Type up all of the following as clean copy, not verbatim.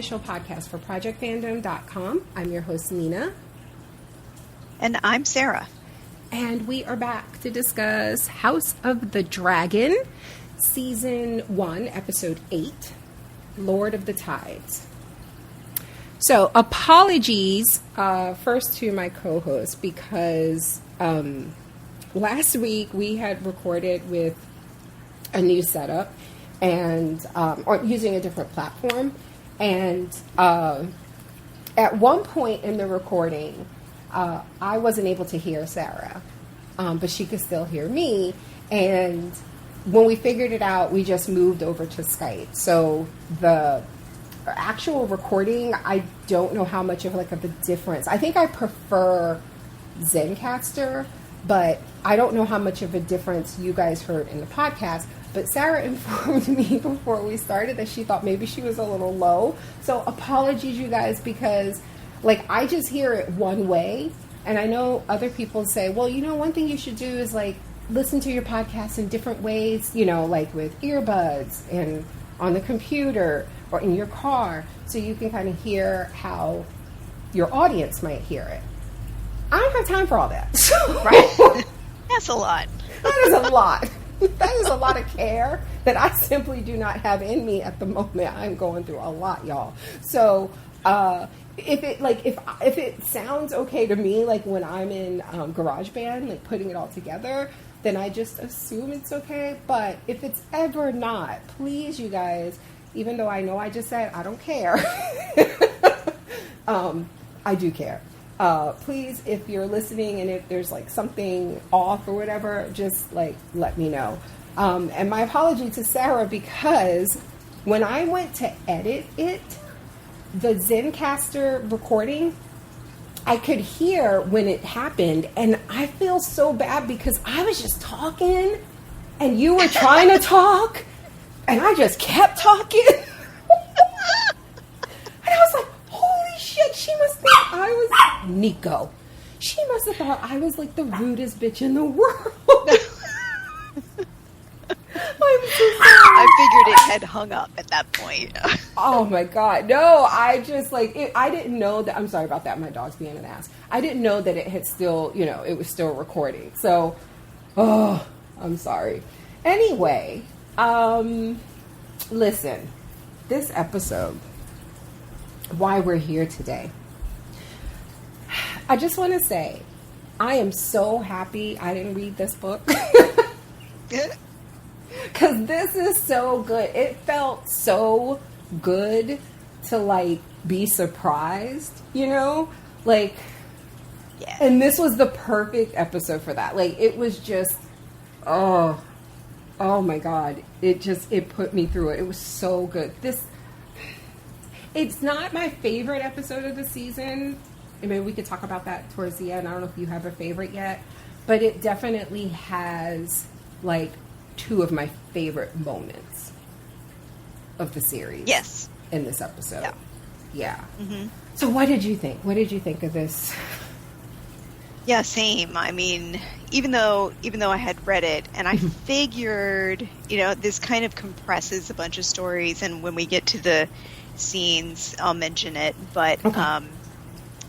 unofficial podcast for ProjectFandom.com. I'm your host, Nina. And I'm Sarah. And we are back to discuss House of the Dragon, Season 1, Episode 8, Lord of the Tides. So, apologies first to my co-host because last week we had recorded with a new setup and or using a different platform. And at one point in the recording, I wasn't able to hear Sarah, but she could still hear me. And when we figured it out, we just moved over to Skype. So the actual recording, I don't know how much of a difference. I think I prefer Zencastr, but I don't know how much of a difference you guys heard in the podcast. But Sarah informed me before we started that she thought maybe she was a little low. So apologies, you guys, because I just hear it one way. And I know other people say, well, one thing you should do is listen to your podcast in different ways, with earbuds and on the computer or in your car, so you can kind of hear how your audience might hear it. I don't have time for all that. Right. That's a lot. That is a lot. That is a lot of care that I simply do not have in me at the moment. I'm going through a lot, y'all. So if it sounds okay to me, when I'm in GarageBand, putting it all together, then I just assume it's okay. But if it's ever not, please, you guys, even though I know I just said I don't care, I do care. Please, if you're listening and if there's something off or whatever, just let me know. And my apology to Sarah, because when I went to edit it, the Zencastr recording, I could hear when it happened, and I feel so bad because I was just talking and you were trying to talk and I just kept talking. And I was like, holy shit, she must think I was Nico. She must have thought I was the rudest bitch in the world. I'm so sorry. I figured it had hung up at that point. Oh my God. No, I just I didn't know that. I'm sorry about that. My dog's being an ass. I didn't know that it had still, it was still recording. So, I'm sorry. Anyway, listen, this episode, why we're here today. I just want to say, I am so happy I didn't read this book. Because this is so good. It felt so good to be surprised, Yeah. And this was the perfect episode for that. It was just, oh my God. It put me through it. It was so good. It's not my favorite episode of the season. I mean, we could talk about that towards the end. I don't know if you have a favorite yet, but it definitely has two of my favorite moments of the series. Yes. In this episode. Yeah. Mm-hmm. So what did you think? What did you think of this? Yeah, same. I mean, even though I had read it, and I figured, this kind of compresses a bunch of stories, and when we get to the scenes, I'll mention it. But okay.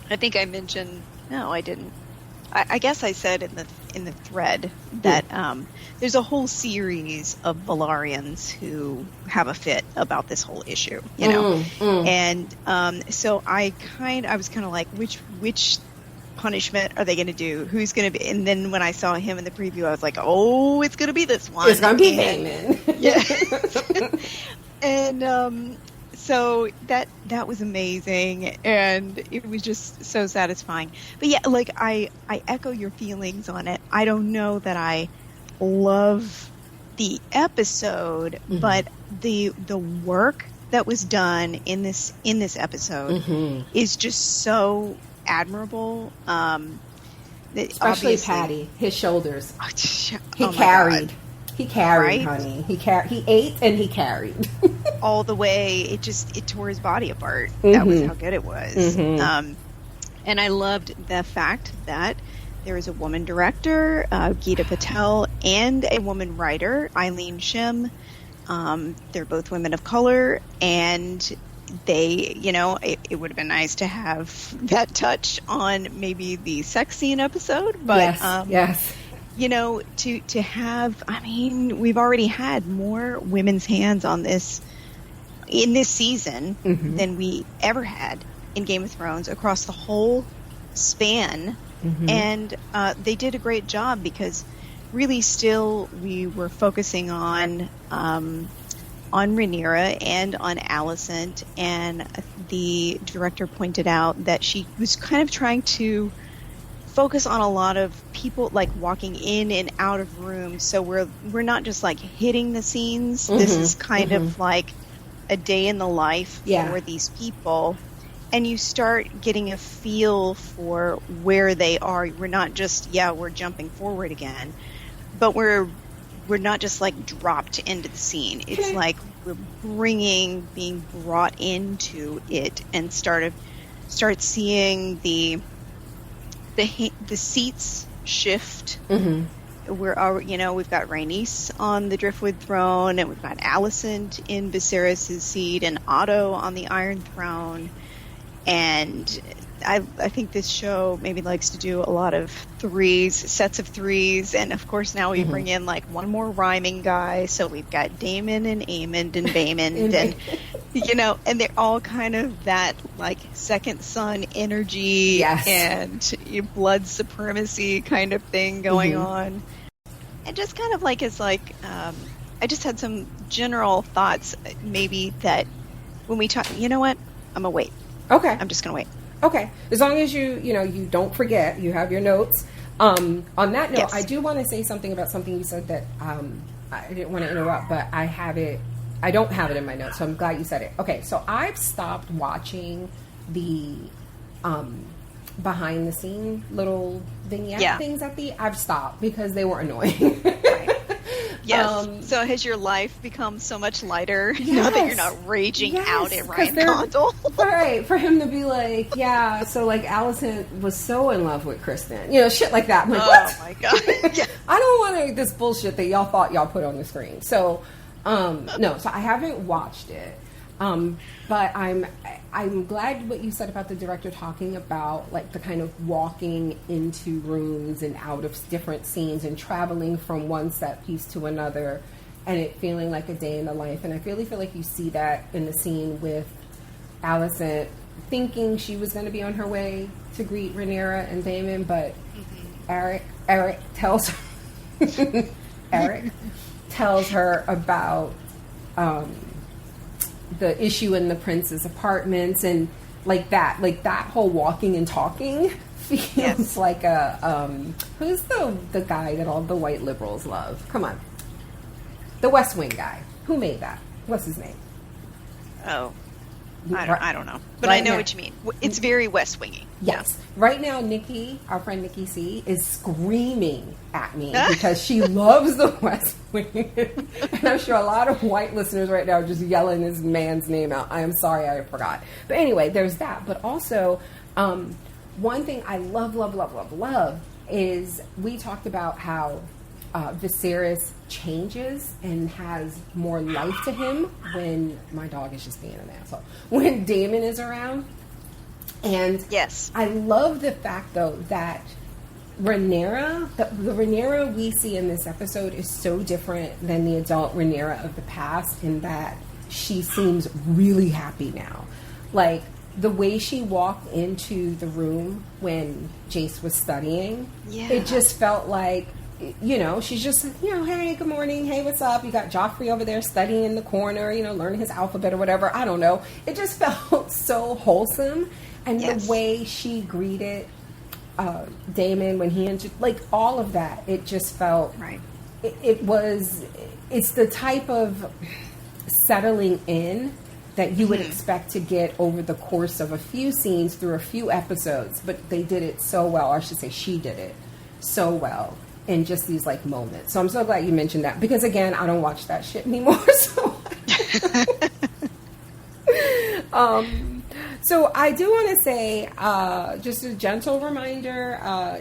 I think I mentioned. No, I didn't. I guess I said in the thread that there's a whole series of Valarians who have a fit about this whole issue, and so I was kind of like, which punishment are they going to do? Who's going to be? And then when I saw him in the preview, I was like, oh, it's going to be this one. It's going to be Vaemond. Yeah. And so that was amazing, and it was just so satisfying. But yeah, I echo your feelings on it. I don't know that I love the episode, but the work that was done in this episode is just so admirable. Especially Patty, his shoulders. He carried. God. He carried, right? Honey. He ate and he carried. All the way, it tore his body apart. That was how good it was. And I loved the fact that there is a woman director, Geeta Patel, and a woman writer, Eileen Shim. They're both women of color, and it would have been nice to have that touch on maybe the sex scene episode, but yes. To have, I mean, we've already had more women's hands on this in this season than we ever had in Game of Thrones across the whole span. And they did a great job, because really still we were focusing on Rhaenyra and on Alicent, and the director pointed out that she was kind of trying to focus on a lot of people like walking in and out of rooms, so we're not just like hitting the scenes. This is kind of like a day in the life for these people, and you start getting a feel for where they are. We're not just we're jumping forward again, but we're not just like dropped into the scene. It's like we're being brought into it, and start seeing the seats shift. We've got Rhaenys on the Driftwood throne, and we've got Alicent in Viserys' seat, and Otto on the Iron Throne. And I think this show maybe likes to do a lot of sets of threes, and of course now we bring in like one more rhyming guy, so we've got Daemon and Aemond and Vaemond, and and they're all kind of that like second son energy and blood supremacy kind of thing going on. And just kind of like I just had some general thoughts, maybe, that when we talk, you know what, I'm gonna wait. Okay. I'm just gonna wait. Okay. As long as you don't forget, you have your notes. On that note, I do want to say something about something you said that I didn't want to interrupt, but I don't have it in my notes, so I'm glad you said it. Okay, so I've stopped watching the behind the scene little vignette things I've stopped because they were annoying. Yes. So has your life become so much lighter now that you're not raging out at Ryan Condal? Right. For him to be like, so like Alicent was so in love with Kristen. Shit like that. I'm like, what? Oh my God. I don't want this bullshit that y'all thought y'all put on the screen. So, no, so I haven't watched it. But I'm glad what you said about the director talking about like the kind of walking into rooms and out of different scenes and traveling from one set piece to another, and it feeling like a day in the life. And I really feel like you see that in the scene with Alicent thinking she was going to be on her way to greet Rhaenyra and Daemon, but Eric tells her about the issue in the prince's apartments, and like that whole walking and talking feels like a who's the guy that all the white liberals love? Come on, the West Wing guy. Who made that? What's his name? Oh, I don't know, but right, I know what you mean. It's very West Wingy. Yes. Right now, Nikki, our friend Nikki C, is screaming at me because she loves the West Wing. And I'm sure a lot of white listeners right now are just yelling this man's name out. I am sorry, I forgot. But anyway, there's that. But also, one thing I love is we talked about how Viserys changes and has more life to him when my dog is just being an asshole. When Daemon is around. And I love the fact, though, that Rhaenyra, the Rhaenyra we see in this episode is so different than the adult Rhaenyra of the past, in that she seems really happy now. Like, the way she walked into the room when Jace was studying, it just felt like, she's just, hey, good morning, hey, what's up? You got Joffrey over there studying in the corner, learning his alphabet or whatever. I don't know. It just felt so wholesome. And the way she greeted Daemon when he entered, like all of that, it just felt right. It's the type of settling in that you would expect to get over the course of a few scenes through a few episodes, but they did it so well, or I should say she did it so well in just these like moments. So I'm so glad you mentioned that, because again, I don't watch that shit anymore. So I do want to say, just a gentle reminder,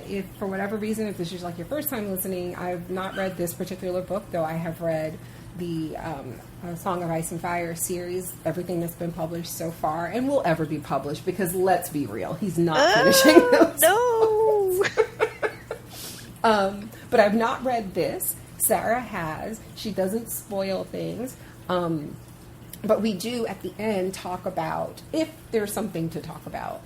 if for whatever reason, if this is like your first time listening, I've not read this particular book, though I have read the Song of Ice and Fire series, everything that's been published so far and will ever be published, because let's be real, he's not finishing those. No. But I've not read this. Sarah has. She doesn't spoil things. But we do, at the end, talk about, if there's something to talk about,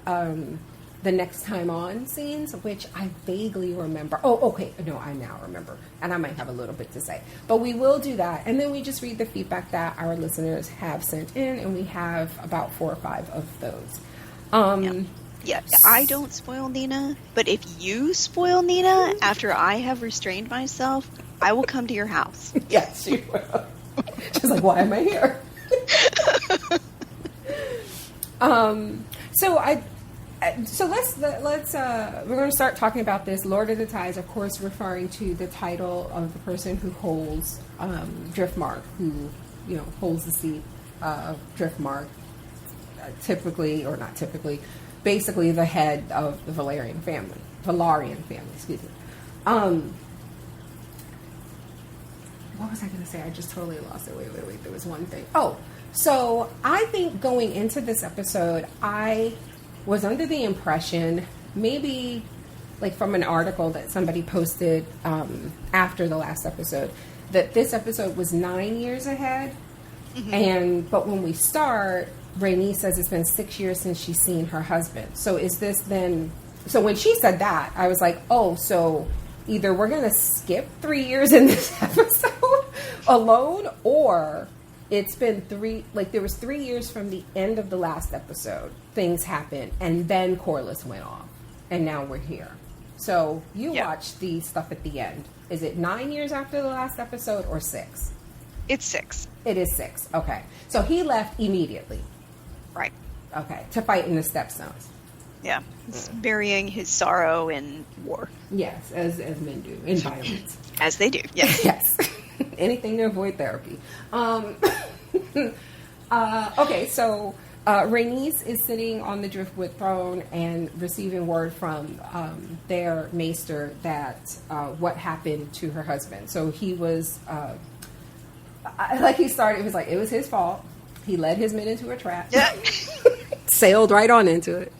the next time on scenes, which I vaguely remember. Oh, okay. No, I now remember. And I might have a little bit to say. But we will do that. And then we just read the feedback that our listeners have sent in, and we have about 4 or 5 of those. Yeah, I don't spoil Nina, but if you spoil Nina after I have restrained myself, I will come to your house. Yes, you will. She's like, why am I here? So let's we're going to start talking about this. Lord of the Tides, of course, referring to the title of the person who holds Driftmark, who holds the seat of Driftmark, typically, or not typically, basically the head of the Valerian family, excuse me. What was I going to say? I just totally lost it. Wait. There was one thing. Oh, so I think going into this episode, I was under the impression, maybe like from an article that somebody posted after the last episode, that this episode was 9 years ahead. Mm-hmm. But when we start, Rainey says it's been 6 years since she's seen her husband. So is this then... So when she said that, I was like, oh, so either we're going to skip 3 years in this episode alone, or it's been there was 3 years from the end of the last episode. Things happened, and then Corliss went off, and now we're here. So you watched the stuff at the end. Is it 9 years after the last episode, or 6? It's 6. It is 6. Okay. So he left immediately. Right. Okay. To fight in the Stepstones. Yeah. He's burying his sorrow in war. Yes, as men do, in violence. As they do, yes. Yes. Anything to avoid therapy. Okay, so Rhaenys is sitting on the Driftwood throne and receiving word from their maester that what happened to her husband. So he was... it was like, it was his fault. He led his men into a trap. Yeah. Sailed right on into it.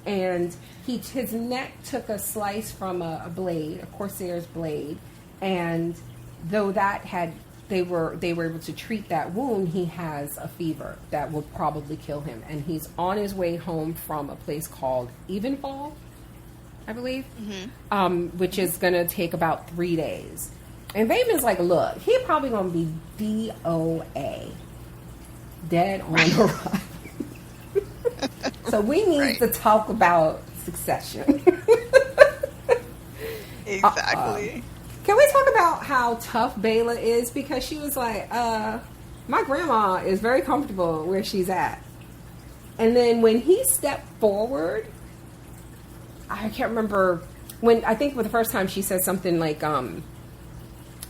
And his neck took a slice from a blade, a corsair's blade. And though they were able to treat that wound, he has a fever that will probably kill him. And he's on his way home from a place called Evenfall, I believe, which is going to take about 3 days. And Vaemond's like, look, he probably going to be DOA. Dead on arrival. So we need to talk about succession. Exactly. Can we talk about how tough Baela is? Because she was like, my grandma is very comfortable where she's at. And then when he stepped forward, I can't remember I think for the first time she said something like,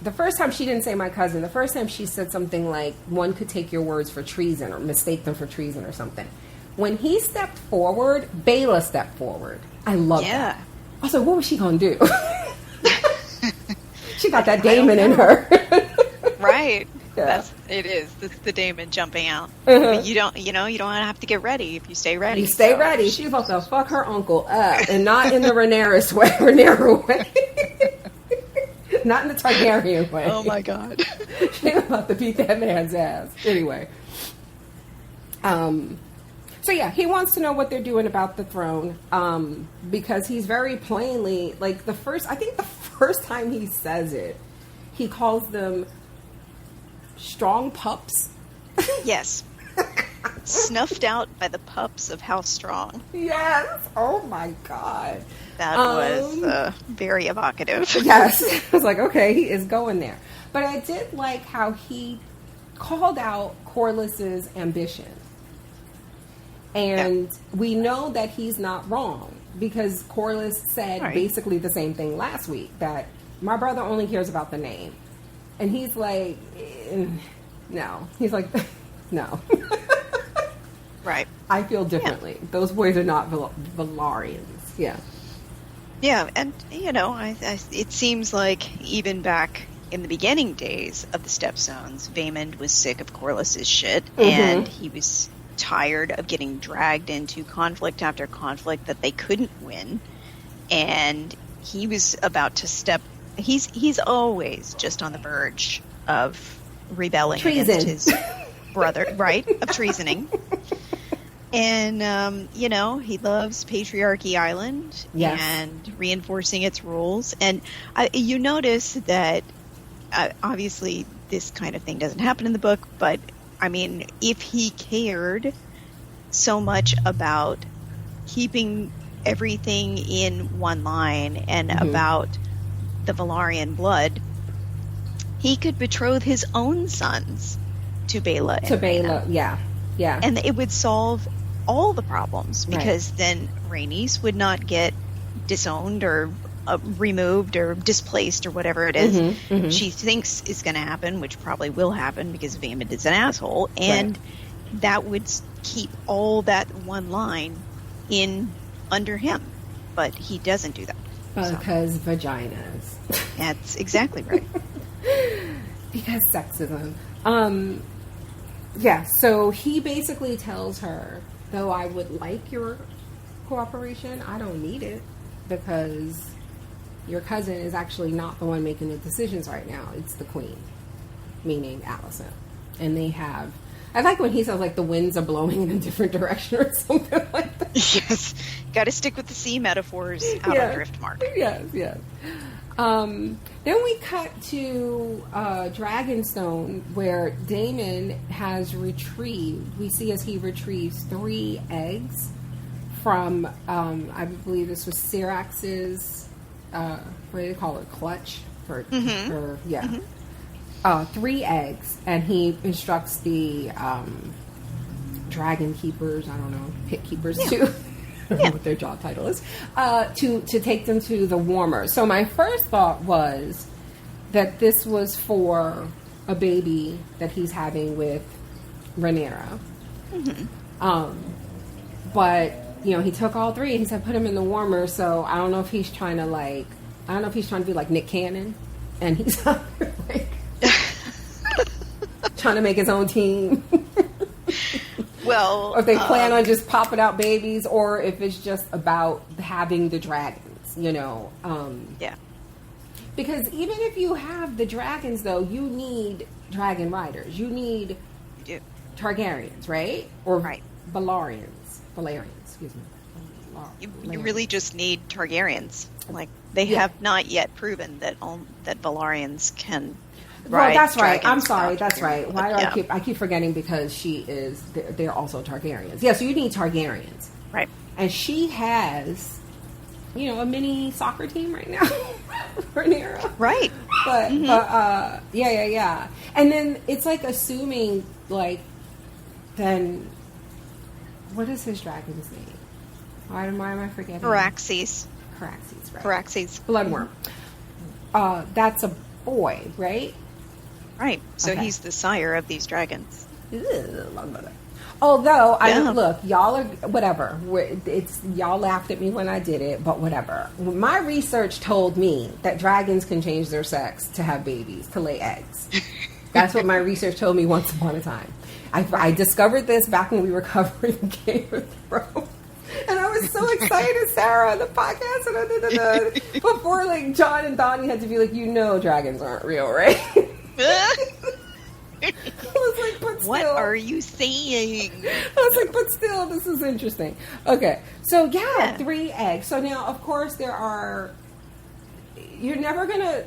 the first time she didn't say my cousin. The first time she said something like, one could take your words for treason or mistake them for treason or something. When he stepped forward, Baela stepped forward. I love that. I was like, what was she going to do? She got that Daemon in her. Right. Yeah. It is. It's the Daemon jumping out. Uh-huh. You don't have to get ready if you stay ready. You stay ready. She's about to fuck her uncle up, and not in the Rhaenyra way. Not in the Targaryen way. Oh my god. She's about to beat that man's ass. Anyway. So yeah, he wants to know what they're doing about the throne. Because he's very plainly, like the first time he says it, he calls them strong pups. Yes. Snuffed out by the pups of House Strong. Yes. Oh my god. That was very evocative. Yes. I was like, okay, he is going there. But I did like how he called out Corliss's ambition. And we know that he's not wrong, because Corliss said basically the same thing last week, that my brother only cares about the name. And he's like, no. He's like, no. Right. I feel differently. Yeah. Those boys are not Valarians. Yeah. Yeah, and it seems like even back in the beginning days of the Stepstones, Vaemond was sick of Corliss's shit, and he was tired of getting dragged into conflict after conflict that they couldn't win, and he was about to step. He's always just on the verge of rebelling against his brother, right? Of treasoning. And, he loves Patriarchy Island and reinforcing its rules. And you notice that, obviously, this kind of thing doesn't happen in the book, but, I mean, if he cared so much about keeping everything in one line and about the Velaryon blood, he could betroth his own sons to Baela. Yeah. And it would solve all the problems, because then Rhaenys would not get disowned or removed or displaced or whatever it is she thinks is going to happen, which probably will happen because Vaemond is an asshole, and that would keep all that one line in under him. But he doesn't do that. Because vaginas. That's exactly right. Because sexism. So he basically tells her, though I would like your cooperation, I don't need it, because your cousin is actually not the one making the decisions right now. It's the queen, meaning Allison. And they have... I like when he says, like, the winds are blowing in a different direction or something like that. Yes. Got to stick with the sea metaphors out of Driftmark. Yes. Then we cut to Dragonstone, where Daemon has retrieved, we see as he retrieves 3 eggs from, I believe this was Syrax's, what do they call it, clutch? 3 eggs, and he instructs the dragon keepers, I don't know, pit keepers too. I don't know what their job title is, to take them to the warmer. So my first thought was that this was for a baby that he's having with Rhaenyra. But, he took all 3 and he said put him in the warmer, so I don't know if he's trying to be like Nick Cannon, and he's like trying to make his own team. Well, or if they plan on just popping out babies, or if it's just about having the dragons, Because even if you have the dragons, though, you need dragon riders. You need Targaryens, right? Or Valyrians, excuse me. You really just need Targaryens. Like, they have not yet proven that Valyrians can... Well, that's right. I'm sorry. That's right. Why do I keep forgetting, because they're also Targaryens. Yeah, so you need Targaryens. Right. And she has, a mini soccer team right now for Rhaenyra. Right. But yeah. And then it's like assuming, like, then what is his dragon's name? Why am I forgetting? Caraxes, right. Caraxes. Bloodworm. That's a boy, right? Right. So he's the sire of these dragons. Although, look, y'all are, whatever. Y'all laughed at me when I did it, but whatever. My research told me that dragons can change their sex to have babies, to lay eggs. That's what my research told me once upon a time. I discovered this back when we were covering Game of Thrones. And I was so excited, Sarah, on the podcast. And before, like, John and Donnie had to be like, dragons aren't real, right? I was like, but still. What are you saying? I was like, but still, this is interesting. Okay. So, 3 eggs. So now, of course, you're never gonna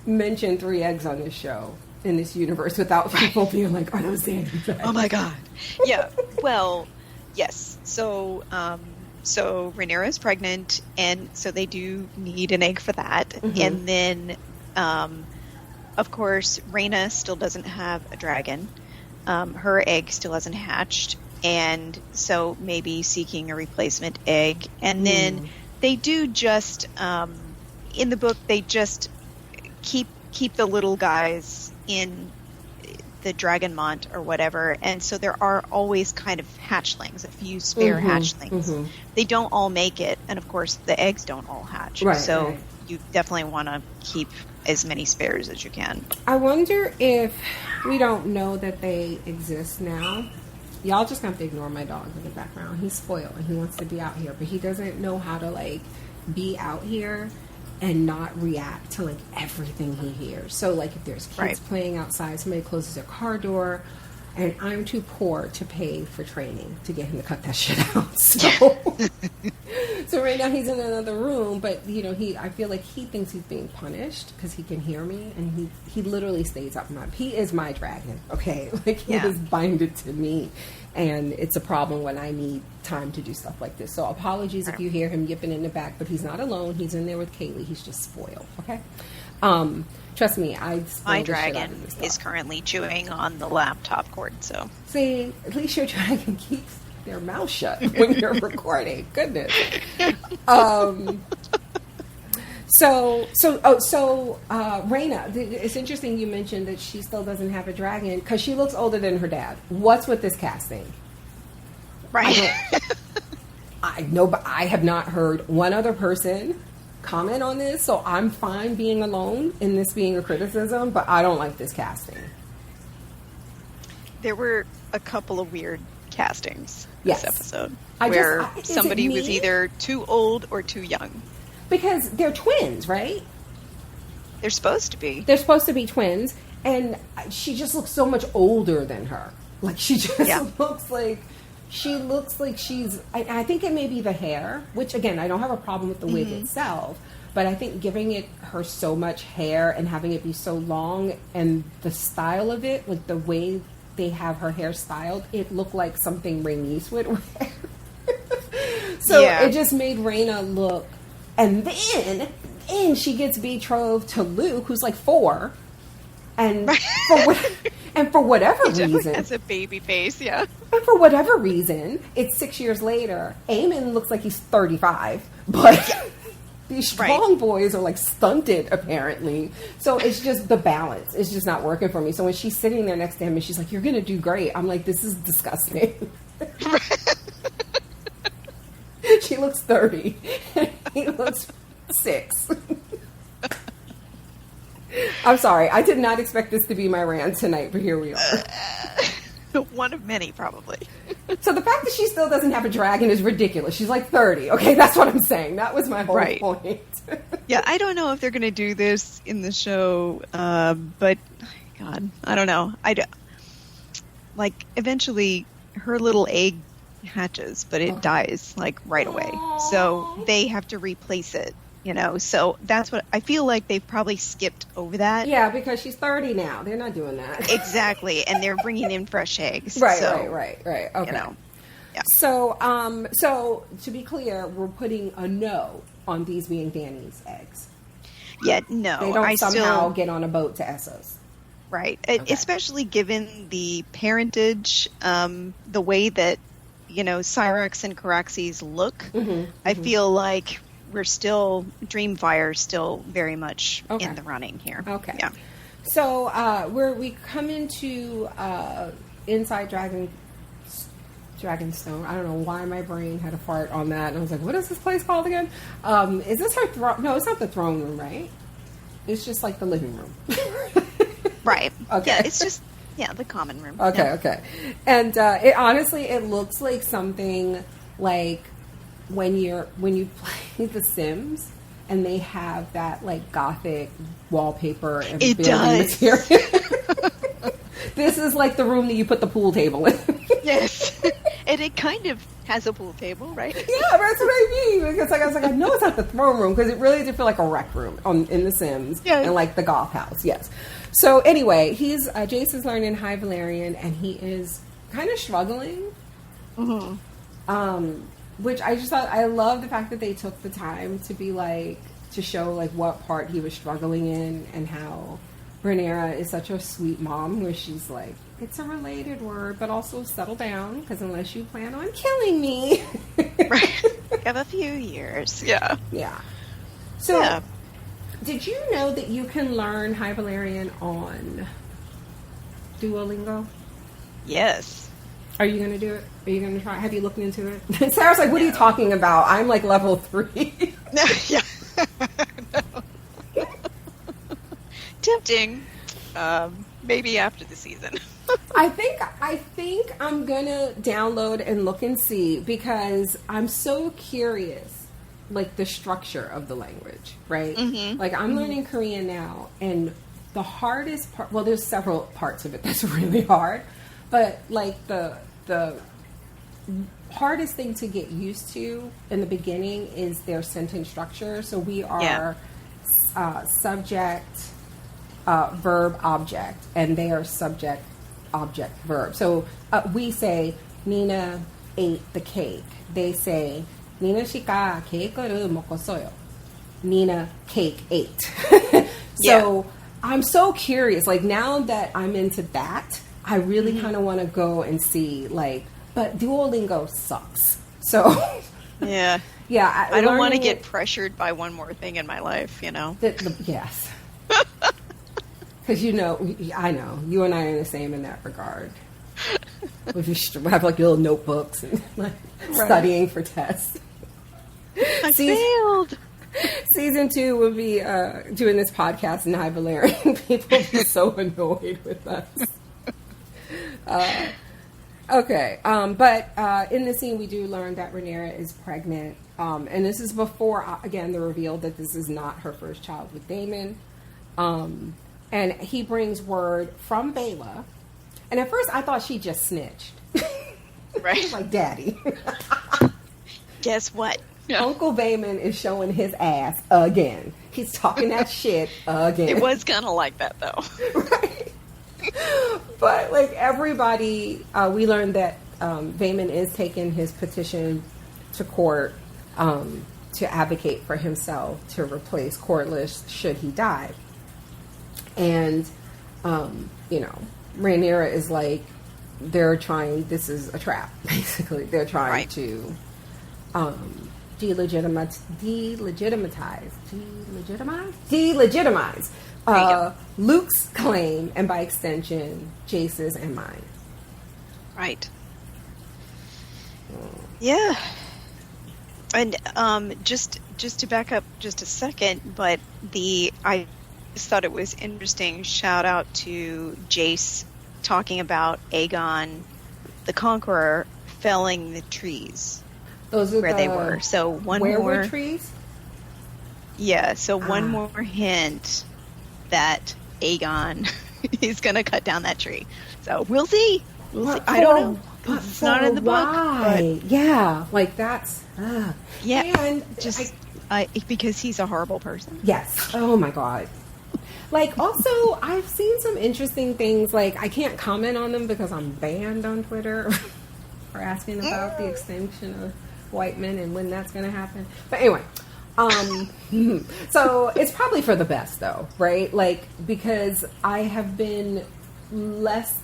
mention 3 eggs on this show, in this universe, without people being like, are those Danny dragons? Oh my God. Yeah. Well, yes. So Rhaenyra is pregnant, and so they do need an egg for that. And then, of course, Rhaena still doesn't have a dragon. Her egg still hasn't hatched, and so maybe seeking a replacement egg. And then they do just, in the book, they just keep the little guys in the Dragonmont or whatever, and so there are always kind of hatchlings, a few spare hatchlings. They don't all make it, and of course the eggs don't all hatch. You definitely want to keep as many spares as you can. I wonder if we don't know that they exist now. Y'all just have to ignore my dog in the background. He's spoiled and he wants to be out here, but he doesn't know how to like be out here and not react to like everything he hears. So like if there's kids playing outside, somebody closes their car door, and I'm too poor to pay for training to get him to cut that shit out. So, so right now he's in another room, but you know, I feel like he thinks he's being punished because he can hear me, and he literally stays up. He is my dragon, okay? Like he is binded to me, and it's a problem when I need time to do stuff like this. So apologies if you hear him yipping in the back, but he's not alone. He's in there with Kaylee. He's just spoiled, okay? Trust me, my dragon is currently chewing on the laptop cord. So see, at least your dragon keeps their mouth shut when you're recording. Goodness. So, Raina, it's interesting you mentioned that she still doesn't have a dragon because she looks older than her dad. What's with this casting? Right. I have not heard one other person comment on this, so I'm fine being alone in this being a criticism, but I don't like this casting. There were a couple of weird castings this episode where somebody was either too old or too young. Because they're twins, right? They're supposed to be. They're supposed to be twins, and she just looks so much older than her. Like she just looks like she's, I think it may be the hair, which again, I don't have a problem with the wig itself, but I think giving her so much hair and having it be so long and the style of it, like the way they have her hair styled, it looked like something Rainice would wear. So it just made Raina look, and then she gets betrothed to Luke, who's like 4, and for whatever reason, has a baby face, And for whatever reason, it's 6 years later. Vaemond looks like he's 35, but these strong boys are like stunted, apparently. So it's just the balance. It's just not working for me. So when she's sitting there next to him and she's like, "You're going to do great," I'm like, "This is disgusting." She looks 30. He looks 6. I'm sorry. I did not expect this to be my rant tonight, but here we are. One of many, probably. So the fact that she still doesn't have a dragon is ridiculous. She's like 30. Okay, that's what I'm saying. That was my whole point. Yeah, I don't know if they're going to do this in the show, but God, I don't know. Like, eventually, her little egg hatches, but it dies, like, right away. So they have to replace it. You know, so that's what I feel like they've probably skipped over that. Yeah, because she's 30 now. They're not doing that. Exactly. And they're bringing in fresh eggs. Right. Okay. You know, yeah. So to be clear, we're putting a no on these being Dany's eggs. Yeah, no. They don't somehow get on a boat to Essos. Right. Okay. Especially given the parentage, the way that, you know, Cyrax and Caraxes look, I feel like we're still, Dreamfire's still very much in the running here. Okay. Yeah. So we come into inside Dragonstone. I don't know why my brain had a fart on that. And I was like, what is this place called again? Is this her throne? No, it's not the throne room, right? It's just like the living room. Right. Okay. Yeah, it's just, the common room. Okay. And it honestly, it looks like something like when you play The Sims and they have that like gothic wallpaper and building material. This is like the room that you put the pool table in. Yes. And it kind of has a pool table, right? Yeah, that's what I mean. Because I was like, I know it's not the throne room because it really did feel like a rec room in The Sims and like the goth house. Yes. So anyway, Jace is learning High Valyrian and he is kind of struggling. Which I just thought, I love the fact that they took the time to be like, to show like what part he was struggling in and how Rhaenyra is such a sweet mom where she's like, it's a related word, but also settle down because unless you plan on killing me. Right. Have a few years. Yeah. Yeah. So, did you know that you can learn High Valyrian on Duolingo? Yes. Are you going to do it? Are you going to try? Have you looked into it? Sarah's like, what are you talking about? I'm like level 3. No, yeah. tempting. Maybe after the season. I think I'm gonna download and look and see, because I'm so curious, like the structure of the language, right? Mm-hmm. Like I'm learning Korean now, and the hardest part, well, there's several parts of it that's really hard, but like the hardest thing to get used to in the beginning is their sentence structure. So we are subject, verb, object, and they are subject, object, verb. So we say Nina ate the cake. They say Nina shika keikoru mokosoyo. Nina cake ate. So I'm so curious. Like now that I'm into that, I really kind of want to go and see, like, but Duolingo sucks. So yeah. I don't want to get pressured by one more thing in my life, you know? Yes. Because I know, you and I are the same in that regard. We have like little notebooks and like studying for tests. I failed. Season 2 will be doing this podcast in High Valerian. People will be so annoyed with us. Okay. But in the scene, we do learn that Rhaenyra is pregnant. And this is before, again, the reveal that this is not her first child with Daemon. And he brings word from Bela. And at first, I thought she just snitched. Right. Like, Daddy. Guess what? Uncle Vaemond is showing his ass again. He's talking that shit again. It was kind of like that, though. Right. But, like, everybody, we learned that Vaemond is taking his petition to court to advocate for himself to replace Corlys should he die. And, Rhaenyra is like, this is a trap, basically. They're trying to delegitimize Luke's claim, and by extension, Jace's and mine. Right. Yeah. And just to back up just a second, but I just thought it was interesting. Shout out to Jace talking about Aegon the Conqueror felling the trees. Those are where they were. So one more trees. Yeah. So one more hint that Aegon is going to cut down that tree. So we'll see. I don't know. It's not in the book. But yeah, like that's. Yeah. And just because he's a horrible person. Yes. Oh my God. Like, also, I've seen some interesting things. Like, I can't comment on them because I'm banned on Twitter for asking about the extinction of white men and when that's going to happen. But anyway, so it's probably for the best, though, right? Like, because I have been less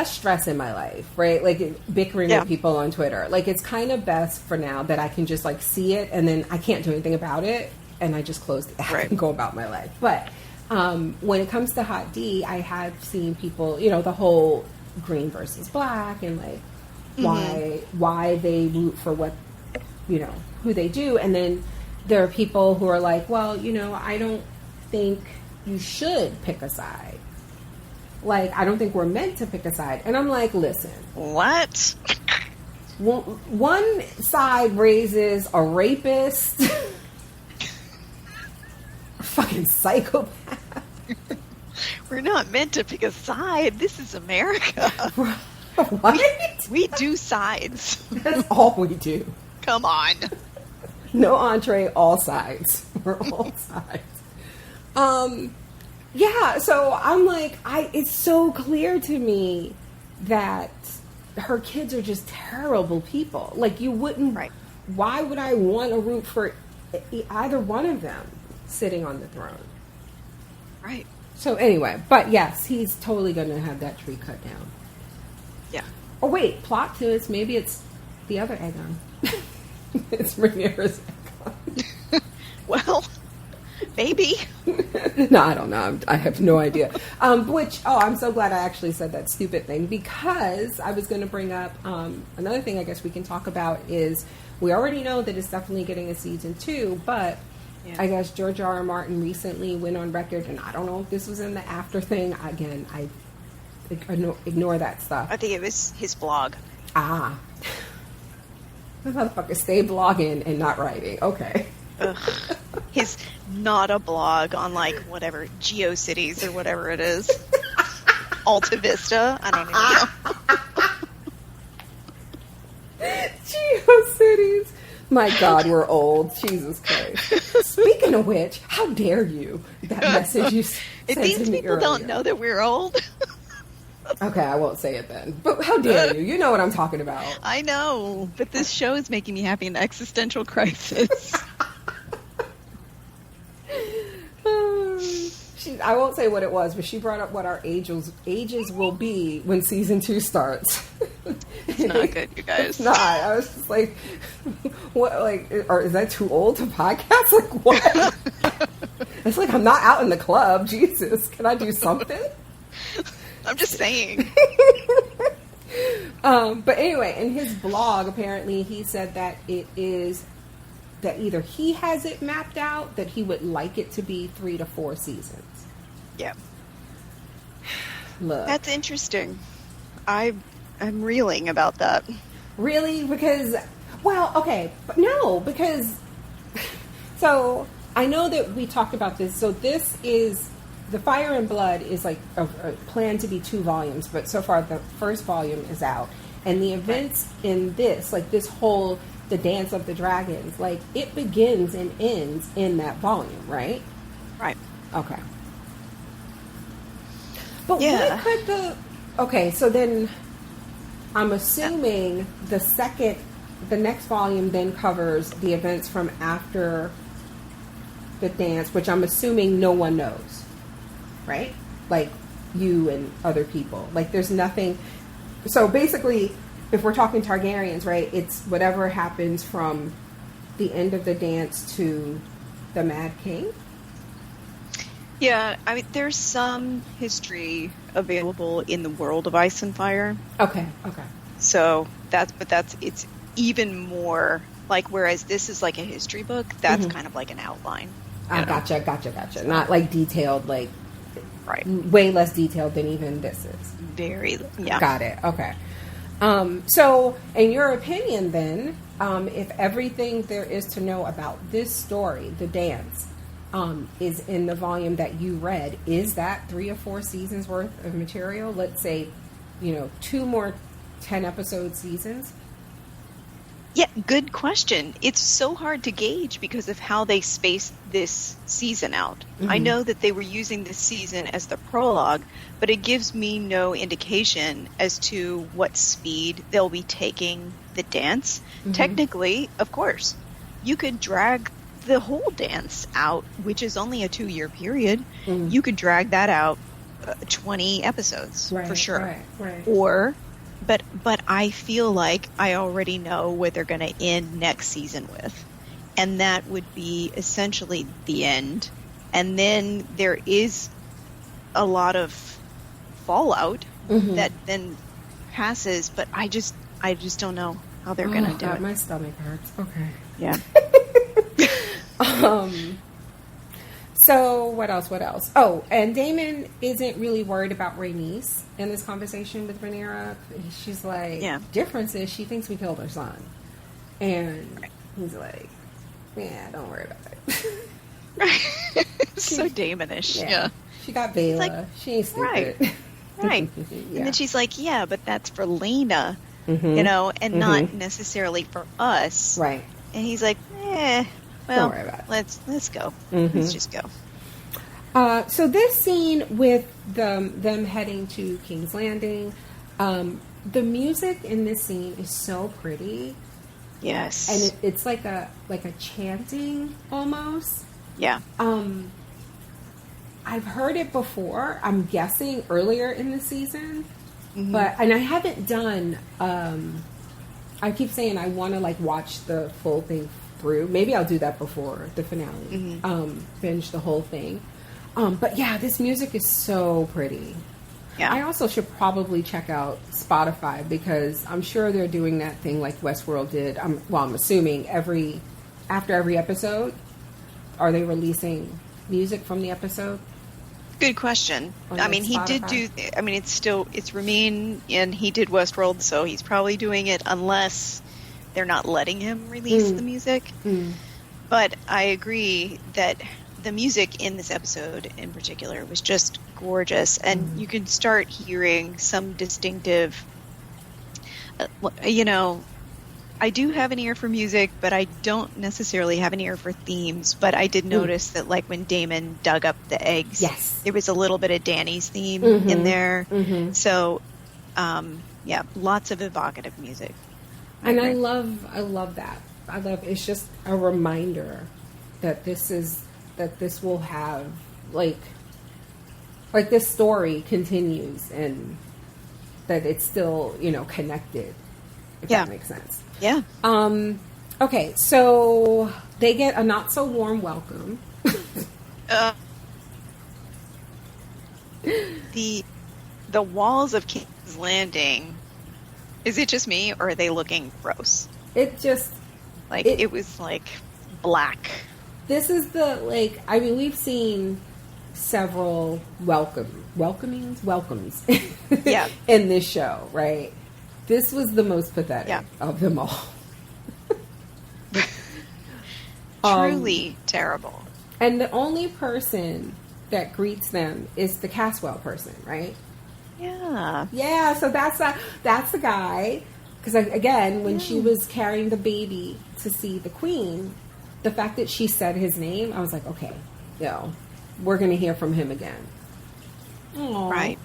stress in my life, right? Like bickering with people on Twitter. Like, it's kind of best for now that I can just like see it and then I can't do anything about it. And I just close the app and go about my life. But when it comes to Hot D, I have seen people, the whole green versus black and like why they root for what, who they do. And then there are people who are like, well, I don't think you should pick a side. Like, I don't think we're meant to pick a side. And I'm like, listen. What? One side raises a rapist. Fucking psychopath. We're not meant to pick a side. This is America. What? We do sides. That's all we do. Come on. No entree, all sides. We're all sides. Yeah, so I'm like, it's so clear to me that her kids are just terrible people. Like, you wouldn't, why would I want to root for either one of them sitting on the throne? Right. So anyway, but yes, he's totally going to have that tree cut down. Yeah. Oh wait, plot twist, maybe it's the other Aegon. It's Rhaenyra's Aegon. Well, maybe. No, I don't know. I have no idea. I'm so glad I actually said that stupid thing, because I was going to bring up another thing I guess we can talk about is we already know that it's definitely getting a season 2, but Yeah. I guess George R.R. Martin recently went on record, and I don't know if this was in the after thing. Again, I ignore that stuff. I think it was his blog. Ah. The motherfucker stay blogging and not writing. Okay. Ugh. His not a blog on, like, whatever, GeoCities or whatever it is. Alta Vista? I don't even know. GeoCities. My God, we're old. Jesus Christ. Speaking of which, how dare you? That message you sent If to these me people earlier. don't know that we're old. Okay, I won't say it then. But how dare you? You know what I'm talking about. I know, but this show is making me having an existential crisis. I won't say what it was, but she brought up what our ages will be when season 2 starts. It's not good, you guys. It's not. I was just like, what? Like, or is that too old to podcast? Like, what? It's like I'm not out in the club. Jesus, can I do something? I'm just saying. But anyway, in his blog, apparently he said that it is that either he has it mapped out that he would like it to be 3 to 4 seasons. Yeah. Look, That's interesting. I'm reeling about that. really, because, well, okay, but no, because, so I know that we talked about this. So this is, the Fire and Blood is like a planned to be 2 volumes, but so far the first volume is out. And the events in this, like this whole, the Dance of the Dragons, like it begins and ends in that volume, right? Right. Okay. But Yeah. what could the... Okay, so then I'm assuming the next volume then covers the events from after the dance, which I'm assuming no one knows, right? Like you and other people. Like there's nothing... So basically, if we're talking Targaryens, right, it's whatever happens from the end of the dance to the Mad King. Yeah, I mean, there's some history available in the world of Ice and Fire. Okay. So it's even more like, whereas this is like a history book, that's kind of like an outline. Gotcha. Not like detailed, like Right. way less detailed than even this is. Very, yeah. Got it. Okay. So, in your opinion, then, if everything there is to know about this story, the dance, is in the volume that you read, is that 3 or 4 seasons worth of material? Let's say, 2 more 10-episode seasons? Yeah, good question. It's so hard to gauge because of how they spaced this season out. Mm-hmm. I know that they were using this season as the prologue, but it gives me no indication as to what speed they'll be taking the dance. Mm-hmm. Technically, of course, you could drag the whole dance out, which is only a 2-year period. Mm-hmm. You could drag that out 20 episodes for sure. Right. But I feel like I already know what they're going to end next season with. And that would be essentially the end. And then there is a lot of fallout that then passes, but I just don't know how they're going to do it. My stomach hurts. Okay. Yeah. So what else? Oh, and Daemon isn't really worried about Rhaenys in this conversation with Rhaenyra. She's like, difference is she thinks we killed her son. And he's like, yeah, don't worry about it. So Daemonish. Yeah. She got Bela. Like, she ain't stupid. Right. And then she's like, yeah, but that's for Lena, and not necessarily for us. Right. And he's like, well, don't worry about it. Let's go. Let's just go. So this scene with them heading to King's Landing, the music in this scene is so pretty. Yes. And it's like a chanting almost. Yeah. I've heard it before. I'm guessing earlier in the season, and I haven't done. I keep saying I want to watch the full thing through. Maybe I'll do that before the finale. Binge the whole thing. But yeah, this music is so pretty. Yeah. I also should probably check out Spotify because I'm sure they're doing that thing like Westworld did. I'm assuming after every episode, are they releasing music from the episode? Good question. On I mean, he did Spotify? do. I mean, it's Ramin, and he did Westworld, so he's probably doing it unless they're not letting him release the music. But I agree that the music in this episode, in particular, was just gorgeous, and you can start hearing some distinctive. I do have an ear for music, but I don't necessarily have an ear for themes. But I did notice that, like, when Damon dug up the eggs, Yes, there was a little bit of Danny's theme in there. So, lots of evocative music. and I love that. It's just a reminder that this will have like this story continues, and that it's still connected. If that makes sense. Yeah. Okay, so they get a not so warm welcome. The walls of King's Landing. Is it just me, or are they looking gross? It just it was like black. This is we've seen several welcomes Yeah. in this show, right? This was the most pathetic of them all. Truly terrible. And the only person that greets them is the Caswell person, right? Yeah. Yeah, so that's the guy. Because, again, when she was carrying the baby to see the queen, the fact that she said his name, I was like, okay, we're going to hear from him again. Aww. Right.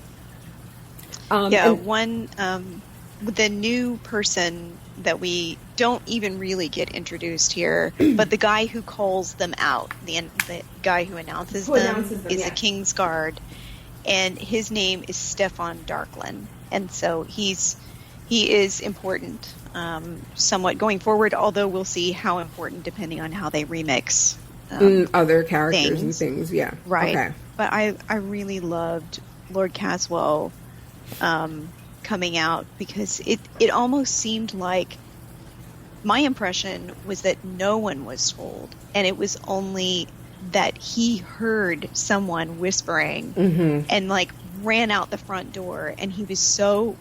The new person that we don't even really get introduced here, but the guy who calls them out, the guy who announces them is a King's Guard, and his name is Stefan Darklin, and so he is important, somewhat going forward. Although we'll see how important depending on how they remix other characters and things. Yeah, right. Okay. But I really loved Lord Caswell coming out, because it almost seemed like, my impression was that no one was told, and it was only that he heard someone whispering and ran out the front door, and he was so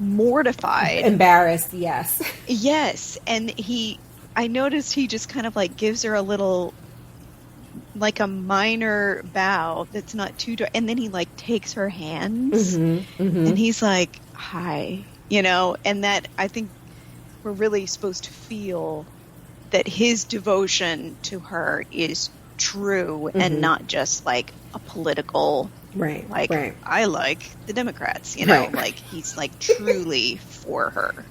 mortified, embarrassed. Yes, and I noticed he just kind of gives her a little, a minor bow that's not too dark, and then he takes her hands and he's like, hi, and that, I think we're really supposed to feel that his devotion to her is true and not just a political, right. I like the Democrats, Right. He's truly for her.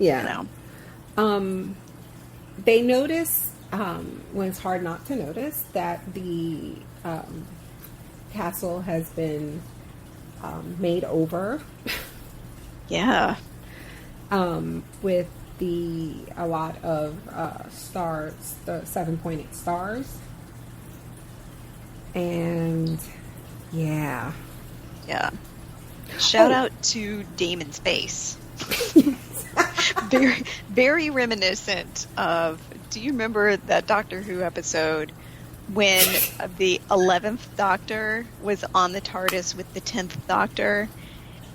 They notice, when it's hard not to notice, that the castle has been made over. Yeah. With a lot of stars, the 7.8 stars. And yeah. Shout out to Damon's face. Very, very reminiscent of, do you remember that Doctor Who episode when the 11th Doctor was on the TARDIS with the 10th Doctor,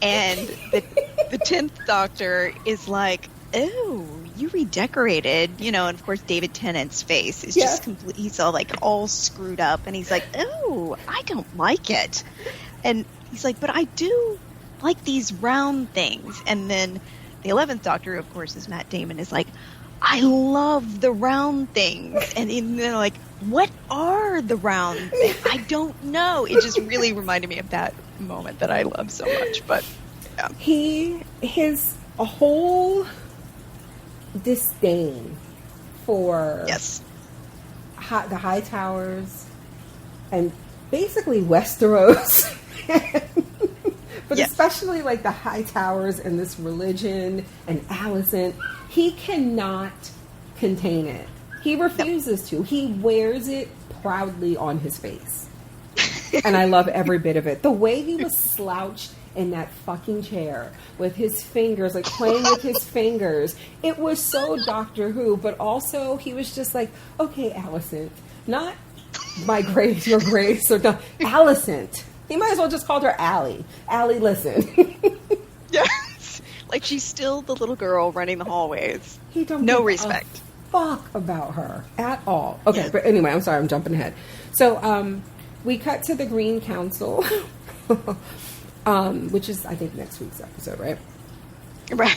and the 10th Doctor is like, oh, you redecorated, and of course David Tennant's face is just complete, he's all screwed up, and he's like, oh, I don't like it. And he's like, but I do like these round things. And then the 11th Doctor, of course, is Matt Damon, is like, I love the round things. And they're like, what are the round things? I don't know. It just really reminded me of that moment that I love so much. But yeah. His whole disdain for the high towers and basically Westeros, but especially the high towers and this religion and Alicent, he cannot contain it. He refuses to. He wears it proudly on his face. And I love every bit of it. The way he was slouched in that fucking chair with his fingers, like playing with his fingers. It was so Doctor Who, but also he was just like, okay, Alicent. Not my grace, your grace, or not. Alicent. He might as well just called her Allie. Allie, listen. Yes. Like she's still the little girl running the hallways. He don't no give respect. A fuck about her at all. Okay, yes. But anyway, I'm sorry, I'm jumping ahead. So, we cut to the Green Council. Which is, I think, next week's episode, right? Right.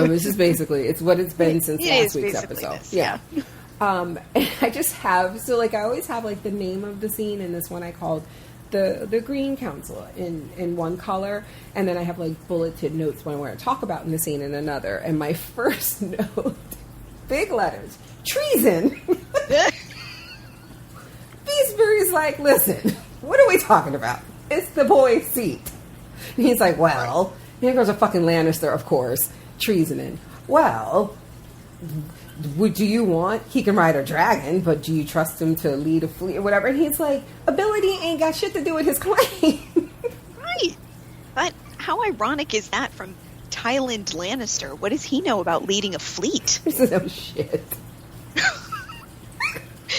This is basically, it's what it's been since last week's episode. This, yeah. And I just have, so like I always have like the name of the scene, and this one I called the Green Council in one color, and then I have like bulleted notes when I want to talk about in the scene in another. And my first note, big letters, treason. Beesbury's like, listen, what are we talking about? It's the boy's seat. And he's like, well, here goes a fucking Lannister, of course, treasoning. Well, do you want, he can ride a dragon, but do you trust him to lead a fleet or whatever? And he's like, ability ain't got shit to do with his claim. Right. But how ironic is that from Tywin Lannister? What does he know about leading a fleet? No shit.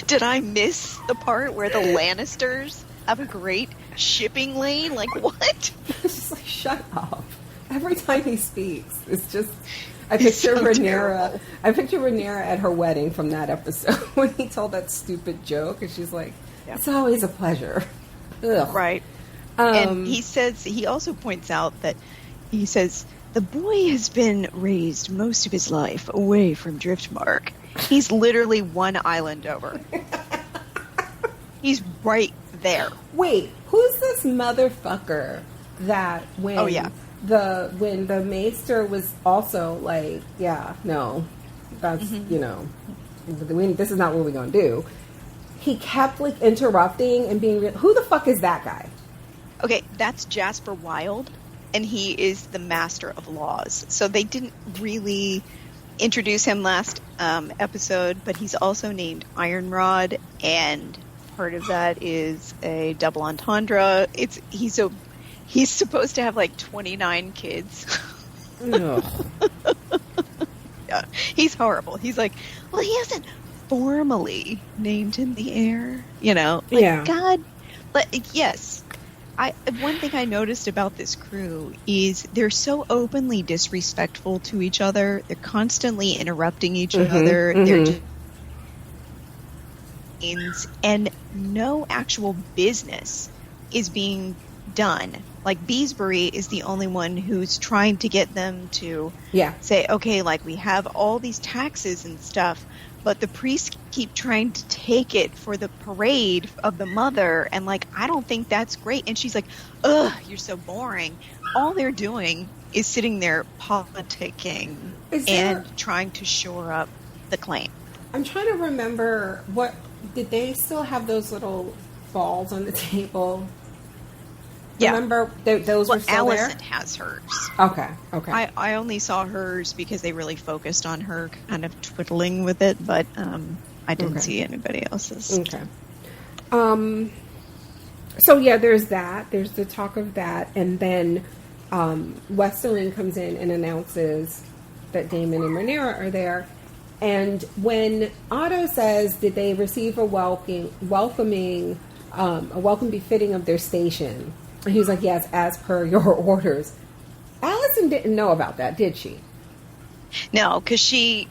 Did I miss the part where the Lannisters have a great shipping lane? Like, what? It's just like, shut up. Every time he speaks, it's just... I picture so Rhaenyra. terrible. I picture Rhaenyra at her wedding from that episode when he told that stupid joke, and she's like, "It's always a pleasure." Ugh. Right. And he also points out that he says the boy has been raised most of his life away from Driftmark. He's literally one island over. He's right there. Wait, who's this motherfucker that when when the maester was also like, yeah, no, that's this is not what we're gonna do. He kept like interrupting and being who the fuck is that guy? Okay, that's Jasper Wilde, and he is the Master of Laws. So they didn't really introduce him last episode, but he's also named Ironrod, and part of that is a double entendre. He's supposed to have like 29 kids. No. Yeah, he's horrible. He's like, well, he hasn't formally named him the heir, God. But yes, one thing I noticed about this crew is they're so openly disrespectful to each other. They're constantly interrupting each other. They're and no actual business is being done. Like Beesbury is the only one who's trying to get them to say, okay, like we have all these taxes and stuff, but the priests keep trying to take it for the parade of the mother, and like I don't think that's great. And she's like, ugh, you're so boring. All they're doing is sitting there politicking and trying to shore up the claim. I'm trying to remember, what did they still have those little balls on the table? Yeah. Remember those were still there? Alicent has hers. Okay. I only saw hers because they really focused on her kind of twiddling with it, but I didn't see anybody else's. Okay. So yeah, there's that. There's the talk of that, and then Westerling comes in and announces that Daemon and Rhaenyra are there. And when Otto says, "Did they receive a welcome befitting of their station?" And he's like, "Yes, as per your orders." Alicent didn't know about that, did she? No, because she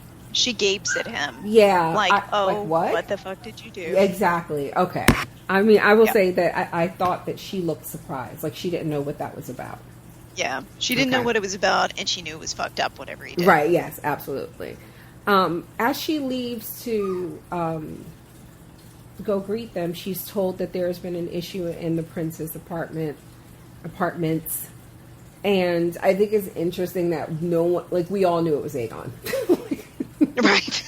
gapes at him. Yeah, like, what the fuck did you do? Exactly. Okay. I mean, I will say that I thought that she looked surprised, like she didn't know what that was about. Yeah, she didn't know what it was about, and she knew it was fucked up, whatever he did. Right. Yes. Absolutely. As she leaves to go greet them, she's told that there has been an issue in the prince's apartments, and I think it's interesting that no one, like, we all knew it was Aegon. Right.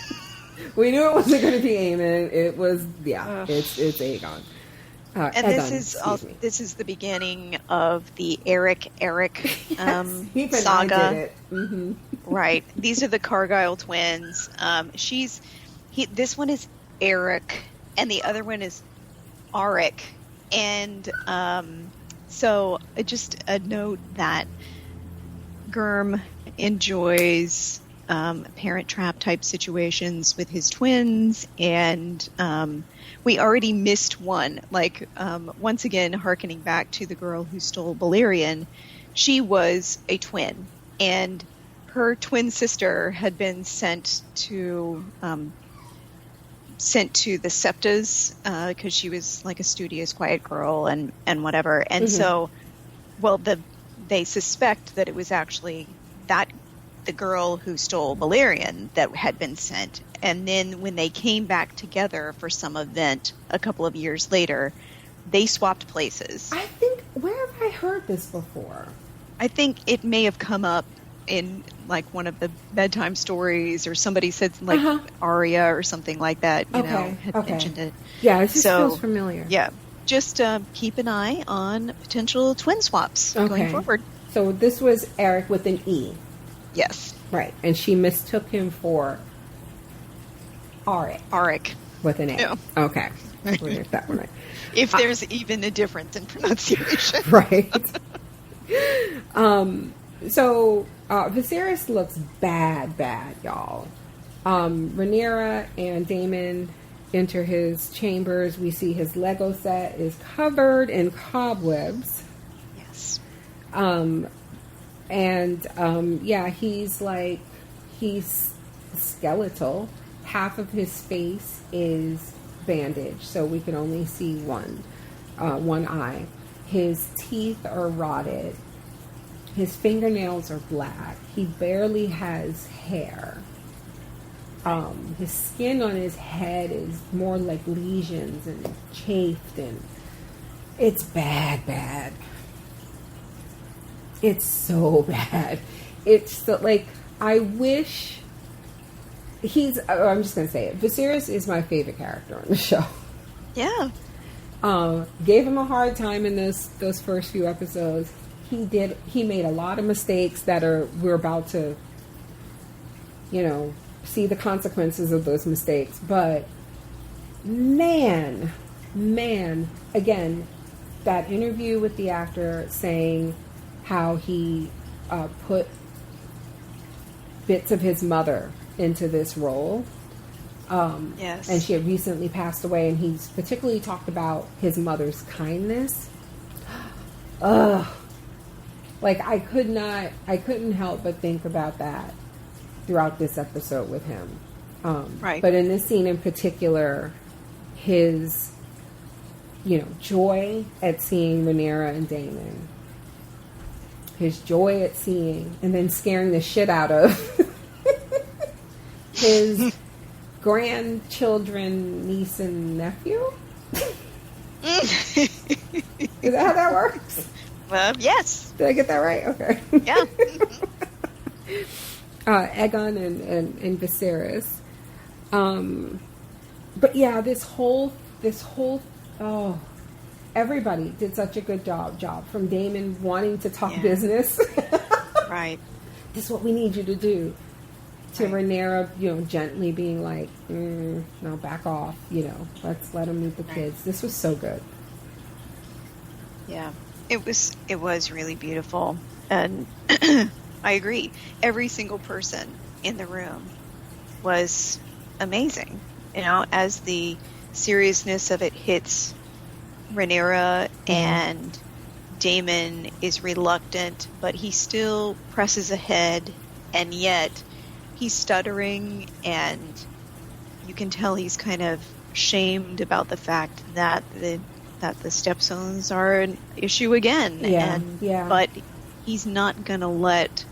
We knew it wasn't going to be Aemon. It was, it's Aegon. And Egon, this is the beginning of the Eric yes, saga. Did it. Mm-hmm. Right. These are the Cargyle twins. This one is Eric, and the other one is Arik. And so just a note that Germ enjoys parent trap type situations with his twins, and we already missed one. Like, once again, hearkening back to the girl who stole Balerion, she was a twin, and her twin sister had been sent to the Septas because she was like a studious, quiet girl and whatever. And so, well, they suspect that it was actually the girl who stole Balerion that had been sent. And then when they came back together for some event a couple of years later, they swapped places. I think, where have I heard this before? I think it may have come up in like one of the bedtime stories, or somebody said like Arya or something like that, you know, had mentioned it. Yeah, it just feels familiar. Yeah, just keep an eye on potential twin swaps going forward. So this was Eric with an E. Yes. Right, and she mistook him for Arik. Arik. With an A. Yeah. Okay. We'll get that one right. If there's even a difference in pronunciation. Right. So Viserys looks bad, y'all. Rhaenyra and Daemon enter his chambers. We see his Lego set is covered in cobwebs. Yes. He's skeletal. Half of his face is bandaged, so we can only see one eye. His teeth are rotted. His fingernails are black. He barely has hair. His skin on his head is more like lesions and chafed, and it's bad. It's so bad. It's so, like, I wish I'm just going to say it. Viserys is my favorite character on the show. Yeah. Gave him a hard time in those first few episodes. He made a lot of mistakes that we're about to, see the consequences of those mistakes. But man, again, that interview with the actor saying how he put bits of his mother into this role. Yes. And she had recently passed away, and he's particularly talked about his mother's kindness. Ugh. Like, I couldn't help but think about that throughout this episode with him. Right. But in this scene in particular, his, joy at seeing Rhaenyra and Daemon, his joy at seeing and then scaring the shit out of his grandchildren, niece and nephew. Is that how that works? Yes. Did I get that right? Okay. Yeah. Aegon and Viserys. But yeah, this whole everybody did such a good job from Daemon wanting to talk business. Right. This is what we need you to do. To Rhaenyra, gently being like, no, back off, let's let him meet the kids. This was so good. Yeah. It was really beautiful. And I agree. Every single person in the room was amazing. As the seriousness of it hits Rhaenyra, and Daemon is reluctant, but he still presses ahead, and yet he's stuttering, and you can tell he's kind of shamed about the fact that the stepstones are an issue again. But he's not going to let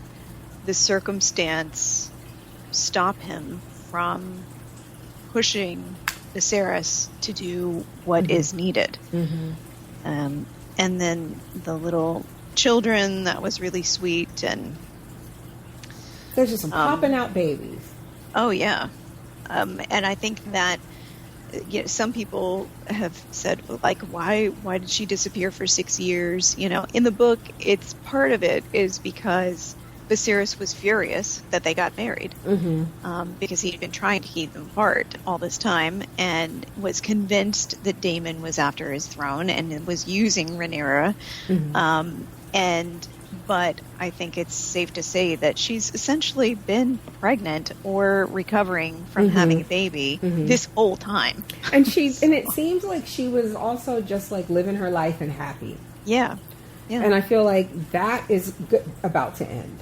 the circumstance stop him from pushing Viserys to do what is needed. And then the little children, that was really sweet. And there's just some popping out babies. Oh, yeah. And I think that some people have said, like, why did she disappear for 6 years? In the book, it's part of it is because Viserys was furious that they got married, because he'd been trying to keep them apart all this time, and was convinced that Daemon was after his throne and was using Rhaenyra. But I think it's safe to say that she's essentially been pregnant or recovering from having a baby this whole time. And it seems like she was also just like living her life and happy. Yeah. And I feel like that is about to end.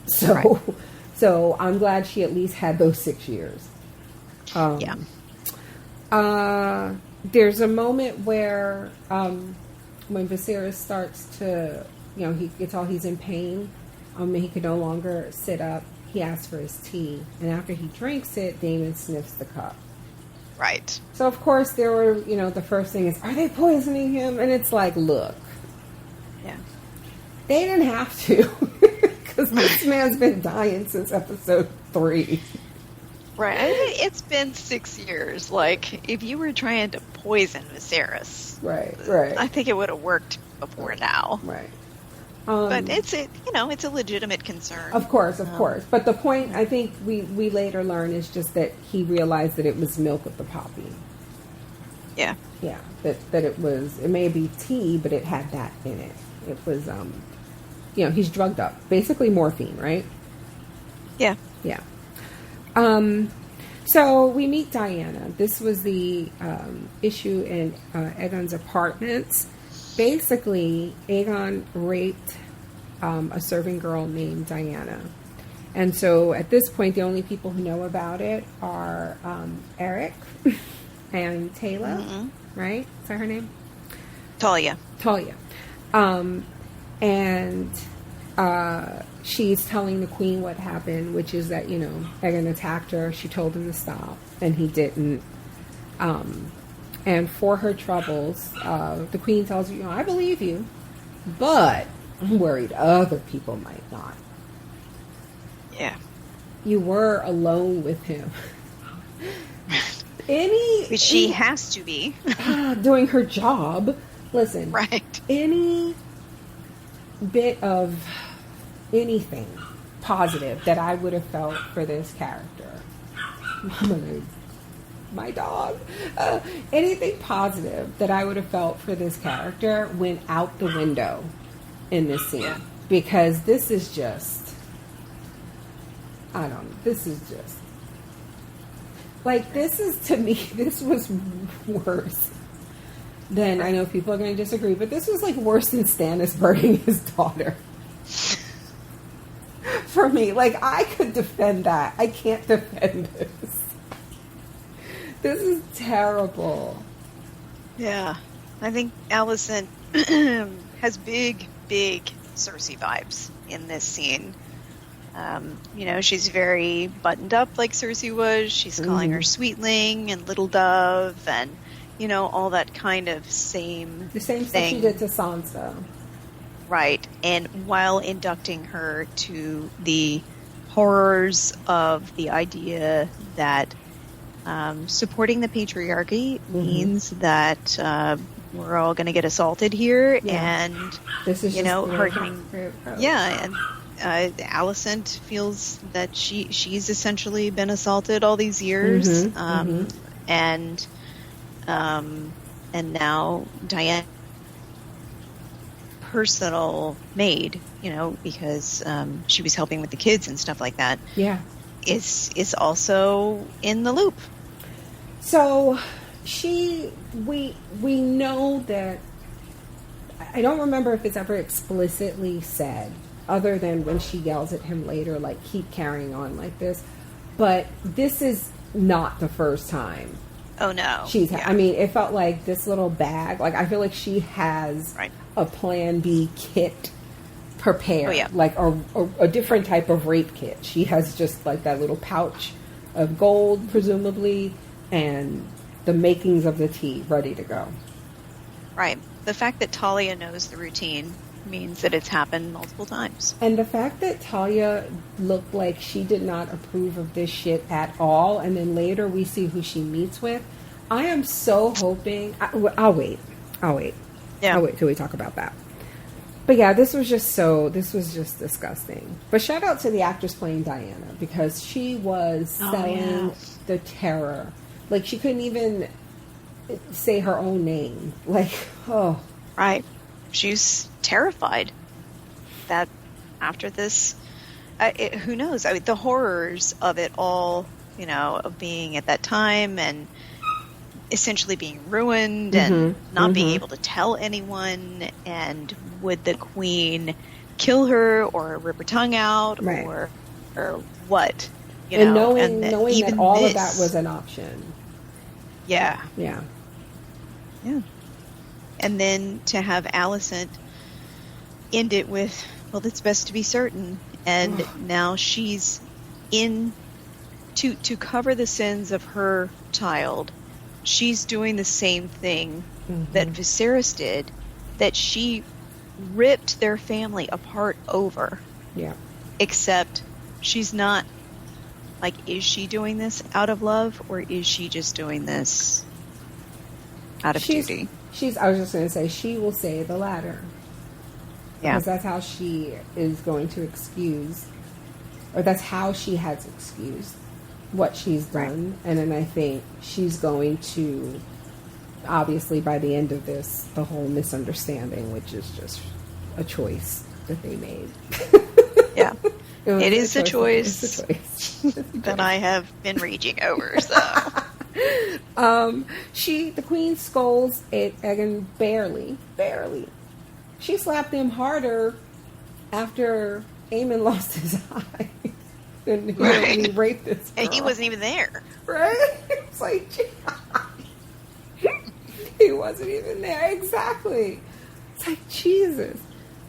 So I'm glad she at least had those 6 years. There's a moment where when Viserys starts to, he's in pain, and he can no longer sit up. He asks for his tea, and after he drinks it, Daemon sniffs the cup. Right. So of course there were, the first thing is, are they poisoning him? And it's like, look, they didn't have to, because this man's been dying since episode 3. Right. I mean, it's been 6 years. Like, if you were trying to poison Viserys, right, I think it would have worked before now. Right. But it's a legitimate concern. Of course. But the point I think we later learn is just that he realized that it was milk with the poppy. Yeah. Yeah. That it may be tea, but it had that in it. It was, he's drugged up. Basically morphine, right? Yeah. Yeah. So we meet Diana. This was the issue in Aegon's apartments. Basically, Aegon raped a serving girl named Diana. And so at this point, the only people who know about it are Eric and Taylor, right? Is that her name? Talia. And she's telling the queen what happened, which is that, Aegon attacked her. She told him to stop, and he didn't. And for her troubles, the queen tells you, I believe you, but I'm worried other people might not. Yeah. You were alone with him. But she has to be. Doing her job. Listen. Right. Any bit of anything positive that I would have felt for this character. My dog. Anything positive that I would have felt for this character went out the window in this scene. Yeah. Because this is just... to me, this was worse than, I know people are going to disagree, but this was like worse than Stannis burning his daughter. For me, like, I could defend that. I can't defend this. This is terrible. Yeah. I think Alicent has big Cersei vibes in this scene. She's very buttoned up like Cersei was. She's calling her Sweetling and Little Dove and, all that kind of same The same thing. Stuff she did to Sansa. Right. And while inducting her to the horrors of the idea that supporting the patriarchy means that we're all going to get assaulted here. Yeah. And, this is her... Yeah, and... Alicent feels that she's essentially been assaulted all these years, and now Diane, personal maid, because she was helping with the kids and stuff like that. Yeah, is also in the loop. So we know that. I don't remember if it's ever explicitly said, other than when she yells at him later, like, keep carrying on like this. But this is not the first time. Oh, no. I mean, it felt like this little bag. Like, I feel like she has a Plan B kit prepared. Oh, yeah. Like, a different type of rape kit. She has just, like, that little pouch of gold, presumably, and the makings of the tea ready to go. Right. The fact that Talia knows the routine means that it's happened multiple times. And the fact that Talia looked like she did not approve of this shit at all, and then later we see who she meets with, I am so hoping... I'll wait. Yeah. I'll wait till we talk about that. But yeah, this was just disgusting. But shout out to the actress playing Diana, because she was selling the terror. Like, she couldn't even say her own name. Like, oh. Right. She's terrified that after this, who knows? I mean, the horrors of it all, of being at that time and essentially being ruined and not being able to tell anyone, and would the queen kill her or rip her tongue out or what? And knowing that all of that was an option. Yeah. Yeah. Yeah. And then to have Alicent end it with, well, it's best to be certain. And now she's in to cover the sins of her child. She's doing the same thing that Viserys did, that she ripped their family apart over. Yeah. Except she's not, like, is she doing this out of love, or is she just doing this out of duty? I was just going to say, she will say the latter. Yeah. Because that's how she is going to excuse, or that's how she has excused what she's done. Right. And then I think she's going to, obviously by the end of this, the whole misunderstanding, which is just a choice that they made. Yeah. It is a choice that I have been raging over, so. The queen scolds Aegon barely. She slapped him harder after Aemon lost his eye. And he raped this girl. And he wasn't even there. Right? It's like, he wasn't even there. Exactly. It's like, Jesus.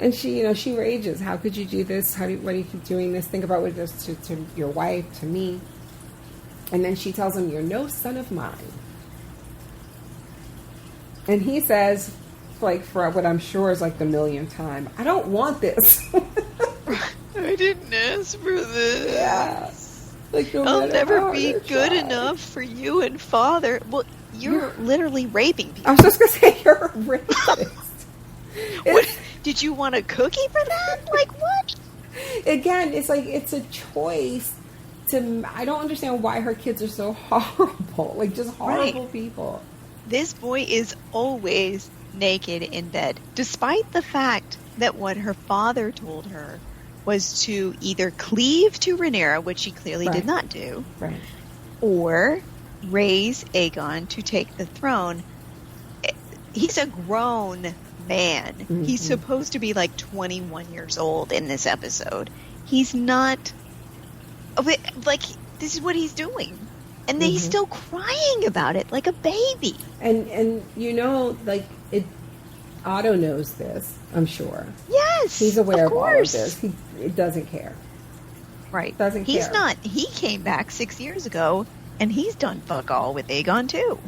And she, she rages. How could you do this? Why do you keep doing this? Think about what it does to your wife, to me. And then she tells him, you're no son of mine. And he says, like, for what I'm sure is like the millionth time, I don't want this. I didn't ask for this. Yeah. Like, I'll never be good enough for you and Father. Well, you're literally raping people. I was just going to say, you're a rapist. What? Did you want a cookie for that? Like, what? Again, it's like, it's a choice. I don't understand why her kids are so horrible. Like, just horrible people. This boy is always naked in bed, despite the fact that what her father told her was to either cleave to Rhaenyra, which she clearly did not do, or raise Aegon to take the throne. He's a grown man. Mm-hmm. He's supposed to be like 21 years old in this episode. He's not... Like, this is what he's doing. And then he's still crying about it like a baby. And like, Otto knows this, I'm sure. Yes, he's aware of all of this. He doesn't care. Right. Doesn't care. He's not. He came back 6 years ago, and he's done fuck all with Aegon, too.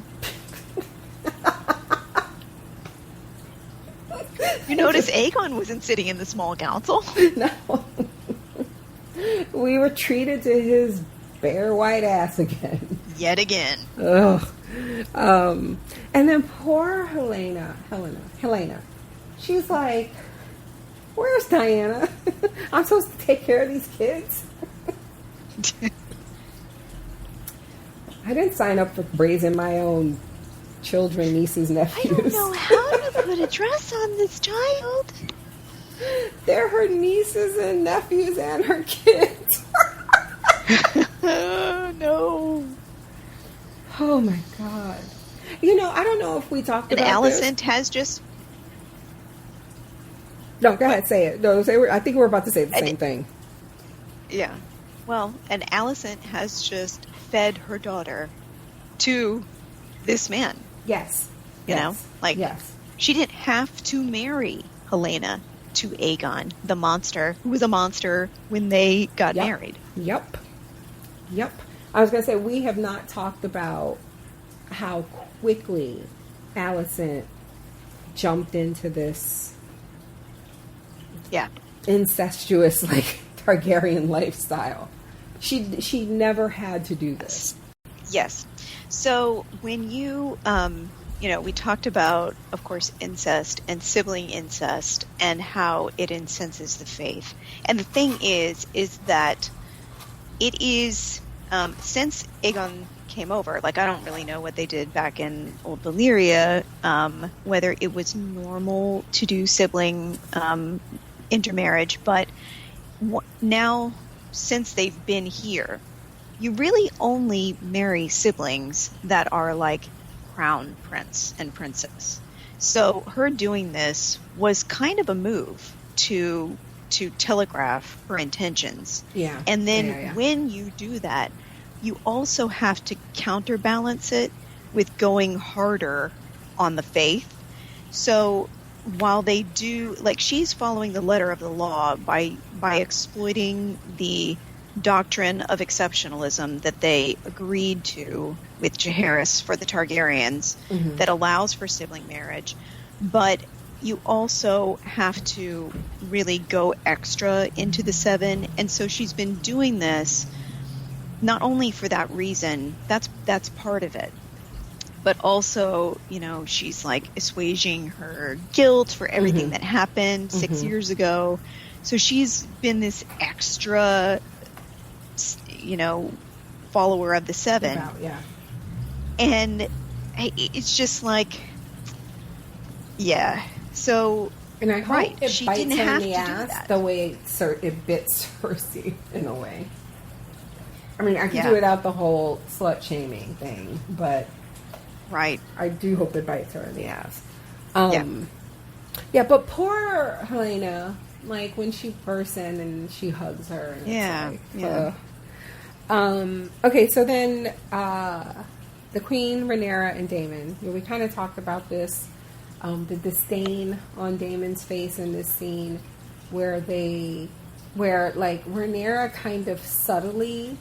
You notice Aegon wasn't sitting in the small council? No. We were treated to his bare white ass again. Yet again. Ugh. And then poor Helena. She's like, where's Diana? I'm supposed to take care of these kids? I didn't sign up for raising my own children, nieces, nephews. I don't know how to put a dress on this child. They're her nieces and nephews and her kids. Oh, no. Oh, my God. I don't know if we talked about this. And Alicent has just... No, go ahead, say it. No, I think we're about to say the same thing. Yeah. Well, and Alicent has just fed her daughter to this man. Yes. You know? Like, she didn't have to marry Helena to Aegon, the monster, who was a monster when they got married. Yep. I was going to say, we have not talked about how quickly Alicent jumped into this incestuous, like, Targaryen lifestyle. She never had to do this. Yes. So when you we talked about, of course, incest and sibling incest and how it incenses the faith. And the thing is that it is, since Aegon came over, like, I don't really know what they did back in Old Valyria, whether it was normal to do sibling intermarriage, but now, since they've been here, you really only marry siblings that are like crown prince and princess. So her doing this was kind of a move to telegraph her intentions. Yeah. And then when you do that, you also have to counterbalance it with going harder on the faith. So while they do, like, she's following the letter of the law by exploiting the doctrine of exceptionalism that they agreed to with Jaehaerys for the Targaryens, that allows for sibling marriage, but you also have to really go extra into the Seven, and so she's been doing this not only for that reason, that's part of it, but also, she's like assuaging her guilt for everything that happened 6 years ago. So she's been this extra, follower of the Seven. And it's just like, so, and I hope it she bites didn't her have in the to do ass that. the way it bits Cersei in a way. I mean, I could do it out the whole slut shaming thing, but right, I do hope it bites her in the ass. But poor Helena, like when she bursts in and she hugs her. And okay, so then the Queen, Rhaenyra, and Daemon. We kind of talked about this, the disdain on Daemon's face in this scene, where Rhaenyra kind of subtly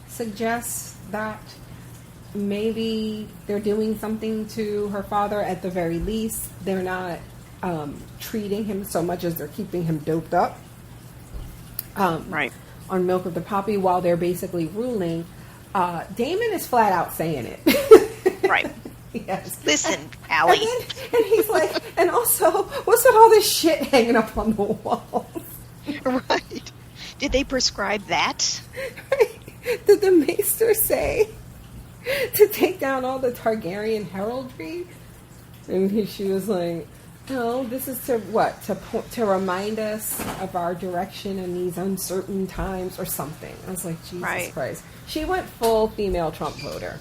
suggests that maybe they're doing something to her father. At the very least, they're not treating him so much as they're keeping him doped up on Milk of the Poppy while they're basically ruling. Daemon is flat out saying it. Right. Yes. Listen, Allie. And he's like, and also, what's with all this shit hanging up on the wall? Right. Did they prescribe that? Right. Did the maester say to take down all the Targaryen heraldry? And she was like, no, this is to remind us of our direction in these uncertain times or something. I was like, Jesus Christ. She went full female Trump voter.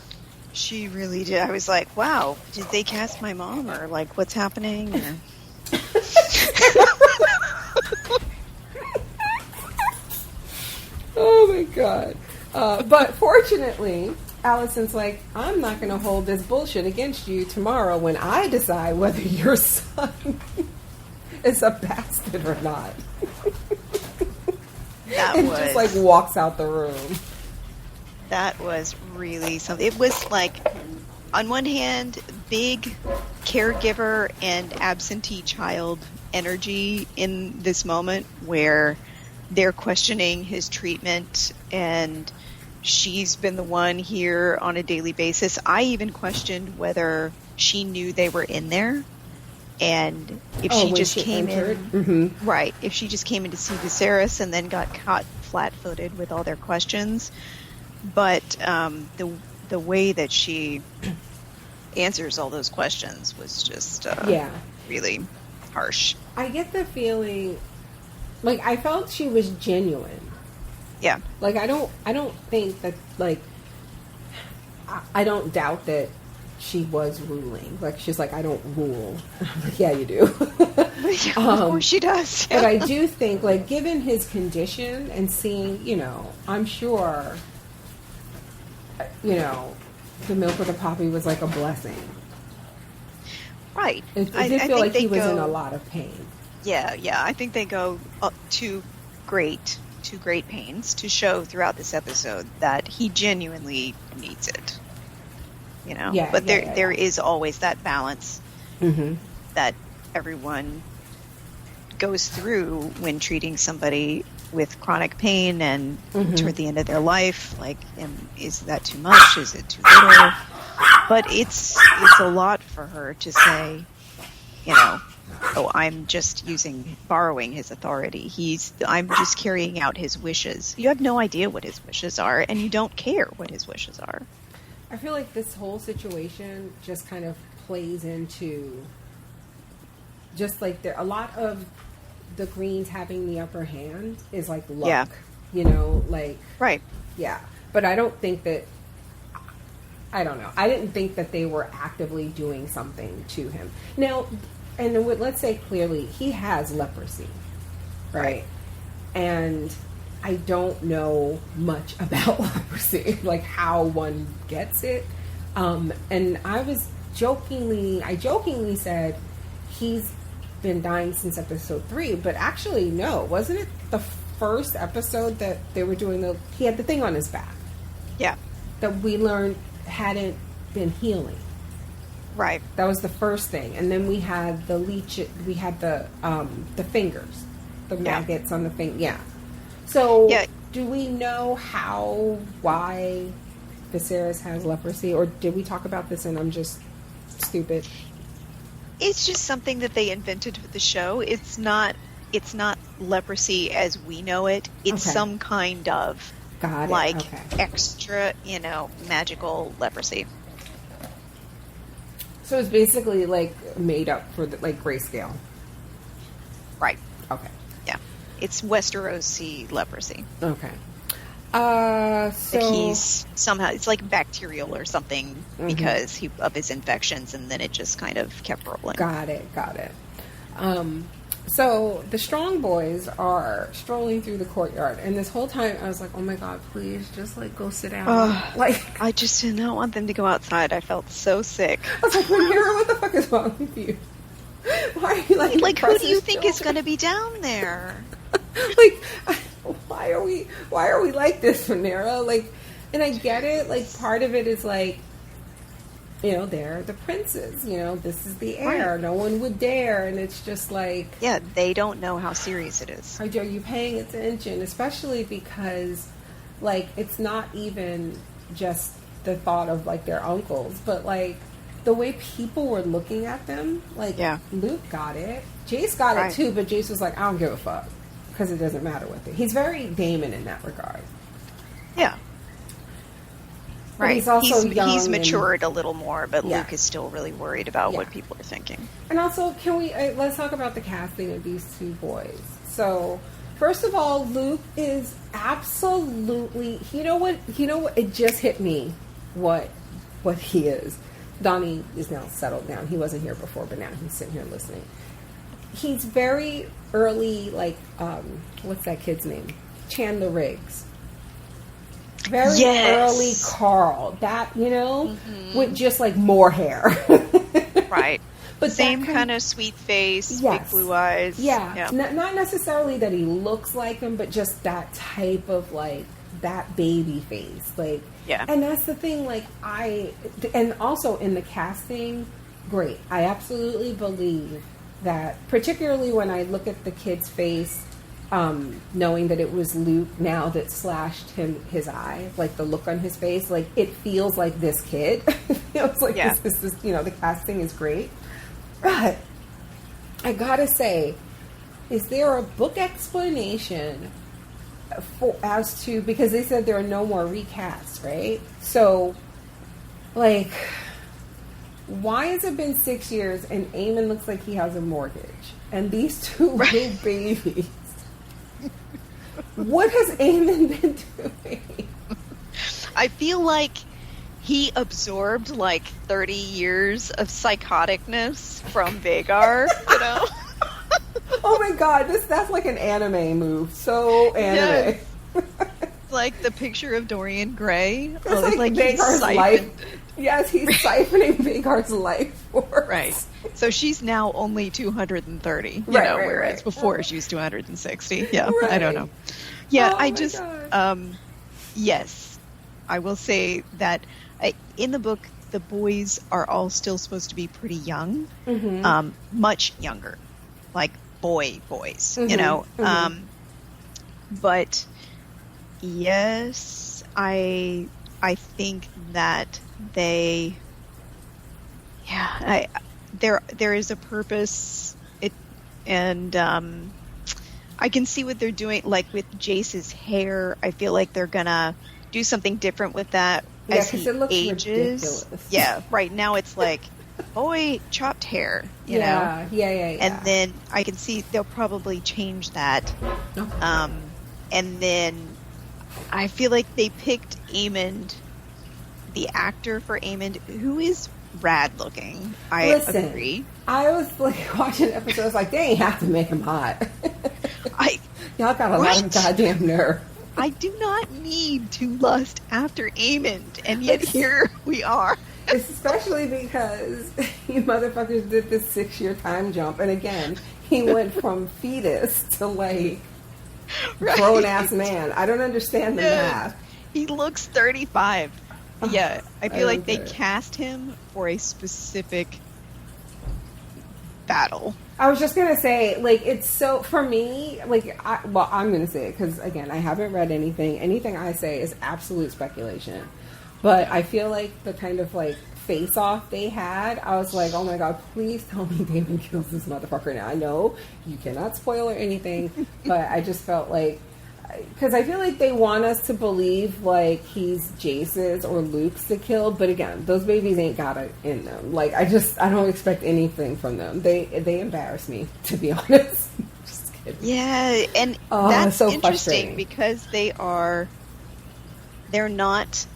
She really did. I was like, wow, did they cast my mom, or like what's happening? Or... Oh my God. But fortunately, Alicent's like, I'm not going to hold this bullshit against you tomorrow when I decide whether your son is a bastard or not. And just like walks out the room. That was really something. It was like, on one hand, big caregiver and absentee child energy in this moment where they're questioning his treatment, and she's been the one here on a daily basis. I even questioned whether she knew they were in there, and if she just came in, right? If she just came in to see Viserys and then got caught flat-footed with all their questions. But the way that she answers all those questions was just really harsh. I get the feeling, like, I felt she was genuine. Yeah. Like, I don't think that, like, I don't doubt that she was ruling. Like, she's like, I don't rule. I'm like, yeah, you do. Of course she does. But I do think, like, given his condition and seeing, I'm sure, the Milk of the Poppy was like a blessing. Right. It did feel like he was in a lot of pain. Yeah. I think they go to great pains to show throughout this episode that he genuinely needs it. But there is always that balance that everyone goes through when treating somebody with chronic pain and toward the end of their life. Like, is that too much? Is it too little? But it's a lot for her to say, oh, I'm just borrowing his authority. I'm just carrying out his wishes. You have no idea what his wishes are, and you don't care what his wishes are. I feel like this whole situation just kind of plays into just like a lot of the Greens having the upper hand is like luck, right. Yeah. But I don't think that, I don't know. I didn't think that they were actively doing something to him. Now, and let's say clearly he has leprosy, right? And I don't know much about leprosy, like how one gets it. And I jokingly said he's been dying since episode 3, but actually no, wasn't it the first episode that they were doing he had the thing on his back? Yeah. That we learned hadn't been healing. Right. That was the first thing. And then we had the fingers, the maggots on the finger. Yeah. So do we know why Viserys has leprosy, or did we talk about this and I'm just stupid? It's just something that they invented for the show. It's not leprosy as we know it. It's some kind of extra, magical leprosy. So it's basically like made up for the grayscale. Right. Okay. Yeah. It's Westerosi leprosy. Okay. So he's somehow, it's like bacterial or something because of his infections, and then it just kind of kept rolling. Got it. So the Strong Boys are strolling through the courtyard, and this whole time I was like, "Oh my God, please just go sit down." I just did not want them to go outside. I felt so sick. I was like, "Rhaenyra, what the fuck is wrong with you? Why are you like who do you think is going to be down there?" Why are we like this, Rhaenyra? And I get it. Part of it is they're the princes. This is the heir. Right. No one would dare. And it's just they don't know how serious it is. Are you paying attention? Especially because, it's not even just the thought of, their uncles, but, the way people were looking at them. Luke got it. Jace got it, too, but Jace was like, I don't give a fuck. Because it doesn't matter with it. He's very Daemon in that regard. Yeah. But he's also young. He's matured a little more, but Luke is still really worried about what people are thinking. And also, can we let's talk about the casting of these two boys. So, first of all, Luke is absolutely. You know what? It just hit me what he is. Donnie is now settled down. He wasn't here before, but now he's sitting here listening. He's very early, what's that kid's name? Chandler Riggs. Very early Carl. That, with just more hair. Right. But same kind of sweet face, big blue eyes. Yeah. Not necessarily that he looks like him, but just that type of that baby face. And that's the thing, and also in the casting, great. I absolutely believe that, particularly when I look at the kid's face, knowing that it was Luke now that slashed his eye, the look on his face, it feels like this kid. It feels like this is, the casting is great. But I gotta say, is there a book explanation because they said there are no more recasts, right? So, why has it been 6 years and Aemon looks like he has a mortgage? And these two little babies. What has Aemon been doing? I feel like he absorbed 30 years of psychoticness from Vhagar, Oh my God, that's like an anime move. So anime. Yes. The picture of Dorian Gray. It's Vhagar's life. Yes, he's siphoning Vhagar's life force. Right. So she's now only 230, whereas before she was 260. Yeah, right. I don't know. Yeah, yes, I will say that in the book, the boys are all still supposed to be pretty young, much younger, boys, but yes, I think that they Yeah, there is a purpose. And I can see what they're doing, like with Jace's hair. I feel like they're gonna do something different with that as he it looks ages. ridiculous. Yeah, right now it's like boy chopped hair, you know. Yeah. And then I can see they'll probably change that. Oh. And then I feel like they picked Vaemond, the actor for Vaemond, who is rad looking. I agree. I was like watching the episode. I was like, they ain't have to make him hot. Y'all got a lot of goddamn nerve. I do not need to lust after Vaemond, and yet here we are. Especially because you motherfuckers did this 6-year time jump, and again, he went from fetus to like grown ass man. I don't understand the math. He looks 35. Yeah, I feel like they get it. cast him for a specific battle. I was just gonna say, like, it's so for me. Like, I'm gonna say it because again, I haven't read anything. Anything I say is absolute speculation. But I feel like the kind of like face off they had, I was like, oh my god, please tell me Daemon kills this motherfucker now. I know you cannot spoil or anything, but I just felt like, because I feel like they want us to believe like he's Jace's or Luke's that killed, but again, those babies ain't got it in them. Like, I don't expect anything from them. They embarrass me, to be honest. Just kidding. Yeah, and that's so interesting because they're not,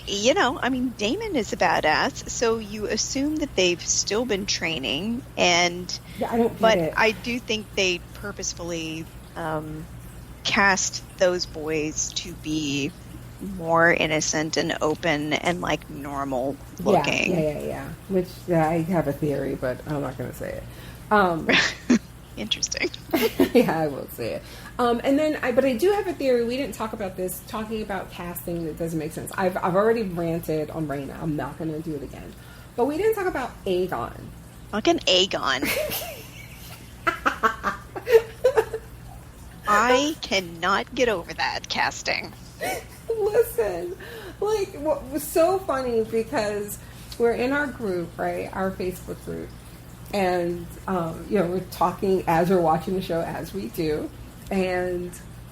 you know, I mean, Daemon is a badass, so you assume that they've still been training, and yeah, I don't but get it. I do think they purposefully cast those boys to be more innocent and open and like normal looking. Yeah. Which I have a theory, but I'm not going to say it. Interesting. Yeah, I won't say it. And then, but I do have a theory. We didn't talk about this. Talking about casting that doesn't make sense. I've already ranted on Raina. I'm not going to do it again. But we didn't talk about Aegon. Fucking Aegon. I cannot get over that casting. Listen, like, what was so funny because we're in our group, right? Our Facebook group. And, we're talking as we're watching the show, as we do. And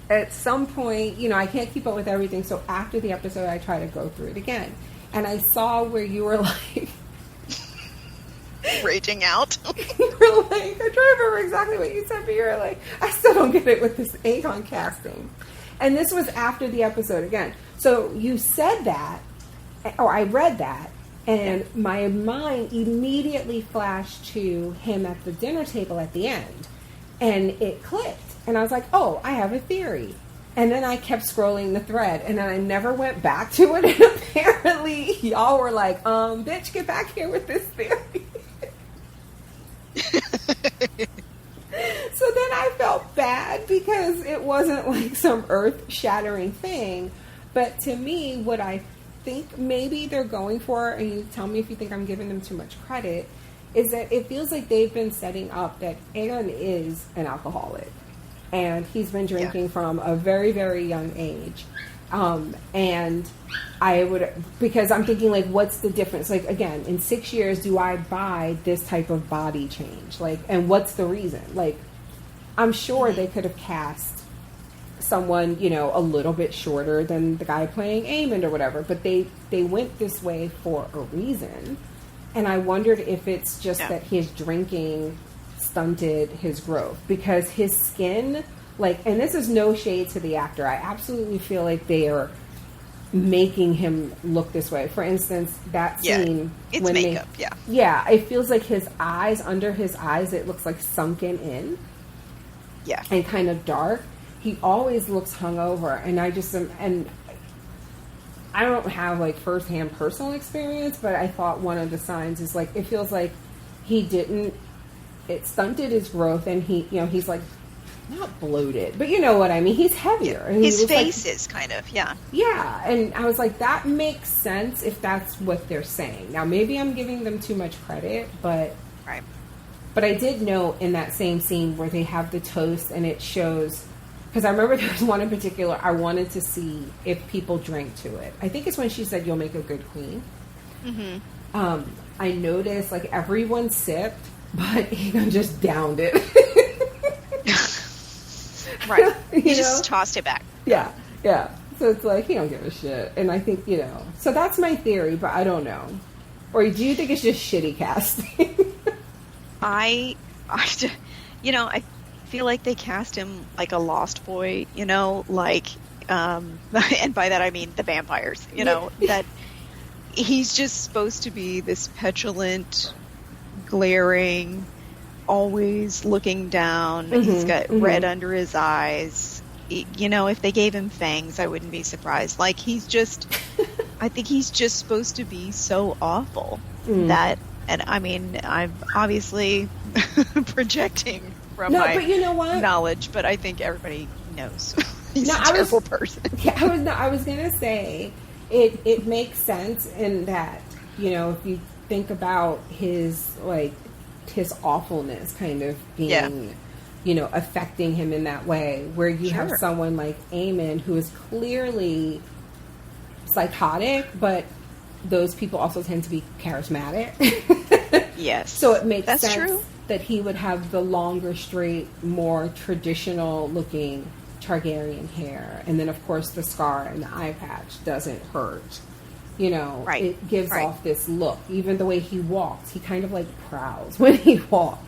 at some point, I can't keep up with everything. So after the episode, I try to go through it again. And I saw where you were like... raging out. You were like, I try to remember exactly what you said, but you were like, I still don't get it with this Aegon casting. And this was after the episode again. So you said that, or I read that, and my mind immediately flashed to him at the dinner table at the end. And it clicked. And I was like, oh, I have a theory. And then I kept scrolling the thread, and then I never went back to it. And apparently y'all were like, bitch, get back here with this theory. So then I felt bad because it wasn't like some earth-shattering thing. But to me, what I think maybe they're going for, and you tell me if you think I'm giving them too much credit, is that it feels like they've been setting up that Aegon is an alcoholic. And he's been drinking from a very, very young age. And I would, because I'm thinking, like, what's the difference? Like, again, in 6 years, do I buy this type of body change? Like, and what's the reason? Like, I'm sure they could have cast someone, a little bit shorter than the guy playing Vaemond or whatever, but they went this way for a reason. And I wondered if it's just that his drinking stunted his growth, because his skin, like, and this is no shade to the actor, I absolutely feel like they are making him look this way. For instance, that scene, it's when makeup. It feels like his eyes, under his eyes, it looks like sunken in, and kind of dark. He always looks hungover, and I just am, and I don't have like firsthand personal experience, but I thought one of the signs is like, it feels like it stunted his growth, and he's like, not bloated, but you know what I mean. He's heavier. And his face is kind of, Yeah, and I was like, that makes sense if that's what they're saying. Now, maybe I'm giving them too much credit, but I did know in that same scene where they have the toast and it shows, because I remember there was one in particular I wanted to see if people drank to it. I think it's when she said, "You'll make a good queen." Mm-hmm. I noticed like everyone sipped, but Aegon just downed it. Right. He just tossed it back. Yeah. So it's like, he don't give a shit. And I think, so that's my theory, but I don't know. Or do you think it's just shitty casting? I feel like they cast him like a Lost Boy, like, and by that I mean the vampires, that he's just supposed to be this petulant, glaring, always looking down. Mm-hmm, he's got red under his eyes. If they gave him fangs, I wouldn't be surprised. Like, I think he's just supposed to be so awful that, and I mean, I'm obviously projecting from my knowledge, but I think everybody knows he's a terrible person. Yeah, I was going to say, it makes sense in that, if you think about his awfulness kind of being, affecting him in that way, where you have someone like Aemond who is clearly psychotic, but those people also tend to be charismatic. Yes. So it makes sense that he would have the longer, straight, more traditional looking Targaryen hair. And then, of course, the scar and the eye patch doesn't hurt. It gives off this look. Even the way he walks, he kind of like prowls when he walks,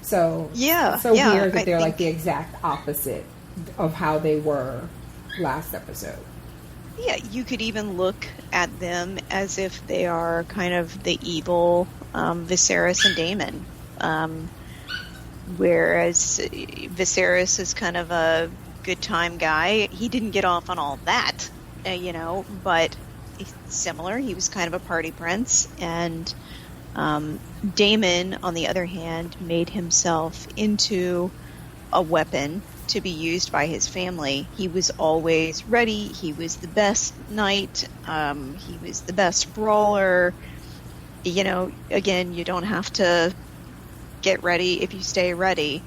So weird that they're like the exact opposite of how they were last episode. Yeah, you could even look at them as if they are kind of the evil Viserys and Daemon. Whereas Viserys is kind of a good time guy. He didn't get off on all that, but similar. He was kind of a party prince. And Daemon, on the other hand, made himself into a weapon to be used by his family. He was always ready. He was the best knight. He was the best brawler. Again, you don't have to get ready if you stay ready.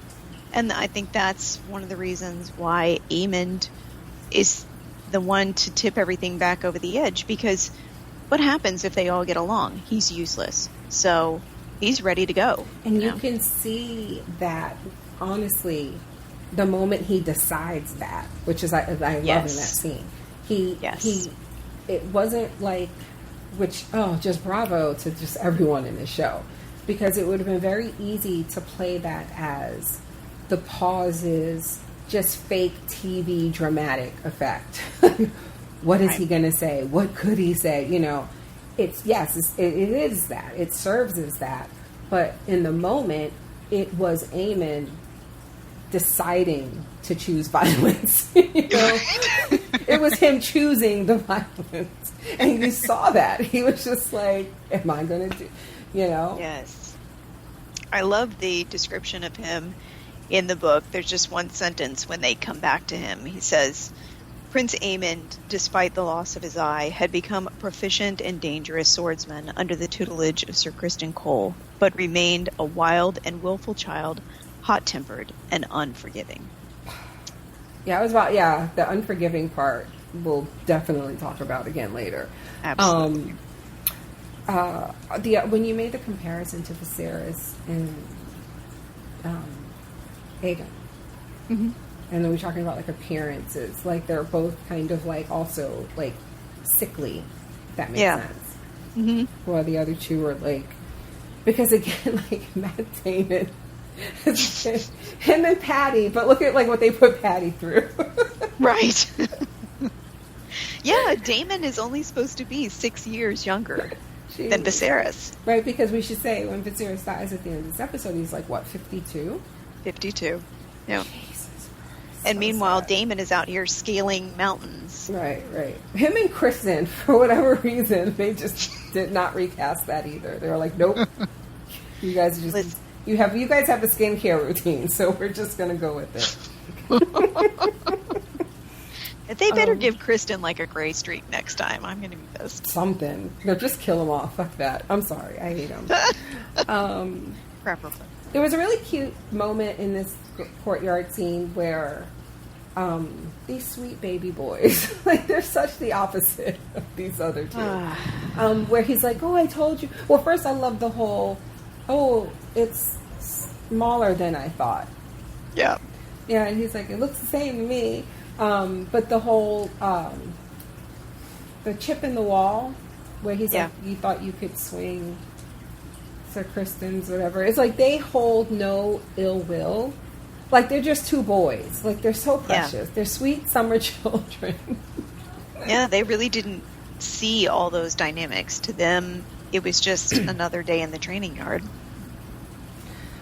And I think that's one of the reasons why Aemond is the one to tip everything back over the edge, because what happens if they all get along? He's useless. So he's ready to go. And you can see that, honestly, the moment he decides that, which is I love in that scene. It wasn't like, just bravo to just everyone in the show, because it would have been very easy to play that as the pauses, just fake TV dramatic effect. What is he going to say? What could he say? It is that. It serves as that. But in the moment, it was Aemond deciding to choose violence. It was him choosing the violence. And you saw that. He was just like, am I going to do, Yes. I love the description of him in the book. There's just one sentence when they come back to him. He says, Prince Aemond, despite the loss of his eye, had become a proficient and dangerous swordsman under the tutelage of Sir Criston Cole, but remained a wild and willful child, hot-tempered and unforgiving. Yeah, the unforgiving part we'll definitely talk about again later. Absolutely. When you made the comparison to Viserys and Aegon, and then we're talking about like appearances, like they're both kind of like also like sickly, if that makes sense. Mm-hmm. While the other two are like, because again, like Matt Damon, him and Patty, but look at like what they put Patty through. Right. Yeah, Daemon is only supposed to be 6 years younger than Viserys. Right, because we should say when Viserys dies at the end of this episode, he's like, what, 52? 52. Yeah. Jesus Christ. And meanwhile, Daemon is out here scaling mountains. Right. Him and Kristen, for whatever reason, they just did not recast that either. They were like, nope. You guys just... You guys have a skincare routine, so we're just going to go with it. They better give Kristen like a gray streak next time. I'm going to be pissed. Something. No, just kill him off. Fuck that. I'm sorry. I hate him. There was a really cute moment in this courtyard scene where these sweet baby boys, like they're such the opposite of these other two. Where he's like, oh, I told you. Well, first I love the whole, oh, it's smaller than I thought. Yeah. Yeah, and he's like, it looks the same to me. But the whole, the chip in the wall, where he's like, you thought you could swing Sir Kristen's, whatever. It's like they hold no ill will. Like, they're just two boys. Like, they're so precious. Yeah. They're sweet summer children. Yeah, they really didn't see all those dynamics. To them, it was just another day in the training yard.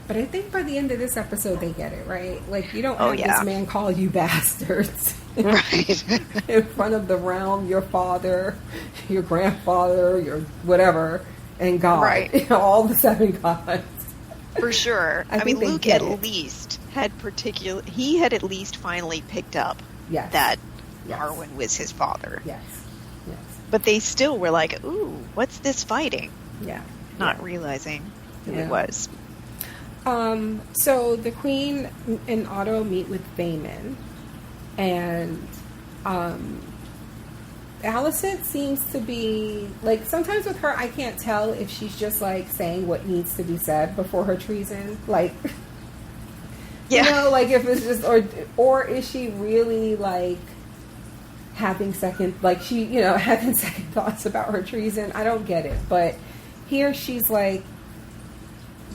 But I think by the end of this episode, they get it, right? Like, you don't have this man call you bastards. Right. In front of the realm, your father, your grandfather, your whatever, and God. Right. You know, all the seven gods. For sure. I mean, Luke at least had he had at least finally picked up that Arwen was his father. Yes. Yes. But they still were like, ooh, what's this fighting? Yeah. Not realizing who it was. So the Queen and Otto meet with Vaemond, and Alicent seems to be, like, sometimes with her, I can't tell if she's just, like, saying what needs to be said before her treason. Like, you know, like, if it's just, or is she really, like, having second thoughts about her treason? I don't get it. But here she's, like,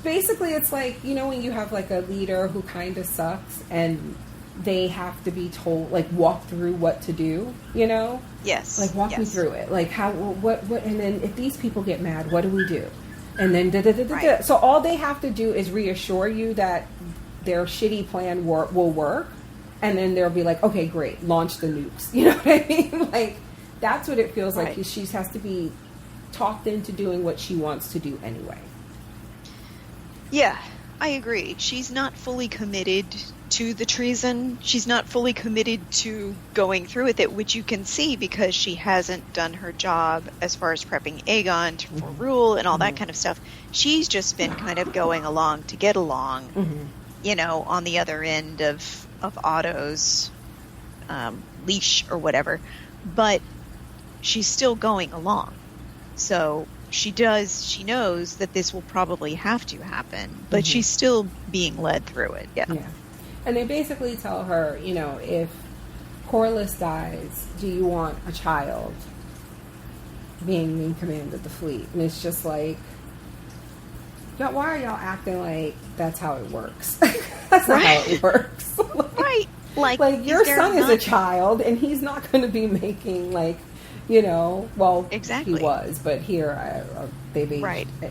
basically it's like, you know, when you have, like, a leader who kind of sucks and they have to be told, like, walk through what to do, you know? Yes. Like, walk me through it. Like, how, what, and then if these people get mad, what do we do? And then da-da-da-da-da. So all they have to do is reassure you that their shitty plan will work, and then they'll be like, okay, great, launch the nukes. You know what I mean? Like, that's what it feels like. She has to be talked into doing what she wants to do anyway. Yeah, I agree. She's not fully committed to the treason. She's not fully committed to going through with it, which you can see because she hasn't done her job as far as prepping Aegon for rule and all that kind of stuff. She's just been kind of going along to get along, you know, on the other end of Otto's leash or whatever. But she's still going along. So she knows that this will probably have to happen, but she's still being led through it. Yeah. And they basically tell her, you know, if Corlys dies, do you want a child being in command of the fleet? And it's just like, why are y'all acting like that's how it works? That's not how it works. Right. Like your son is a child, and he's not going to be making, like, you know, well, exactly. He was, but here they've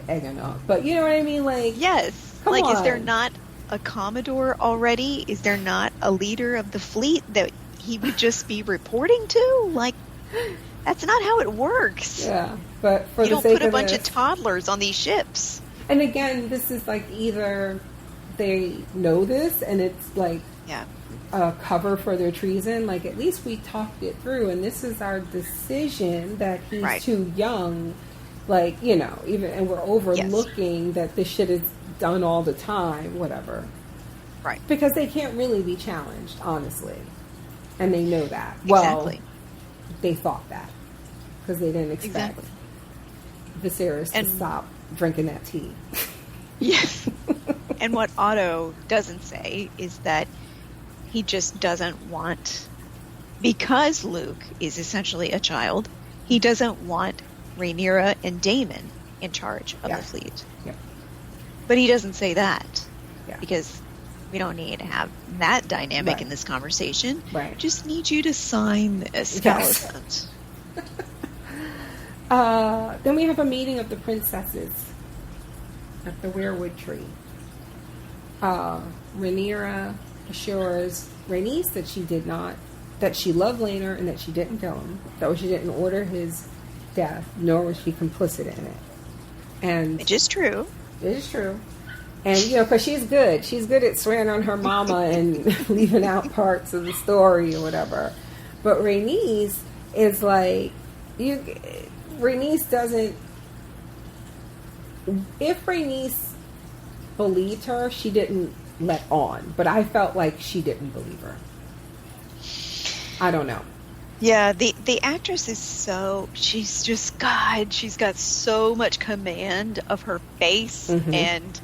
egging up. But you know what I mean? Like, yes. Come on. Is there not a Commodore already? Is there not a leader of the fleet that he would just be reporting to? Like, that's not how it works. Yeah, but for you the don't sake put a of bunch this, of toddlers on these ships. And again, this is like either they know this and it's like a cover for their treason. Like, at least we talked it through, and this is our decision that he's too young. Like, you know, and we're overlooking that this shit is done all the time, whatever. Right. Because they can't really be challenged, honestly. And they know that. Exactly. Well, they thought that. Because they didn't expect Viserys to stop drinking that tea. Yes. And what Otto doesn't say is that he just doesn't want, because Luke is essentially a child, he doesn't want Rhaenyra and Daemon in charge of the fleet. Yeah. But he doesn't say that because we don't need to have that dynamic in this conversation. Right. Just need you to sign this, Alicent. Then we have a meeting of the princesses at the weirwood tree. Rhaenyra assures Rhaenys that she loved Laenor and that she didn't kill him, that she didn't order his death, nor was she complicit in it. And which is true. It is true. And, you know, because she's good. She's good at swearing on her mama and leaving out parts of the story or whatever. But Rhaenys is like, Rhaenys doesn't, if Rhaenys believed her, she didn't let on. But I felt like she didn't believe her. I don't know. Yeah, the actress is she's got so much command of her face, and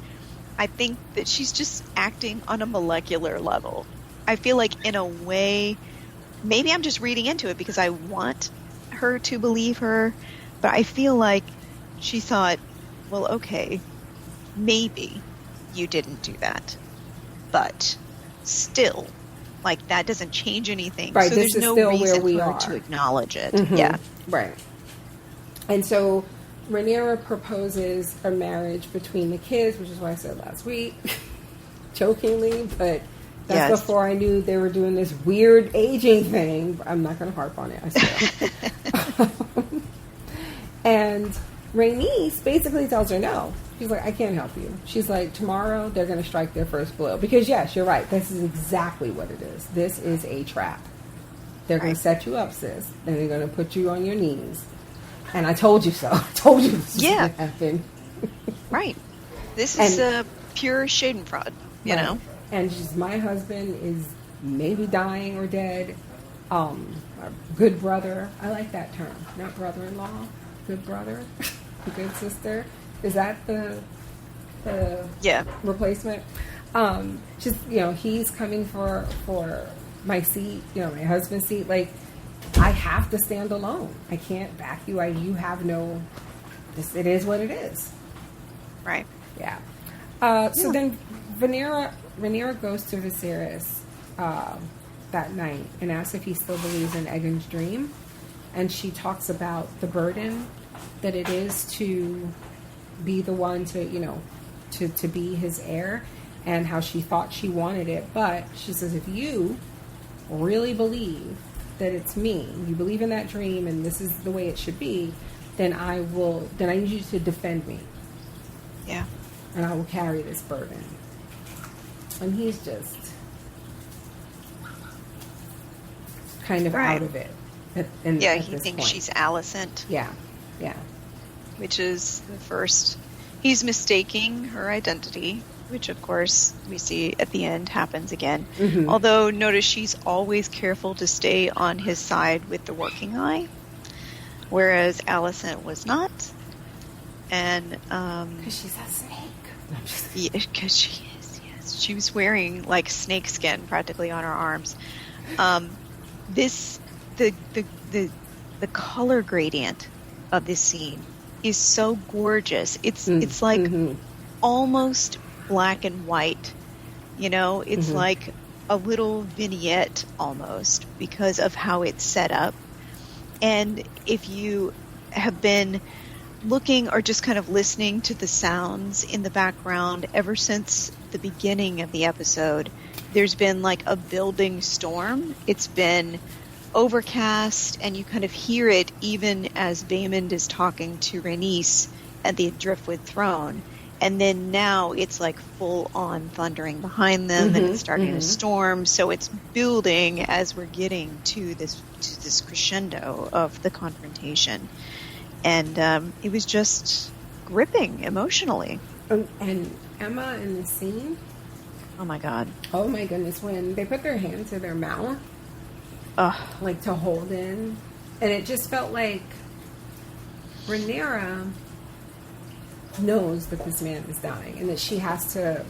I think that she's just acting on a molecular level. I feel like in a way, maybe I'm just reading into it because I want her to believe her, but I feel like she thought, well, okay, maybe you didn't do that, but still, like, that doesn't change anything. Right, so this there's is no still reason where we for her are to acknowledge it. Yeah. Right. And so Rhaenyra proposes a marriage between the kids, which is what I said last week, jokingly, but that's before I knew they were doing this weird aging thing. I'm not going to harp on it, I swear. And Rhaenys basically tells her no. She's like, I can't help you. She's like, tomorrow they're going to strike their first blow. Because, yes, you're right. This is exactly what it is. This is a trap. They're going to set you up, sis. And they're going to put you on your knees. And I told you so. I told you this was going to happen. Right. This is a pure schadenfreude, you know? And she's, my husband is maybe dying or dead. A good brother. I like that term. Not brother-in-law. Good brother. Good sister. Is that the replacement? Just, he's coming for my seat, my husband's seat. Like, I have to stand alone. I can't back you. You have no. It is what it is. Right. Yeah. So then Rhaenyra goes to Viserys that night and asks if he still believes in Aegon's dream, and she talks about the burden that it is to be the one to to be his heir, and how she thought she wanted it, but she says, if you really believe that it's me, you believe in that dream and this is the way it should be, then I need you to defend me. Yeah. And I will carry this burden. And he's just kind of out of it. He thinks she's Alicent. Yeah. Which is the first. He's mistaking her identity, which of course we see at the end happens again. Mm-hmm. Although notice she's always careful to stay on his side with the working eye, whereas Alicent was not. And because she's a snake. Yeah, because she is. Yes, she was wearing like snake skin practically on her arms. The color gradient of this scene is so gorgeous. It's like almost black and white. It's like a little vignette almost because of how it's set up. And if you have been looking or just kind of listening to the sounds in the background ever since the beginning of the episode, there's been like a building storm. It's been overcast, and you kind of hear it even as Vaemond is talking to Rhaenys at the Driftwood throne. And then now it's like full on thundering behind them, and it's starting to storm. So it's building as we're getting to this crescendo of the confrontation. And it was just gripping emotionally. And Emma in the scene. Oh my God. Oh my goodness. When they put their hand to their mouth, like to hold in, and it just felt like Rhaenyra knows that this man is dying and that she has to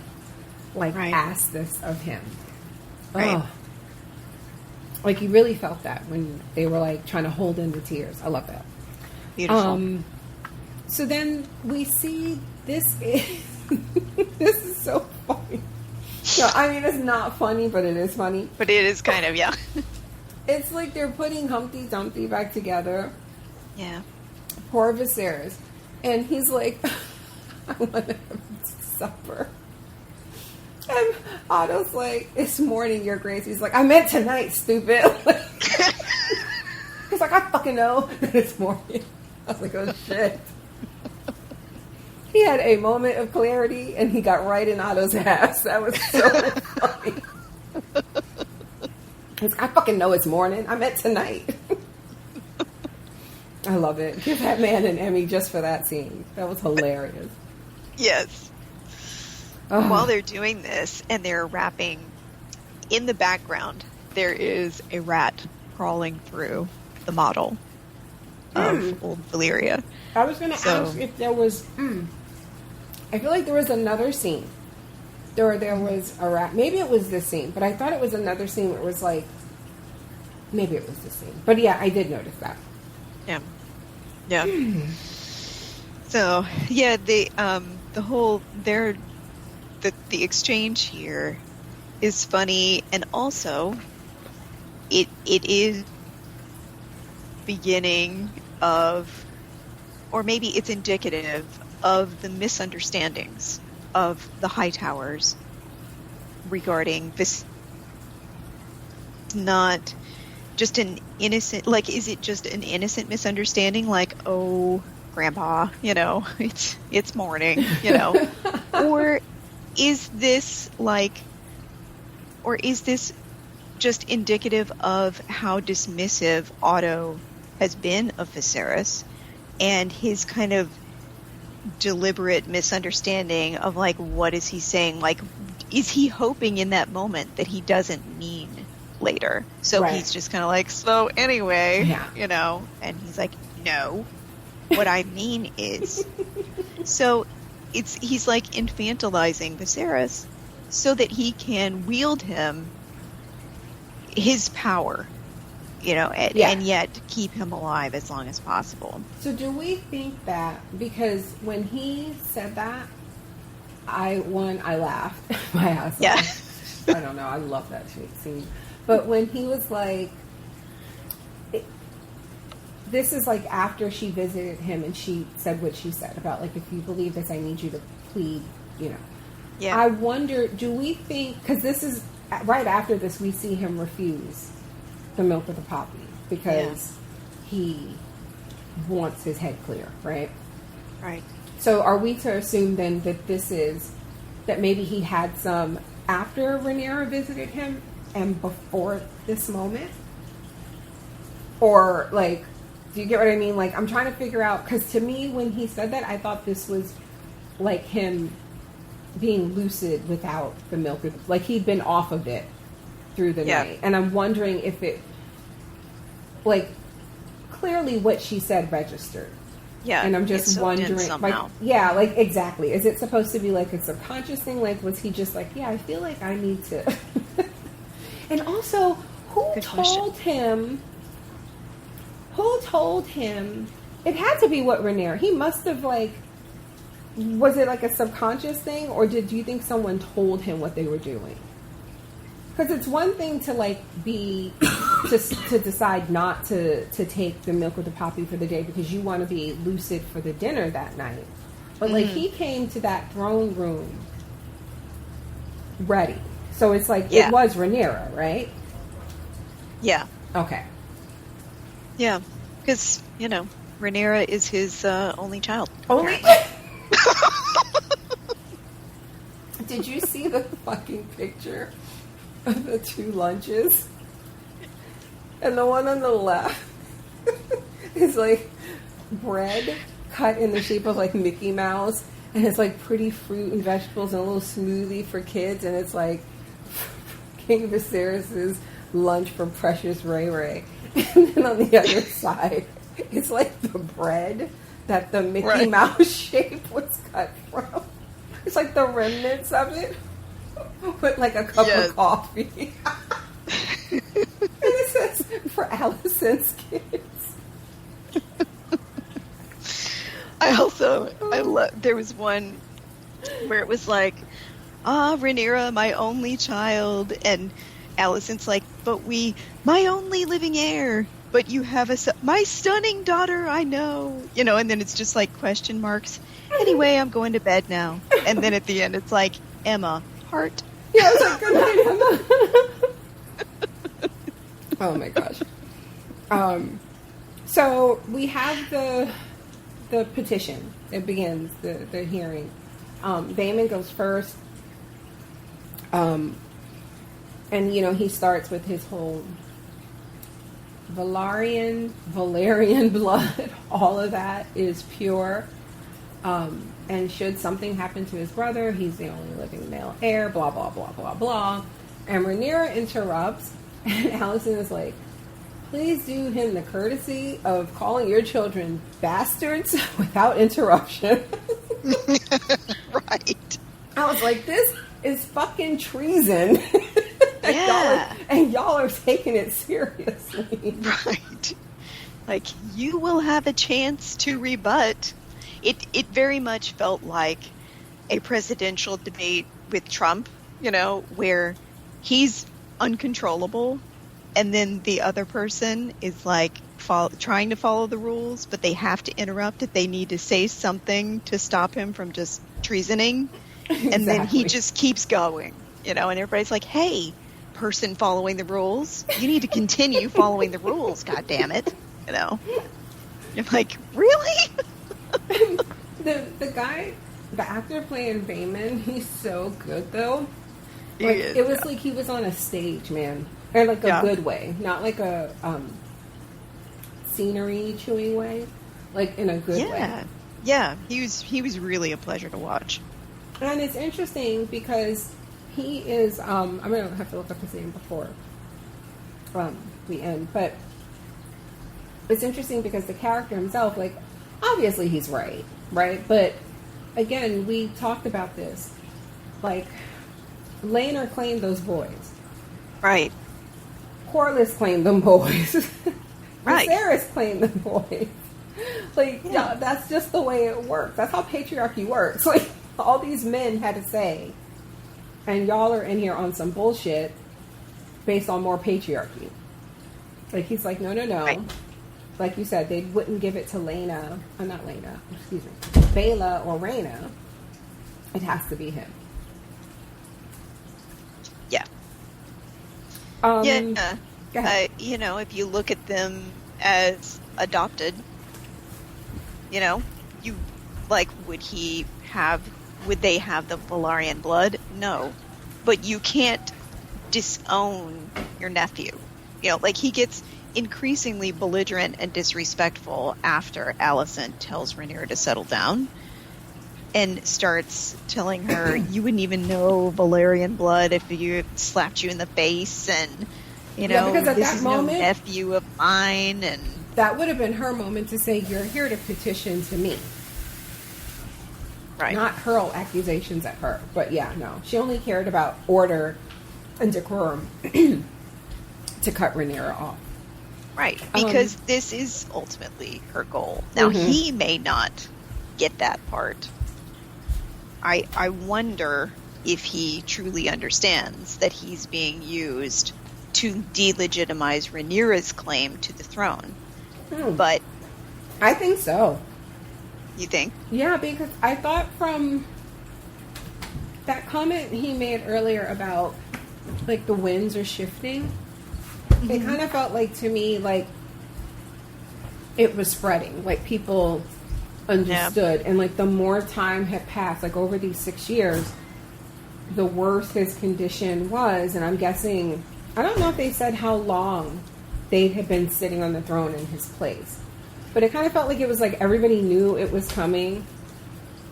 ask this of him. Right. Oh. Like you really felt that when they were like trying to hold in the tears. I love that. Beautiful. So then we see this is so funny. No, I mean, it's not funny, but it is funny. But it is kind of, yeah. It's like they're putting Humpty Dumpty back together. Yeah. Poor Viserys. And he's like, I want to have supper. And Otto's like, it's morning, Your Grace. He's like, I meant tonight, stupid. He's like, I fucking know that it's morning. I was like, oh shit. He had a moment of clarity and he got right in Otto's ass. That was so funny. He's like, I fucking know it's morning. I meant tonight. I love it. Give that man an Emmy just for that scene. That was hilarious. Yes. Oh. While they're doing this and they're rapping, in the background there is a rat crawling through the model of old Valyria. I was going to ask if there was... I feel like there was another scene. There was a rat. Maybe it was this scene, but I thought it was another scene where it was like... Maybe it was this scene. But yeah, I did notice that. Yeah. Yeah. So, yeah, the whole... The exchange here is funny, and also it is beginning of, or maybe it's indicative of the misunderstandings of the Hightowers regarding this. Not just an innocent, like, is it just an innocent misunderstanding, like, oh, Grandpa, it's morning, or is this just indicative of how dismissive Otto has been of Viserys and his kind of deliberate misunderstanding of, like, what is he saying? Like, is he hoping in that moment that he doesn't mean later? So He's just kind of like, so anyway, and he's like, no, what I mean is, so he's like infantilizing Viserys so that he can wield his power, and yet keep him alive as long as possible. So do we think that, because when he said that, I laughed my ass off. I don't know, I love that scene. But when he was like, this is like after she visited him and she said what she said about, like, if you believe this, I need you to plead, Yeah. I wonder, do we think, because this is right after this, we see him refuse the milk of the poppy because he wants his head clear, right? Right. So are we to assume then that that maybe he had some after Rhaenyra visited him and before this moment? Or, like, do you get what I mean? Like, I'm trying to figure out, because to me, when he said that, I thought this was like him being lucid without the milk. Like, he'd been off of it through the night. And I'm wondering if it, like, clearly what she said registered. Yeah. And I'm just wondering, like, exactly. Is it supposed to be like a subconscious thing? Like, was he just like, I feel like I need to. And also, who told him? It had to be what Rhaenyra. He must have, like, was it like a subconscious thing, or do you think someone told him what they were doing? Because it's one thing to, like, to decide not to take the milk of the poppy for the day because you want to be lucid for the dinner that night. But, like, he came to that throne room ready. So it's like, it was Rhaenyra, right? Yeah. Okay. Yeah. Because, Rhaenyra is his only child. Only? Did you see the fucking picture of the two lunches? And the one on the left is like bread cut in the shape of like Mickey Mouse, and it's like pretty fruit and vegetables and a little smoothie for kids, and it's like King Viserys' lunch for Precious Ray Ray. And then on the other side, it's like the bread that the Mickey Mouse shape was cut from. It's like the remnants of it with like a cup of coffee. And it says, for Allison's kids. I love, there was one where it was like, Rhaenyra, my only child, and Allison's like, but my only living heir, but you have my stunning daughter, I know. And then it's just like question marks. Anyway, I'm going to bed now. And then at the end, it's like, Emma, heart. Yeah, I was like, good night, Emma. Oh my gosh. So we have the petition. It begins the hearing. Vaemond goes first. And he starts with his whole Valerian blood. All of that is pure. And should something happen to his brother, he's the only living male heir, blah, blah, blah, blah, blah. And Rhaenyra interrupts, and Allison is like, please do him the courtesy of calling your children bastards without interruption. Right. I was like, this is fucking treason. Yeah. And y'all are taking it seriously. Right. Like, you will have a chance to rebut. It very much felt like a presidential debate with Trump, where he's uncontrollable, and then the other person is like trying to follow the rules, but they have to interrupt if they need to say something to stop him from just treasoning. Exactly. And then he just keeps going, and everybody's like, hey, person following the rules, you need to continue following the rules, God damn it. You're like, really? the guy, the actor playing Vaemond, he's so good though. Like, it was like he was on a stage, man, or like a good way, not like a scenery chewing way, like in a good way. Yeah, he was really a pleasure to watch. And it's interesting because he is. I'm gonna have to look up his name before we end, but it's interesting because the character himself, like, obviously he's right, but again, we talked about this, like, Laner claimed those boys, right? Corlys claimed them boys, right? Viserys claimed them boys. Like, yeah, that's just the way it works. That's how patriarchy works. Like, all these men had to say, and y'all are in here on some bullshit based on more patriarchy. Like, he's like, no. Right. Like you said, they wouldn't give it to Bela or Rhaena. It has to be him. Yeah. Go ahead. If you look at them as adopted, you like, would they have the Valyrian blood? No. But you can't disown your nephew. Like, he gets increasingly belligerent and disrespectful after Alicent tells Rhaenyra to settle down and starts telling her, you wouldn't even know Valyrian blood if you slapped you in the face, and because at this that is moment, no nephew of mine. And that would have been her moment to say, you're here to petition to me. Right. Not hurl accusations at her. But yeah, no. She only cared about order and decorum to cut Rhaenyra off. Right. Because this is ultimately her goal. Now, he may not get that part. I wonder if he truly understands that he's being used to delegitimize Rhaenyra's claim to the throne. But I think so. You think? Yeah, because I thought from that comment he made earlier about, like, the winds are shifting, it kind of felt like, to me, like, it was spreading. Like, people understood. Yeah. And, like, the more time had passed, like, over these 6 years, the worse his condition was. And I'm guessing, I don't know if they said how long they had been sitting on the throne in his place. But it kind of felt like it was like everybody knew it was coming.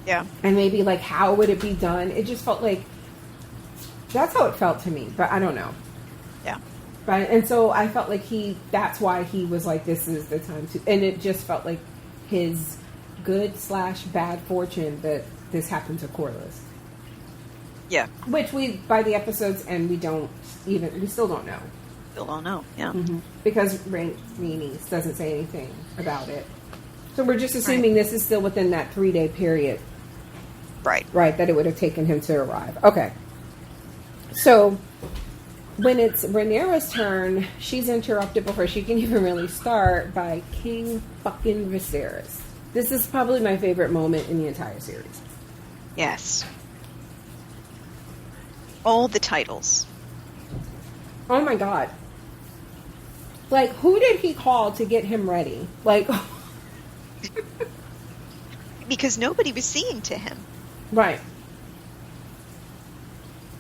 Yeah. And maybe, like, how would it be done? It just felt like, that's how it felt to me. But I don't know. Yeah. But, and so I felt like that's why he was like, this is the time to, and it just felt like his good/bad fortune that this happened to Corlys. Yeah. Which by the episode's end, we still don't know. Still don't know, yeah. Because Rhaenys doesn't say anything about it. So we're just assuming this is still within that 3-day period. Right. Right, that it would have taken him to arrive. Okay. So when it's Rhaenyra's turn, she's interrupted before she can even really start by King fucking Viserys. This is probably my favorite moment in the entire series. Yes. All the titles. Oh my god. Like, who did he call to get him ready? Like, because nobody was singing to him. Right.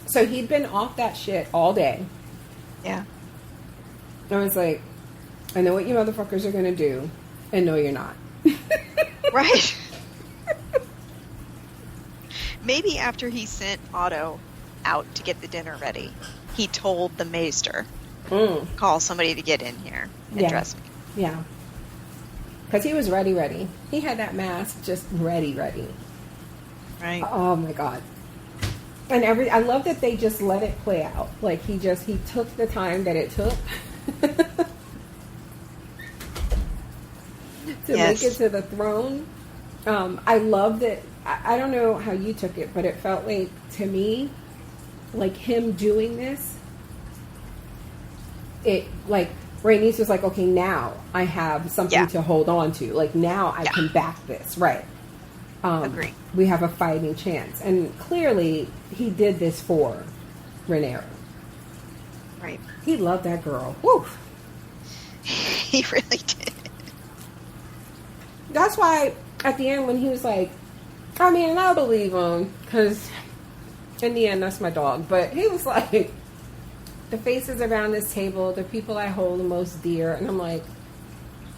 So he'd been off that shit all day. Yeah. I was like, I know what you motherfuckers are gonna do, and no, you're not. Right. Maybe after he sent Otto out to get the dinner ready, he told the maester, call somebody to get in here and dress me. Yeah. Because he was ready. He had that mask just ready. Right. Oh my God. And I love that they just let it play out. Like he took the time that it took to make it to the throne. I loved it. I don't know how you took it, but it felt like, to me, like him doing this, it, like, Rhaenys was like, okay, now I have something to hold on to. Like, now I can back this. Right. Agree. We have a fighting chance. And clearly, he did this for Rhaenyra. Right. He loved that girl. Woo! He really did. That's why, at the end, when he was like, I mean, I believe him, because in the end, that's my dog. But he was like, the faces around this table, the people I hold the most dear. And I'm like,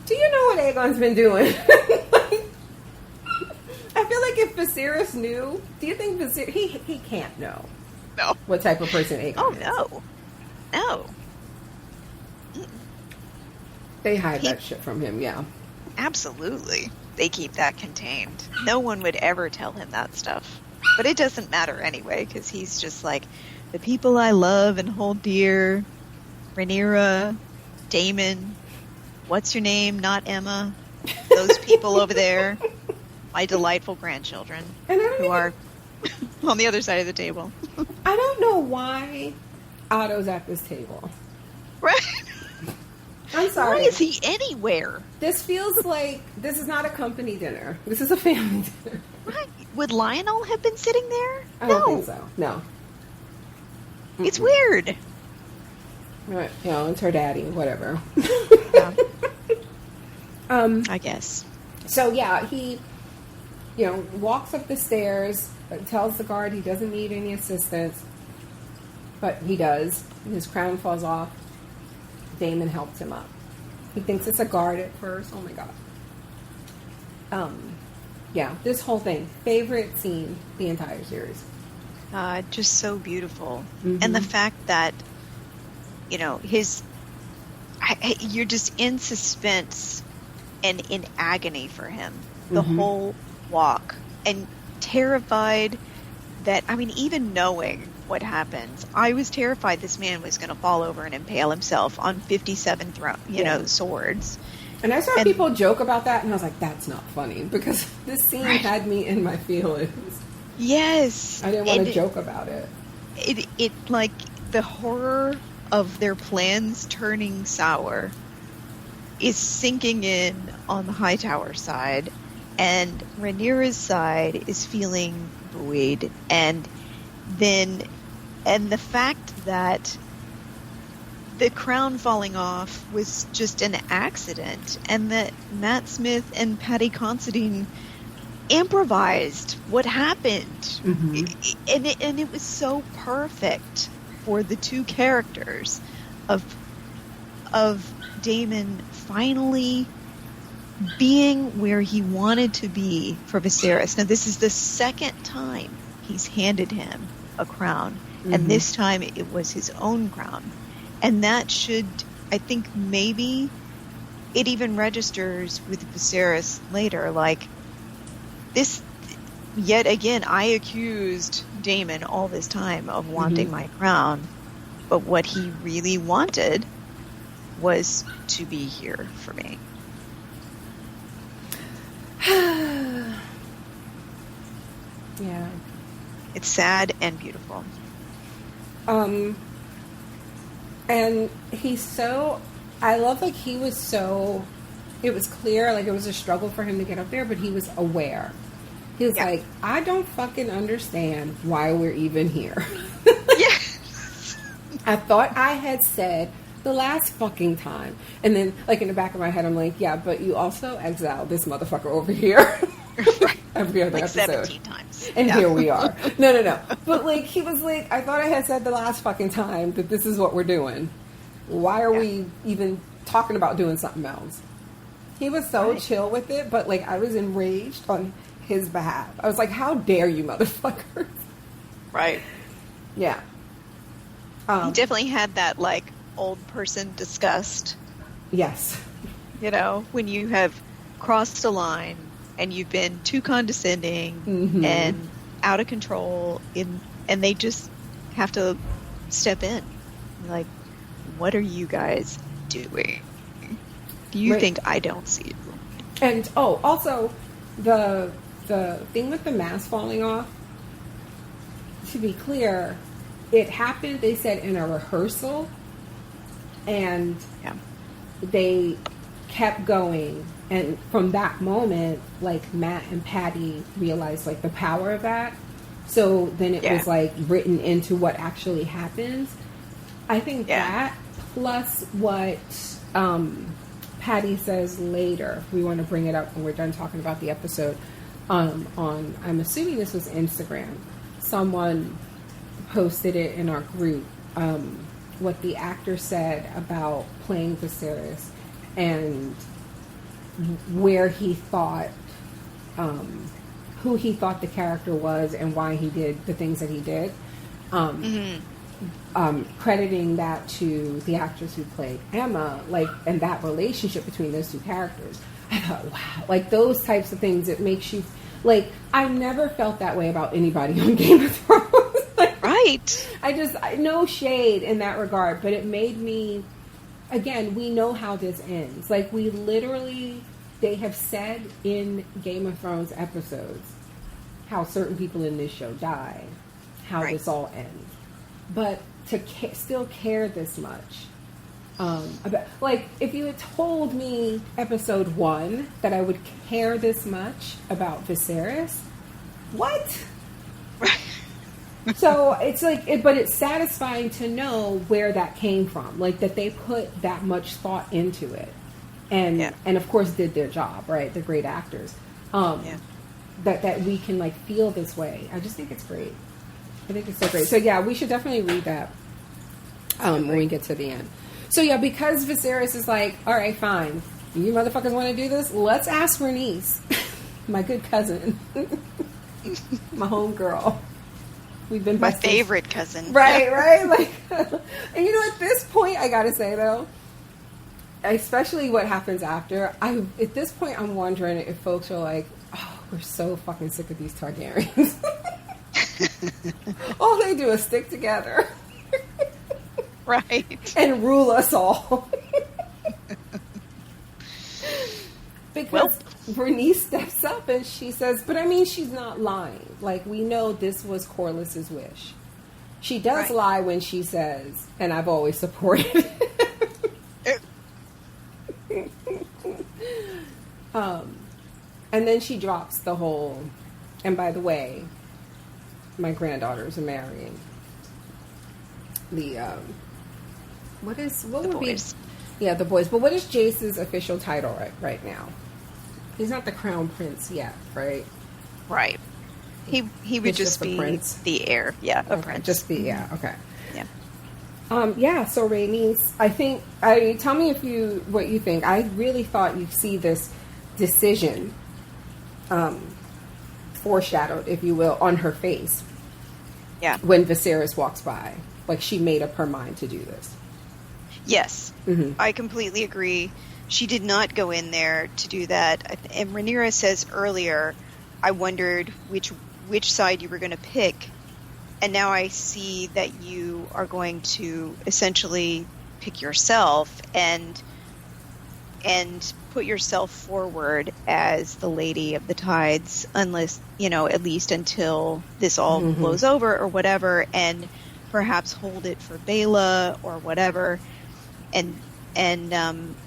do you know what Aegon's been doing? Like, I feel like if Viserys knew, do you think Viserys, he can't know what type of person Aegon is. No. They hide that shit from him, yeah. Absolutely. They keep that contained. No one would ever tell him that stuff. But it doesn't matter anyway, because he's just like, the people I love and hold dear, Rhaenyra, Daemon, what's your name? Not Emma. Those people over there, my delightful grandchildren, who are on the other side of the table. I don't know why Otto's at this table. Right? I'm sorry. Why is he anywhere? This feels like this is not a company dinner. This is a family dinner. Right. Would Lionel have been sitting there? I don't think so. No. It's weird. Right. You know, it's her daddy, whatever. Yeah. I guess. So, yeah, he, walks up the stairs, tells the guard he doesn't need any assistance, but he does. His crown falls off. Daemon helps him up. He thinks it's a guard at first. Oh, my God. Yeah, this whole thing. Favorite scene, the entire series. Just so beautiful. Mm-hmm. And the fact that, you're just in suspense and in agony for him the whole walk, and terrified that, even knowing what happens, I was terrified this man was going to fall over and impale himself on 57 swords. And I saw people joke about that, and I was like, that's not funny, because this scene had me in my feelings. Yes. I didn't want to joke about it. It like, the horror of their plans turning sour is sinking in on the Hightower side, and Rhaenyra's side is feeling buoyed, and the fact that the crown falling off was just an accident, and that Matt Smith and Patty Considine improvised what happened, and it was so perfect for the two characters of Daemon finally being where he wanted to be for Viserys. Now, this is the second time he's handed him a crown, and this time it was his own crown. And that should, I think, maybe it even registers with Viserys later, like, this, yet again, I accused Daemon all this time of wanting my crown, but what he really wanted was to be here for me. Yeah. It's sad and beautiful. And I love, like, he was so, it was clear, like, it was a struggle for him to get up there, but he was aware. He was like, I don't fucking understand why we're even here. Yes. I thought I had said the last fucking time. And then, like, in the back of my head, I'm like, yeah, but you also exiled this motherfucker over here. Right. Every other like episode. 17 times. And here we are. No. But, like, he was like, I thought I had said the last fucking time that this is what we're doing. Why are we even talking about doing something else? He was so chill with it, but, like, I was enraged on his behalf. I was like, how dare you, motherfuckers? Right. Yeah. He definitely had that, like, old person disgust. Yes. You know, when you have crossed a line and you've been too condescending and out of control, and they just have to step in. Like, what are you guys doing? Do you think I don't see you? And, also, the thing with the mask falling off, to be clear, it happened, they said, in a rehearsal, and they kept going, and from that moment, like, Matt and Patty realized, like, the power of that, so then it was, like, written into what actually happens. I think that, plus what Patty says later, we want to bring it up when we're done talking about the episode, on, I'm assuming this was Instagram, someone posted it in our group, what the actor said about playing Viserys and where he thought, who he thought the character was and why he did the things that he did. Crediting that to the actress who played Emma, like, and that relationship between those two characters. I thought, wow, like those types of things, it makes you, like, I never felt that way about anybody on Game of Thrones. Right. No shade in that regard, but it made me, again, we know how this ends. Like, we literally, they have said in Game of Thrones episodes how certain people in this show die, how this all ends. But to still care this much about, like, if you had told me episode 1 that I would care this much about Viserys, what? So it's like, but it's satisfying to know where that came from, like that they put that much thought into it, and of course did their job, right? They're great actors. That we can, like, feel this way. I just think it's great. I think it's so great. So yeah, we should definitely read that when we get to the end. So yeah, because Viserys is like, all right, fine, you motherfuckers want to do this? Let's ask Rhaenys, my good cousin, my homegirl. We've been my favorite cousin. Right. Like, and you know, at this point, I gotta say though, especially what happens after, at this point, I'm wondering if folks are like, oh, we're so fucking sick of these Targaryens. All they do is stick together. Right. And rule us all. Because Rhaenys steps up and she says, but I mean, she's not lying. Like, we know this was Corlys's wish. She does lie when she says, and I've always supported it. And then she drops the whole, and by the way, my granddaughters are marrying the, the boys. But what is Jace's official title right now? He's not the crown prince yet, right? Right. He would just be prince. The heir. Yeah, a prince. Just be, okay. Yeah. So Rhaenys, tell me what you think. I really thought you'd see this decision foreshadowed, if you will, on her face. Yeah. When Viserys walks by. Like, she made up her mind to do this. Yes. Mm-hmm. I completely agree. She did not go in there to do that. And Rhaenyra says earlier, I wondered which side you were going to pick. And now I see that you are going to essentially pick yourself and put yourself forward as the Lady of the Tides, unless, at least until this all blows over or whatever, and perhaps hold it for Baela or whatever. And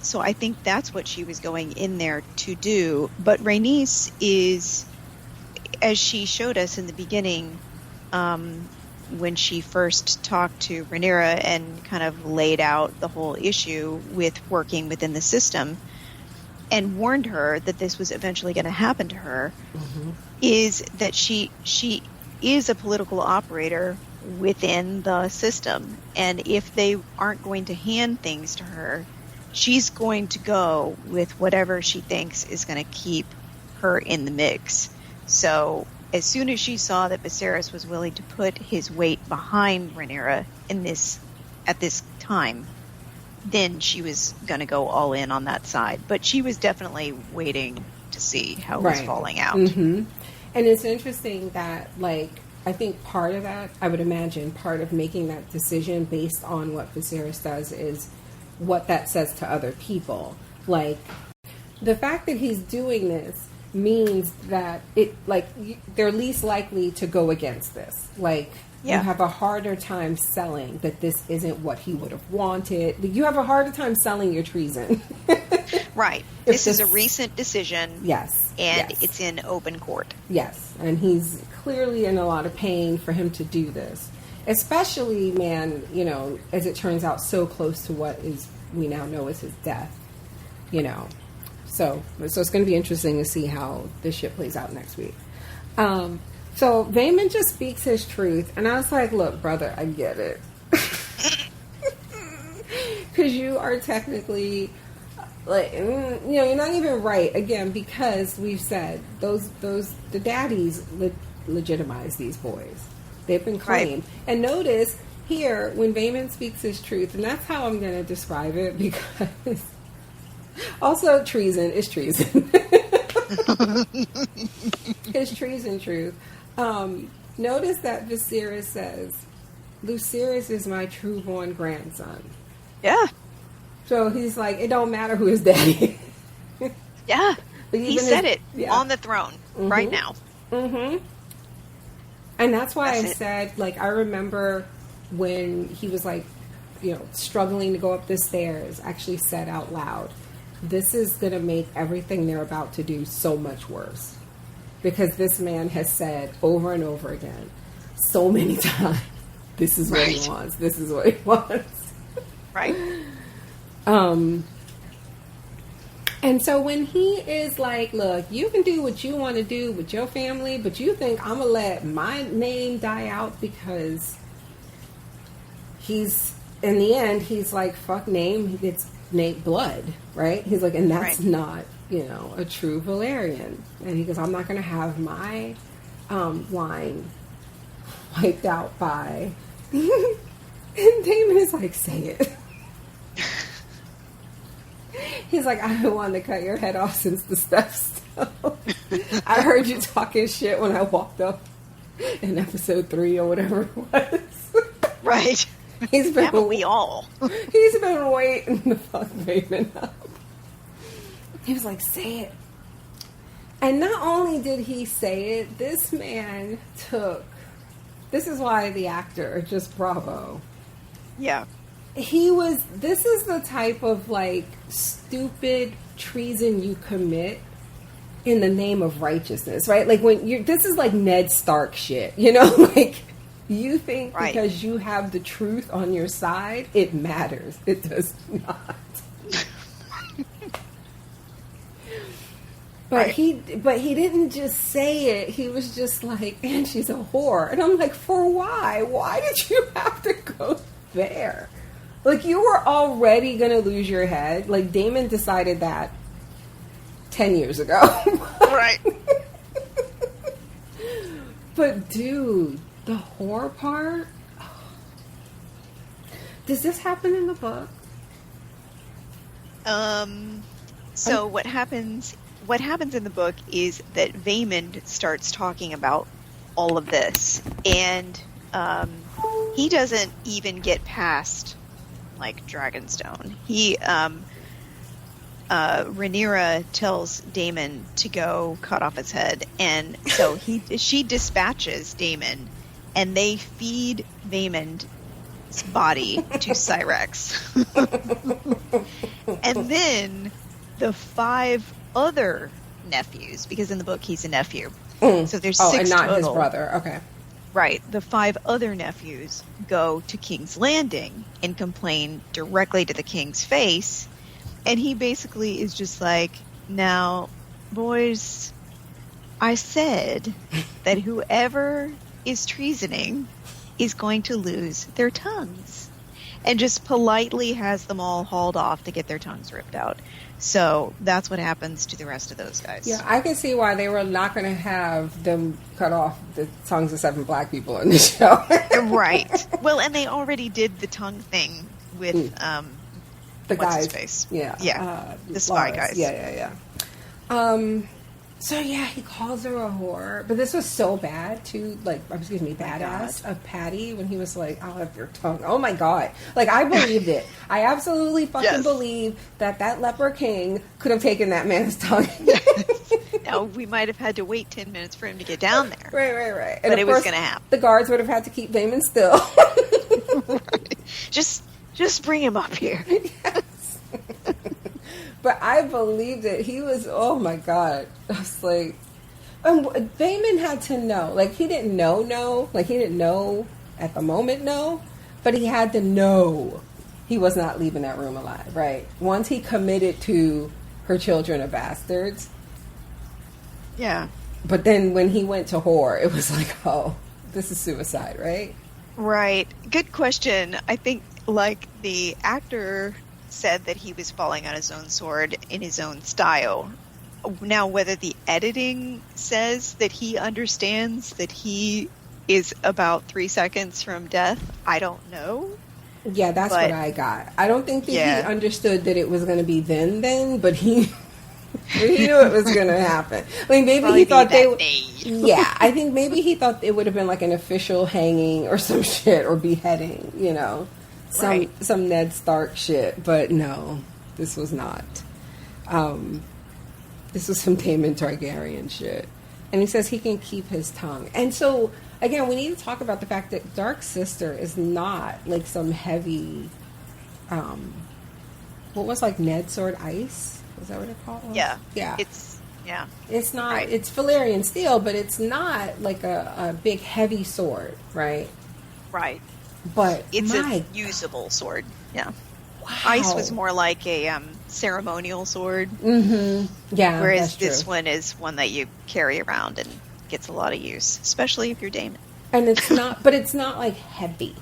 so I think that's what she was going in there to do. But Rhaenys is, as she showed us in the beginning, when she first talked to Rhaenyra and kind of laid out the whole issue with working within the system and warned her that this was eventually going to happen to her, is that she is a political operator within the system, and if they aren't going to hand things to her, she's going to go with whatever she thinks is going to keep her in the mix. So as soon as she saw that Viserys was willing to put his weight behind Rhaenyra at this time, then she was going to go all in on that side. But she was definitely waiting to see how it was falling out. Mm-hmm. And it's interesting that, like, I think part of that, I would imagine, part of making that decision based on what Viserys does is what that says to other people. Like, the fact that he's doing this means that they're least likely to go against this. Like, you have a harder time selling that this isn't what he would have wanted. You have a harder time selling your treason. Right. This is a recent decision. Yes. And it's in open court. Yes. And he's clearly in a lot of pain for him to do this. Especially, man, you know, as it turns out, so close to what we now know is his death. You know. So it's going to be interesting to see how this shit plays out next week. So Vaemond just speaks his truth, and I was like, look, brother, I get it. Because you are technically, like, you know, you're not even right, again, because we've said the daddies legitimize these boys. They've been claimed. Right. And notice here, when Vaemond speaks his truth, and that's how I'm going to describe it, because also treason is treason. His treason truth. Notice that Viserys says, Lucerys is my true-born grandson. Yeah. So he's like, it don't matter who his daddy is. Yeah. He said it on the throne right now. Mm-hmm. And that's why said, like, I remember when he was, like, you know, struggling to go up the stairs, actually said out loud, this is going to make everything they're about to do so much worse. Because this man has said over and over again, so many times, this is what he wants. This is what he wants. Right. And so when he is like, look, you can do what you want to do with your family, but you think I'm going to let my name die out because he's, in the end, he's like, fuck name, it's Nate blood, right? He's like, and that's not, you know, a true Valyrian. And he goes, I'm not going to have my line wiped out by... And Daemon is like, say it. He's like, I've been wanting to cut your head off since the steps. I heard you talking shit when I walked up in episode 3 or whatever it was. Right. He's been, haven't we all? He's been waiting to fuck Vaemond up. He was like, say it. And not only did he say it, this man took... This is why the actor, just bravo. Yeah. This is the type of, like, stupid treason you commit in the name of righteousness, right? Like, this is like Ned Stark shit, you know? Like, you think because you have the truth on your side, it matters. It does not. But he didn't just say it. He was just like, and she's a whore. And I'm like, for why? Why did you have to go there? Like, you were already going to lose your head. Like, Daemon decided that 10 years ago. Right. But, dude, the whore part? Oh. Does this happen in the book? So what happens in the book is that Vaemond starts talking about all of this, and he doesn't even get past, like, Dragonstone. Rhaenyra tells Daemon to go cut off his head, and so she dispatches Daemon, and they feed Vaemond's body to Syrex. And then the 5 other nephews, because in the book he's a nephew. So there's 6 and not total. His brother. Okay. Right. The 5 other nephews go to King's Landing and complain directly to the king's face. And he basically is just like, now, boys, I said that whoever is treasoning is going to lose their tongues. And just politely has them all hauled off to get their tongues ripped out. So that's what happens to the rest of those guys. Yeah, I can see why they were not going to have them cut off the tongues of 7 black people in the show. Right. Well, and they already did the tongue thing with The what's guys. his face? Yeah. The spy Lars. guys. Yeah. So yeah, he calls her a whore, but this was so bad too. Like, badass of Patty when he was like, "I'll have your tongue." Oh my god! Like, I believed it. I absolutely fucking believe that leper king could have taken that man's tongue. Now we might have had to wait 10 minutes for him to get down there. Right. And but it was going to happen. The guards would have had to keep Vaemond still. Right. Just bring him up here. Yes. But I believed it. He was, oh my god. I was like, Vaemond had to know. Like, he didn't know. Like, he didn't know at the moment, no. But he had to know he was not leaving that room alive, right? Once he committed to her children are bastards. Yeah. But then when he went to whore, it was like, oh, this is suicide, right? Right. Good question. I think, like, the actor said that he was falling on his own sword in his own style. Now, whether the editing says that he understands that he is about 3 seconds from death, I don't know. Yeah, that's what I got. I don't think that he understood that it was going to be then, but he knew it was going to happen. Like, maybe probably he thought they. Yeah, I think maybe he thought it would have been like an official hanging or some shit or beheading. You know, some Ned Stark shit. But no, this was not. This was some Daemon Targaryen shit. And he says he can keep his tongue. And so, again, we need to talk about the fact that Dark Sister is not like some heavy, what was like Ned Sword Ice? Was that what it called? Yeah. Yeah. It's not, right. It's Valyrian steel, but it's not like a big heavy sword, right? Right. But it's a usable sword. Yeah. Wow. Ice was more like a ceremonial sword. Mm-hmm. Yeah. Whereas this one is one that you carry around and gets a lot of use, especially if you're Daemon. And it's not, but it's not like heavy,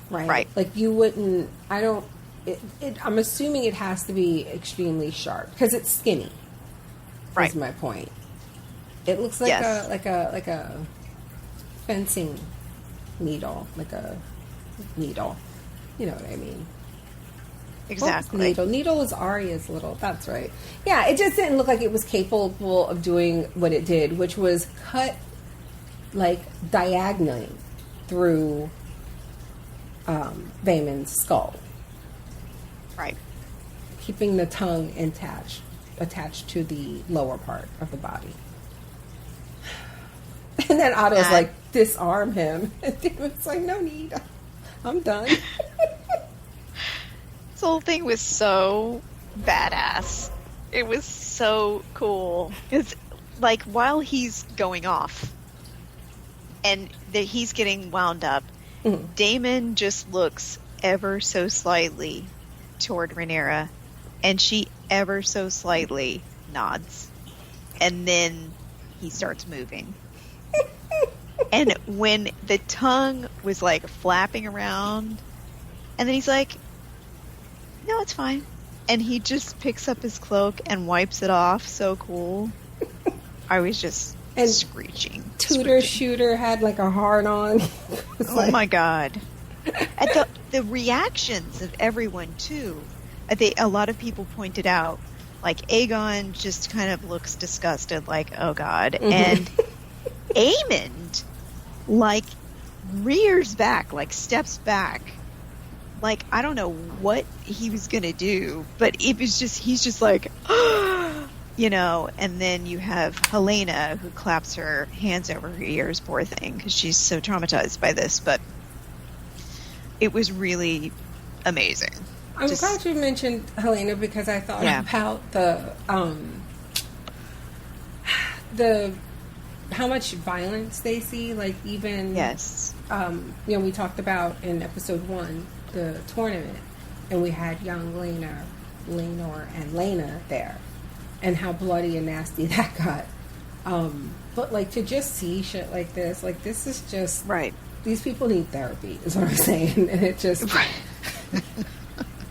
right? Right. Like you wouldn't. I'm assuming it has to be extremely sharp because it's skinny. Right. Is my point. It looks like a fencing needle, like a needle. You know what I mean? Exactly. Needle was Arya's little. That's right. Yeah, it just didn't look like it was capable of doing what it did, which was cut like diagonally through Vaemond's skull. Right. Keeping the tongue attached to the lower part of the body. And then Otto's like, disarm him. And Daemon's like, no need. I'm done. This whole thing was so badass. It was so cool. It's like while he's going off and that he's getting wound up, Daemon just looks ever so slightly toward Rhaenyra, and she ever so slightly nods, and then he starts moving. And when the tongue was like flapping around, and then he's like, no, it's fine. And he just picks up his cloak and wipes it off. So cool. I was just screeching. Shooter had like a heart on. Oh my god. At the reactions of everyone too. A lot of people pointed out, like Aegon just kind of looks disgusted, like, oh god. And Aemond like rears back, like steps back. Like, I don't know what he was going to do, but it was just, he's just like, you know, and then you have Helena who claps her hands over her ears, poor thing, because she's so traumatized by this, but it was really amazing. I'm glad you mentioned Helena because I thought about the how much violence they see, like even, you know, we talked about in episode 1, the tournament, and we had young Laenor and Laena there, and how bloody and nasty that got. But like to just see shit like this is just these people need therapy, is what I'm saying, and it just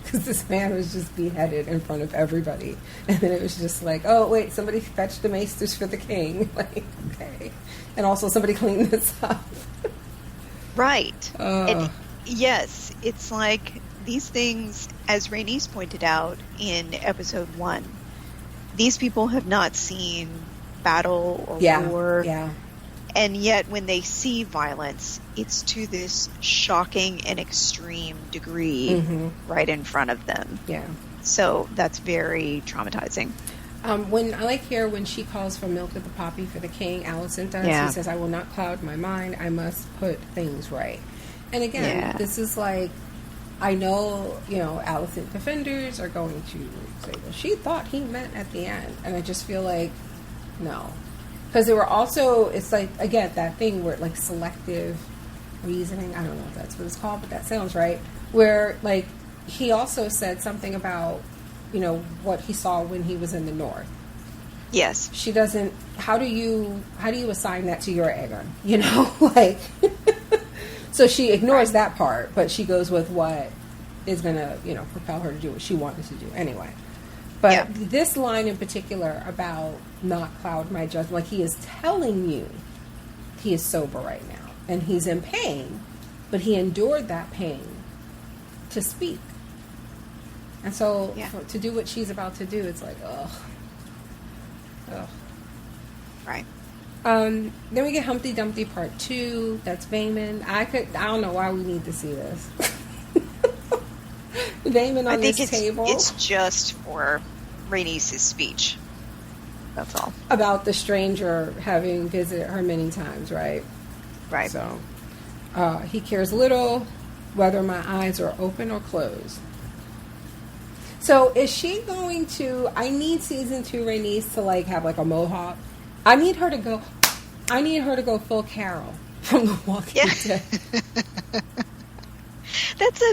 because this man was just beheaded in front of everybody, and then it was just like, oh wait, somebody fetched the maesters for the king, like okay, and also somebody clean this up, right? And yes, it's like these things, as Rhaenys pointed out in episode 1, these people have not seen battle or war. Yeah. And yet when they see violence, it's to this shocking and extreme degree right in front of them. Yeah. So that's very traumatizing. When I like here when she calls for milk of the poppy for the king, Alicent does. Yeah. He says, "I will not cloud my mind. I must put things right." And again, this is like, I know, Alicent defenders are going to say, "Well, she thought he meant at the end," and I just feel like, no, because there were also, it's like, again, that thing where like selective reasoning. I don't know if that's what it's called, but that sounds right. Where like he also said something about, what he saw when he was in the north. Yes. She doesn't. How do you assign that to your Aegon? Like. So she ignores that part, but she goes with what is going to, propel her to do what she wanted to do anyway. But this line in particular about not cloud my judgment, like he is telling you he is sober right now and he's in pain, but he endured that pain to speak. And so to do what she's about to do, it's like, ugh. Right. Then we get Humpty Dumpty Part 2. That's Vaemond. I don't know why we need to see this. Vaemond on this table. It's just for Rhaenys' speech. That's all. About the stranger having visited her many times, right? Right. So, he cares little whether my eyes are open or closed. So, is she going to... I need season 2 Rhaenys to, like, have, like, a mohawk. I need her to go full Carol from The Walking Dead.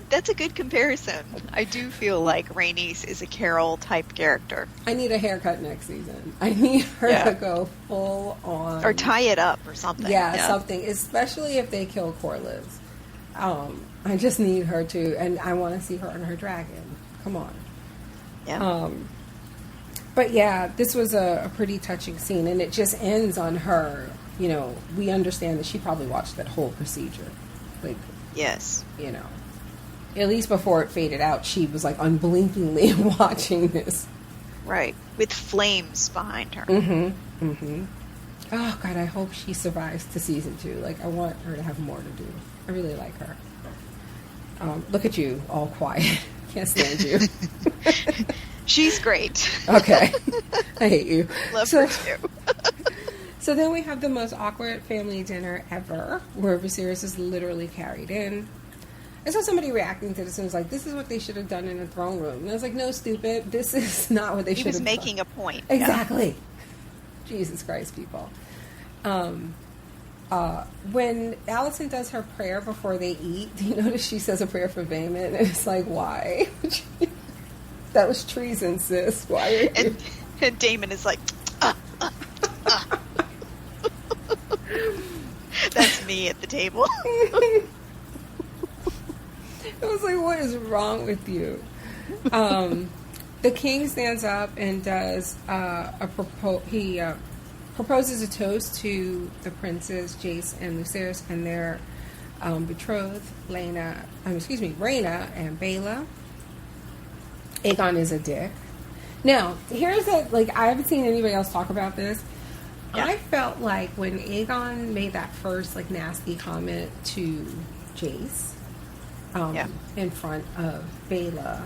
That's a good comparison. I do feel like Rhaenys is a Carol type character. I need a haircut next season. I need her to go full on, or tie it up or something. Yeah, something. Especially if they kill Corlys. I just need her to, and I want to see her on her dragon. Come on. Yeah. But yeah, this was a pretty touching scene, and it just ends on her. We understand that she probably watched that whole procedure. Like, yes. At least before it faded out, she was like unblinkingly watching this. Right. With flames behind her. Mm-hmm. Mm-hmm. Oh, God, I hope she survives to season 2. Like, I want her to have more to do. I really like her. Look at you, all quiet. Can't stand you. She's great. Okay. I hate you. Love her too. So then we have the most awkward family dinner ever, where Viserys is literally carried in. I saw somebody reacting to this and was like, this is what they should have done in the throne room. And I was like, no, stupid. This is not what they should have done. He was making a point. Exactly. Yeah. Jesus Christ, people. When Alicent does her prayer before they eat, do you notice she says a prayer for Vaemond? And it's like, why? That was treason, sis. Why are you... And Daemon is like, That's me at the table. I was like, what is wrong with you? The king stands up and does proposes a toast to the princes Jace and Lucerys and their betrothed Rhaena and Baela. Aegon is a dick. Now, here's I haven't seen anybody else talk about this. Yeah. I felt like when Aegon made that first nasty comment to Jace in front of Baela,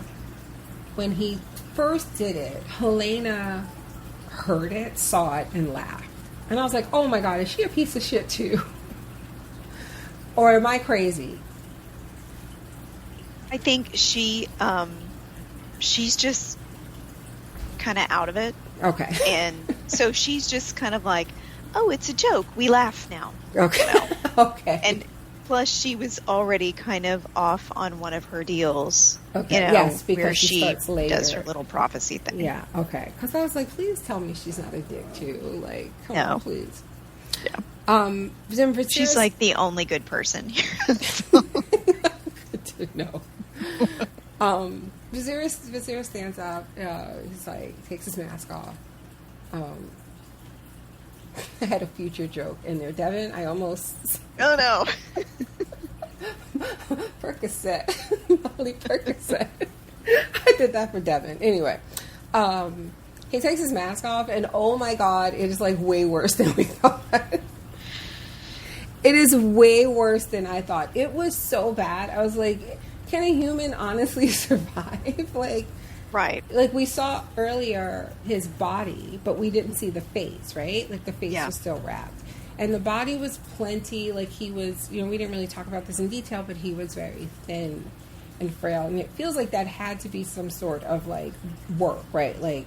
when he first did it, Helena heard it, saw it, and laughed. And I was like, oh my God, is she a piece of shit too? Or am I crazy? I think she's just kind of out of it. Okay. And so she's just kind of like, oh, it's a joke. We laugh now. Okay. Okay. And plus she was already kind of off on one of her deals. Okay. Yes, because where she starts later. does her little prophecy thing. Yeah. Okay. Because I was like, please tell me she's not a dick too. Come on, please. Yeah. She's like the only good person here. Good to know. Viserys stands up. He's like, takes his mask off. I had a future joke in there, Devin. I almost. Oh no. Percocet. Molly Percocet. I did that for Devin. Anyway, he takes his mask off, and oh my god, it is like way worse than we thought. It is way worse than I thought. It was so bad. I was like, can a human honestly survive? Right. Like we saw earlier his body, but we didn't see the face, right? Like the face was still wrapped. And the body was plenty, like he was, we didn't really talk about this in detail, but he was very thin and frail. And it feels like that had to be some sort of like work, right? Like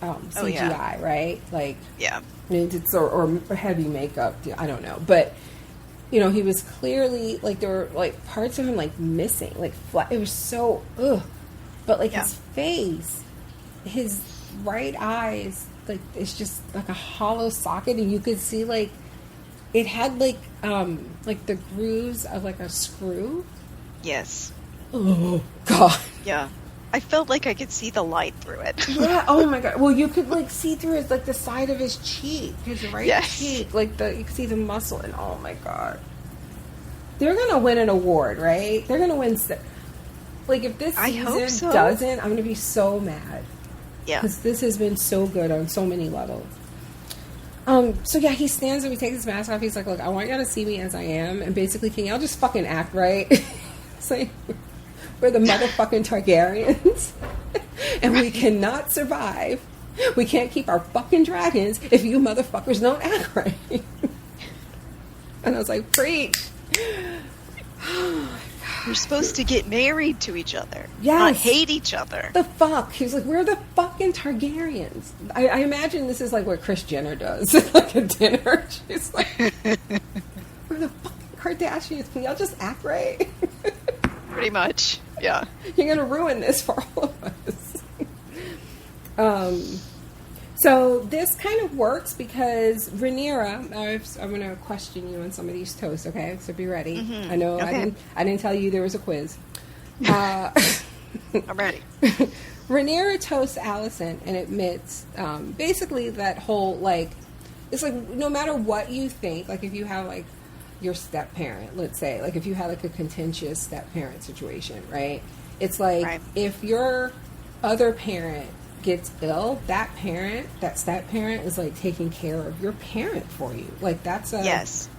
CGI, right? Like, yeah. It's or heavy makeup. I don't know, but he was clearly like there were like parts of him like missing, like flat. It was so but like his face, his right eyes, like it's just like a hollow socket, and you could see like it had like the grooves of like a screw. Yes. Oh god. Yeah. I felt like I could see the light through it. Yeah, oh my god. Well, you could like see through his like the side of his cheek, his right cheek, like you could see the muscle, and oh my god. They're gonna win an award, right? They're gonna win. Like if this season doesn't, I'm gonna be so mad. Yeah, because this has been so good on so many levels. So yeah, he stands up, he takes his mask off. He's like, "Look, I want y'all to see me as I am, and basically, can y'all just fucking act right?" It's like, we're the motherfucking Targaryens, and we cannot survive. We can't keep our fucking dragons if you motherfuckers don't act right. And I was like, preach. We're supposed to get married to each other. Yes. Not hate each other. The fuck? He was like, we're the fucking Targaryens. I imagine this is like what Kris Jenner does at like a dinner. She's like, we're the fucking Kardashians. Can y'all just act right? Pretty much. Yeah. You're going to ruin this for all of us. So this kind of works because Rhaenyra, I'm going to question you on some of these toasts, okay? So be ready. Mm-hmm. I know I didn't tell you there was a quiz. I'm ready. Rhaenyra toasts Alicent and admits basically that whole, like, it's like no matter what you think, like if you have like your step parent, let's say, like if you had like a contentious step parent situation, right? It's like if your other parent gets ill, that step parent is like taking care of your parent for you. Like that's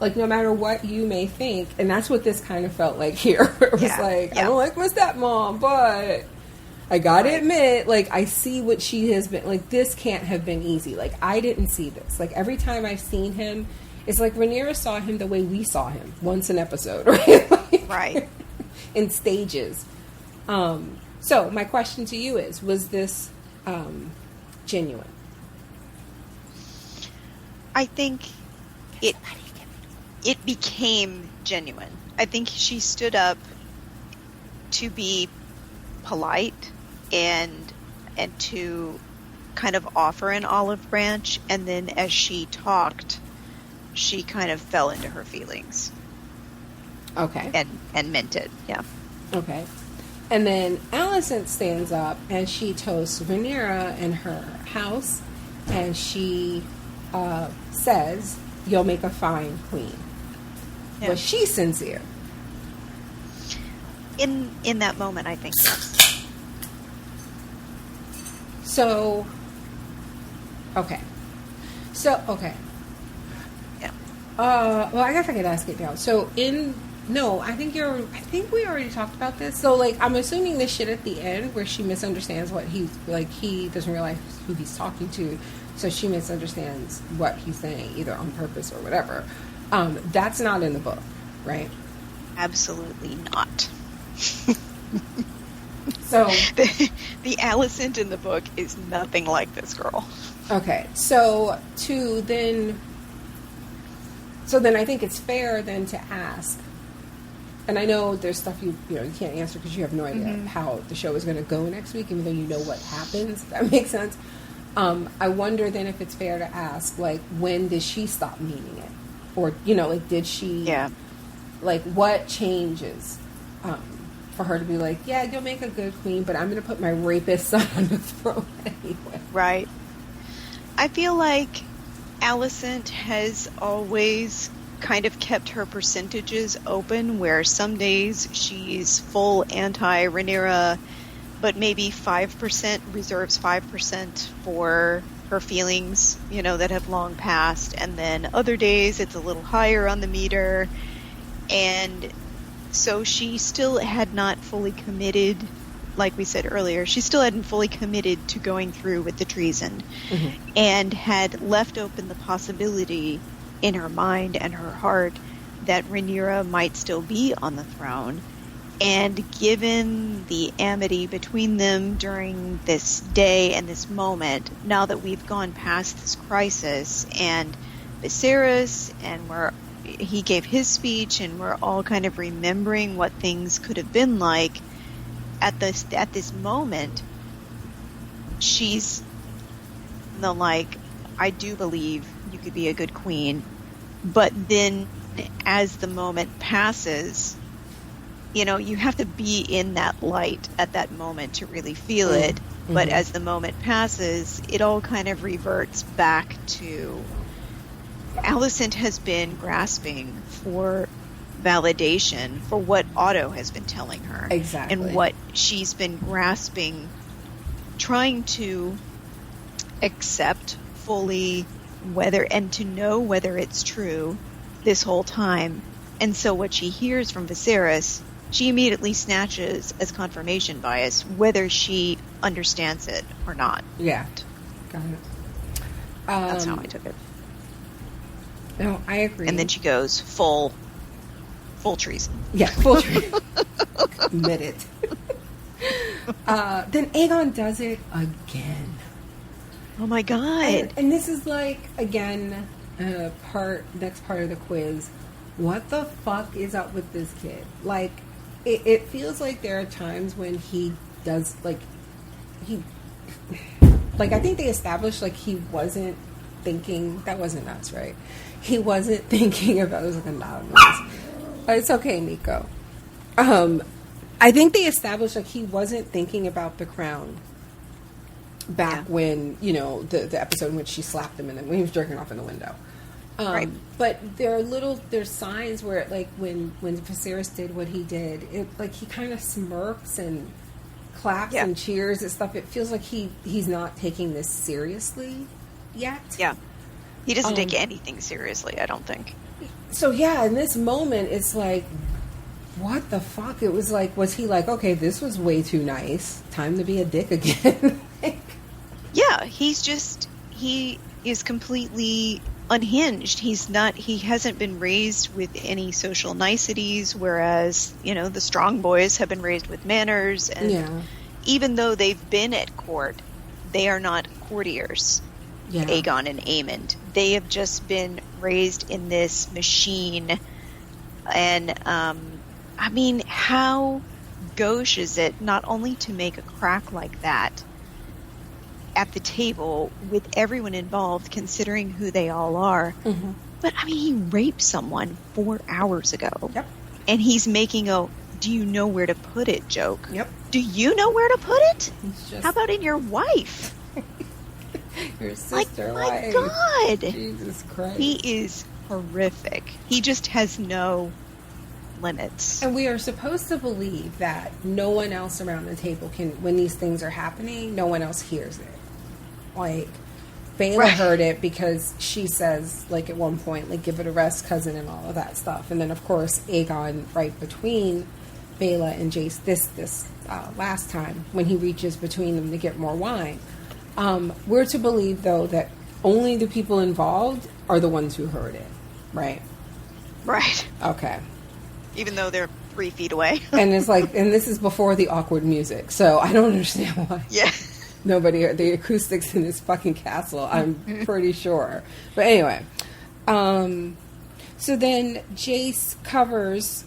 like no matter what you may think, and that's what this kind of felt like here. It was like, I don't like my stepmom, but I gotta admit, like I see what she has been, like this can't have been easy. Like I didn't see this. Like every time I've seen him, it's like Rhaenyra saw him the way we saw him once an episode, right? Right. In stages. So my question to you is, was this genuine? I think it became genuine. I think she stood up to be polite and to kind of offer an olive branch, and then as she talked, she kind of fell into her feelings. Okay. And meant it, yeah. Okay. And then Alicent stands up and she toasts Rhaenyra in her house, and she says, "You'll make a fine queen." Yeah. Was she sincere? In that moment, I think so. So, okay. Yeah. Well, I guess I could ask it now. So I think we already talked about this. So, like, I'm assuming this shit at the end where she misunderstands what he doesn't realize who he's talking to, so she misunderstands what he's saying, either on purpose or whatever. That's not in the book, right? Absolutely not. So the Alicent in the book is nothing like this girl. Okay, so then I think it's fair then to ask. And I know there's stuff you can't answer because you have no idea how the show is going to go next week, even though you know what happens. If that makes sense. I wonder then if it's fair to ask, like, when did she stop meaning it, or like, did she? Yeah. Like, what changes for her to be like, yeah, you'll make a good queen, but I'm going to put my rapist son on the throne anyway. Right. I feel like Alicent has always kind of kept her percentages open, where some days she's full anti-Rhaenyra, but maybe 5% reserves 5% for her feelings, that have long passed, and then other days it's a little higher on the meter. And so she still had not fully committed, like we said earlier, she still hadn't fully committed to going through with the treason, and had left open the possibility in her mind and her heart that Rhaenyra might still be on the throne. And given the amity between them during this day and this moment, now that we've gone past this crisis, and Viserys, and he gave his speech, and we're all kind of remembering what things could have been like at this moment, she's I do believe you could be a good queen. But then as the moment passes, you have to be in that light at that moment to really feel it. Mm-hmm. But as the moment passes, it all kind of reverts back to Alicent has been grasping for validation for what Otto has been telling her. Exactly. And what she's been grasping, trying to accept fully and to know whether it's true this whole time. And so what she hears from Viserys, she immediately snatches as confirmation bias, whether she understands it or not. Yeah. Got it. That's how I took it. No, I agree. And then she goes full treason. Yeah, full treason. Admit it. Then Aegon does it again. Oh my god. And this is again, next part of the quiz. What the fuck is up with this kid? It feels like there are times when he does, I think they established, he wasn't thinking, that wasn't us, right? He wasn't thinking about, it was a loud noise. It's okay, Nico. I think they established, he wasn't thinking about the crown back when, the episode in which she slapped him and when he was jerking off in the window. Right. But there's signs where, when Viserys did what he did, he kind of smirks and claps and cheers and stuff. It feels like he's not taking this seriously yet. Yeah. He doesn't take anything seriously, I don't think. So, in this moment, it's what the fuck? It was was he okay, this was way too nice. Time to be a dick again. Yeah, he is completely unhinged. He hasn't been raised with any social niceties, whereas, the strong boys have been raised with manners. And even though they've been at court, they are not courtiers. Yeah. Aegon and Aemond. They have just been raised in this machine. And, how gauche is it not only to make a crack like that at the table with everyone involved, considering who they all are, but, he raped someone 4 hours ago. Yep. And he's making a do you know where to put it joke. Yep. Do you know where to put it? How about in your wife? Your sister my God. Jesus Christ. He is horrific. He just has no limits. And we are supposed to believe that no one else around the table can, when these things are happening, no one else hears it. Baela heard it because she says, at one point, give it a rest, cousin, and all of that stuff. And then, of course, Aegon, right between Baela and Jace, this last time, when he reaches between them to get more wine. We're to believe, though, that only the people involved are the ones who heard it, right? Right. Okay. Even though they're 3 feet away. And it's and this is before the awkward music, so I don't understand why. Yeah. Nobody, the acoustics in this fucking castle, I'm pretty sure. But anyway, so then Jace covers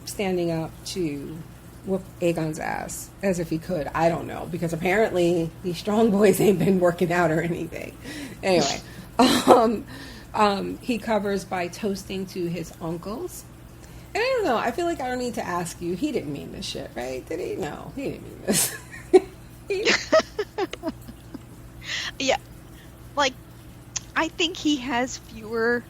standing up to whoop Aegon's ass as if he could. I don't know, because apparently these strong boys ain't been working out or anything. Anyway, he covers by toasting to his uncles. And I don't know, I feel like I don't need to ask you, he didn't mean this shit, right? Did he? No, he didn't mean this. Yeah. I think he has fewer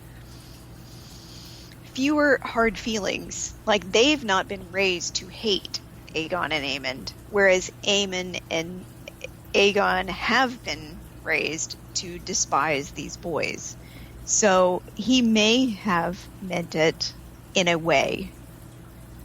fewer hard feelings. Like, they've not been raised to hate Aegon and Aemond, whereas Aemon and Aegon have been raised to despise these boys. So he may have meant it in a way,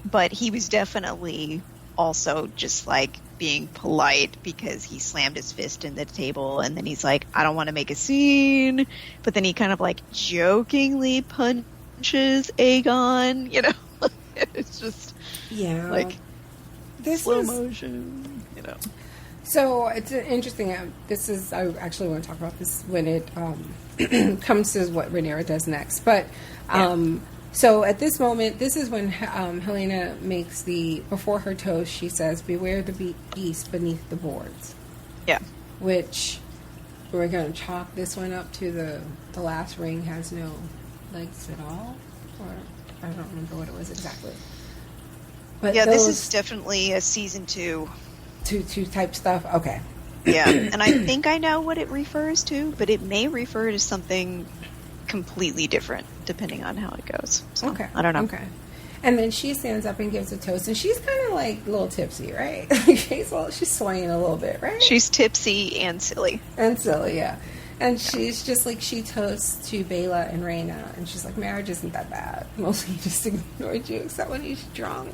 but he was definitely also just like being polite because he slammed his fist in the table, and then he's like, I don't want to make a scene, but then he kind of like jokingly punches Aegon, you know. It's just like this slow motion, you know. So it's interesting. I actually want to talk about this when it comes to what Rhaenyra does next. But so at this moment, this is when Helena makes before her toast, she says, "Beware the beast beneath the boards." Yeah. Which we're going to chalk this one up to the last ring has no legs at all, or I don't remember what it was exactly. But yeah, this is definitely a season 2. Two type stuff. Okay. Yeah, and I think I know what it refers to, but it may refer to something completely different depending on how it goes. So, okay. I don't know. Okay. And then she stands up and gives a toast, and she's kind of like a little tipsy, right? she's swaying a little bit, right? She's tipsy and silly. And silly, yeah. And she's just like, she toasts to Bela and Rhaena, and she's like, marriage isn't that bad. Mostly he just ignored you, except when he's drunk.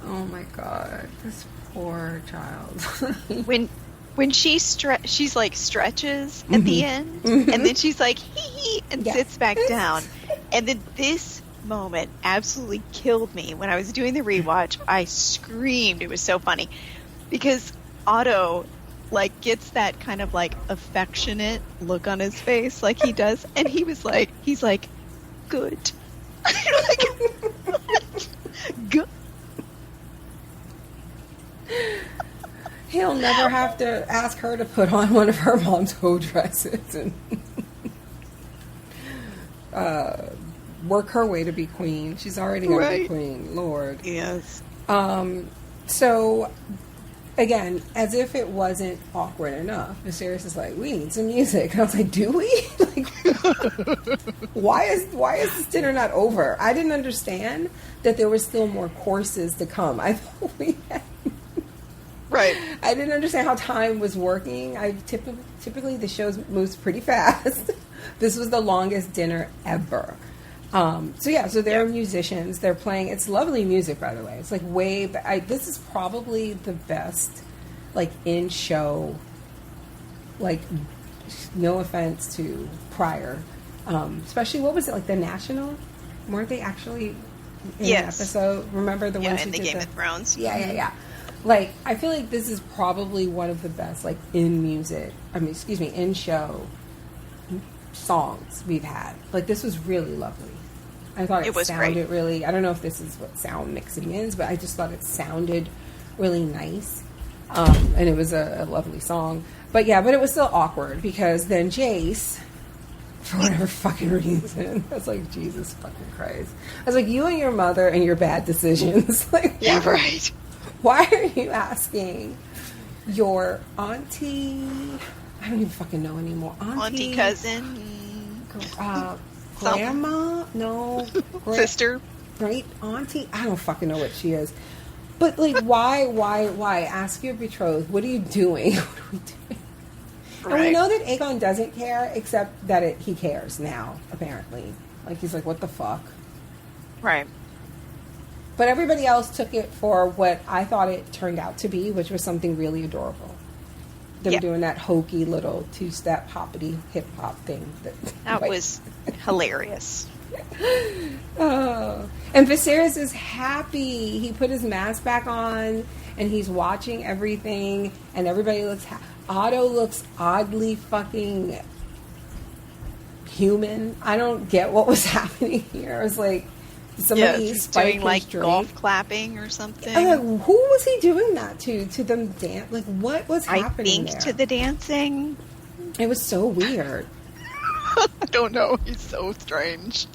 Oh my god, this poor child. When she's like stretches at the end, and then she's like hee hee and sits back down, and then this moment absolutely killed me. When I was doing the rewatch, I screamed. It was so funny because Otto like gets that kind of like affectionate look on his face, like he does, and he's like, good, like, good. He'll never have to ask her to put on one of her mom's hoe dresses and work her way to be queen. She's already going to be queen. Lord. Yes. So, again, as if it wasn't awkward enough, Viserys is like, we need some music. And I was like, do we? Like, why is this dinner not over? I didn't understand that there were still more courses to come. I thought we had... Right. I didn't understand how time was working. Typically the show moves pretty fast. This was the longest dinner ever. So they're musicians. They're playing. It's lovely music, by the way. It's like this is probably the best, like, in show. Like, no offense to prior, especially what was it, like the National? Weren't they actually in an episode? Remember the ones in the Game of Thrones? Yeah. Like, I feel like this is probably one of the best, like, in show songs we've had. Like, this was really lovely. I thought it sounded great. Really, I don't know if this is what sound mixing is, but I just thought it sounded really nice. And it was a lovely song. But it was still awkward because then Jace, for whatever fucking reason, I was like, Jesus fucking Christ. I was like, you and your mother and your bad decisions. Like, yeah, right. Why are you asking your auntie? I don't even fucking know anymore. Auntie, cousin, grandma? No, sister, great auntie. I don't fucking know what she is. But like, why? Ask your betrothed. What are you doing? What are we doing? Right. And we know that Aegon doesn't care, except that he cares now. Apparently, like he's like, what the fuck? Right. But everybody else took it for what I thought it turned out to be, which was something really adorable. They were doing that hokey little two-step hoppity hip-hop thing. That was hilarious. Oh. And Viserys is happy. He put his mask back on, and he's watching everything, and everybody looks... Otto looks oddly fucking human. I don't get what was happening here. I was like... Somebody's doing like golf clapping or something. Like, who was he doing that to? To them dance? Like, what was happening there? To the dancing. It was so weird. I don't know. He's so strange.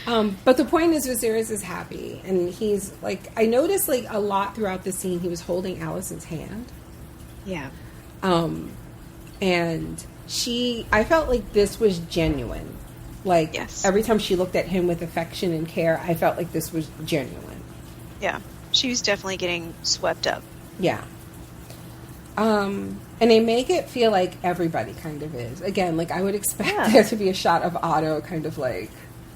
But the point is, Viserys is happy, and he's like, I noticed like a lot throughout the scene. He was holding Alicent's hand. Yeah. And I felt like this was genuine. Like, Yes. every time she looked at him with affection and care, I felt like this was genuine. Yeah. She was definitely getting swept up. Yeah. And they make it feel like everybody kind of is. Again, like, I would expect there to be a shot of Otto kind of, like,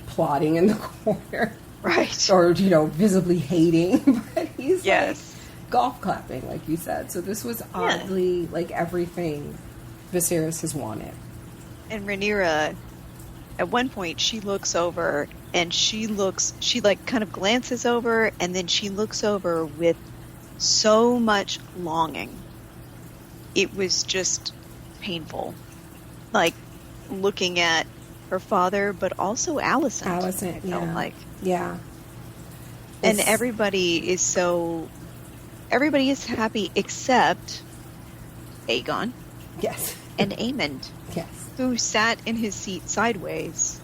plotting in the corner. Right. Or, visibly hating. But he's, Yes. like, golf clapping, like you said. So this was oddly, like, everything Viserys has wanted. And Rhaenyra, at one point, she looks over, and she like, kind of glances over, and then she looks over with so much longing. It was just painful. Like, looking at her father, but also Alicent. Alicent, yeah. Like. Yeah. And everybody is happy except Aegon. Yes. And Aemond. Yes. Who sat in his seat sideways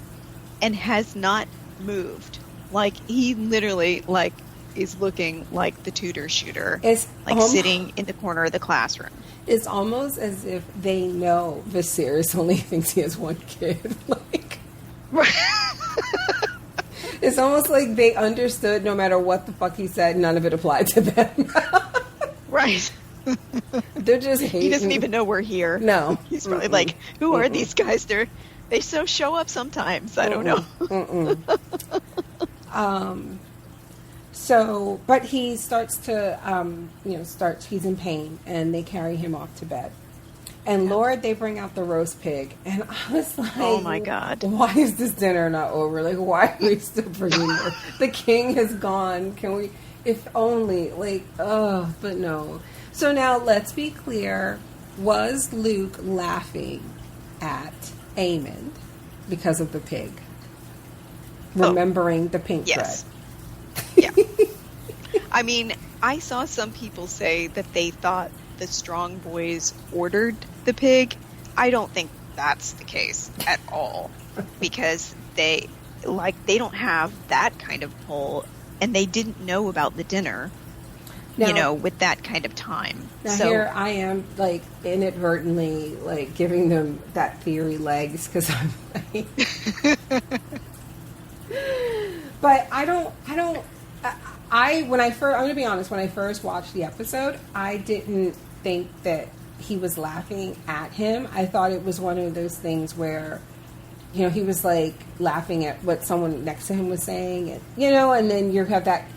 and has not moved. Like, he literally, like, is looking like the tutor shooter. It's sitting in the corner of the classroom. It's almost as if they know Viserys only thinks he has one kid. Like, it's almost like they understood no matter what the fuck he said, none of it applied to them. Right. They're just hating. He doesn't even know we're here. No. He's probably like, who are these guys? They so show up sometimes. I don't know. So, but he starts to, he's in pain, and they carry him off to bed. And Lord, they bring out the roast pig, and I was like, oh my God. Why is this dinner not over? Like, why are we still bringing this? The king has gone. Can we, if only, but no. So now let's be clear. Was Luke laughing at Aemond because of the pig? Remembering the pink yes. thread. Yeah. I mean, I saw some people say that they thought the Strong Boys ordered the pig. I don't think that's the case at all, because they don't have that kind of pull, and they didn't know about the dinner, now, with that kind of time. Now so here I am, like, inadvertently, like, giving them that theory legs, because I'm like... But I'm going to be honest, when I first watched the episode, I didn't think that he was laughing at him. I thought it was one of those things where, he was, like, laughing at what someone next to him was saying, and, and then you have that,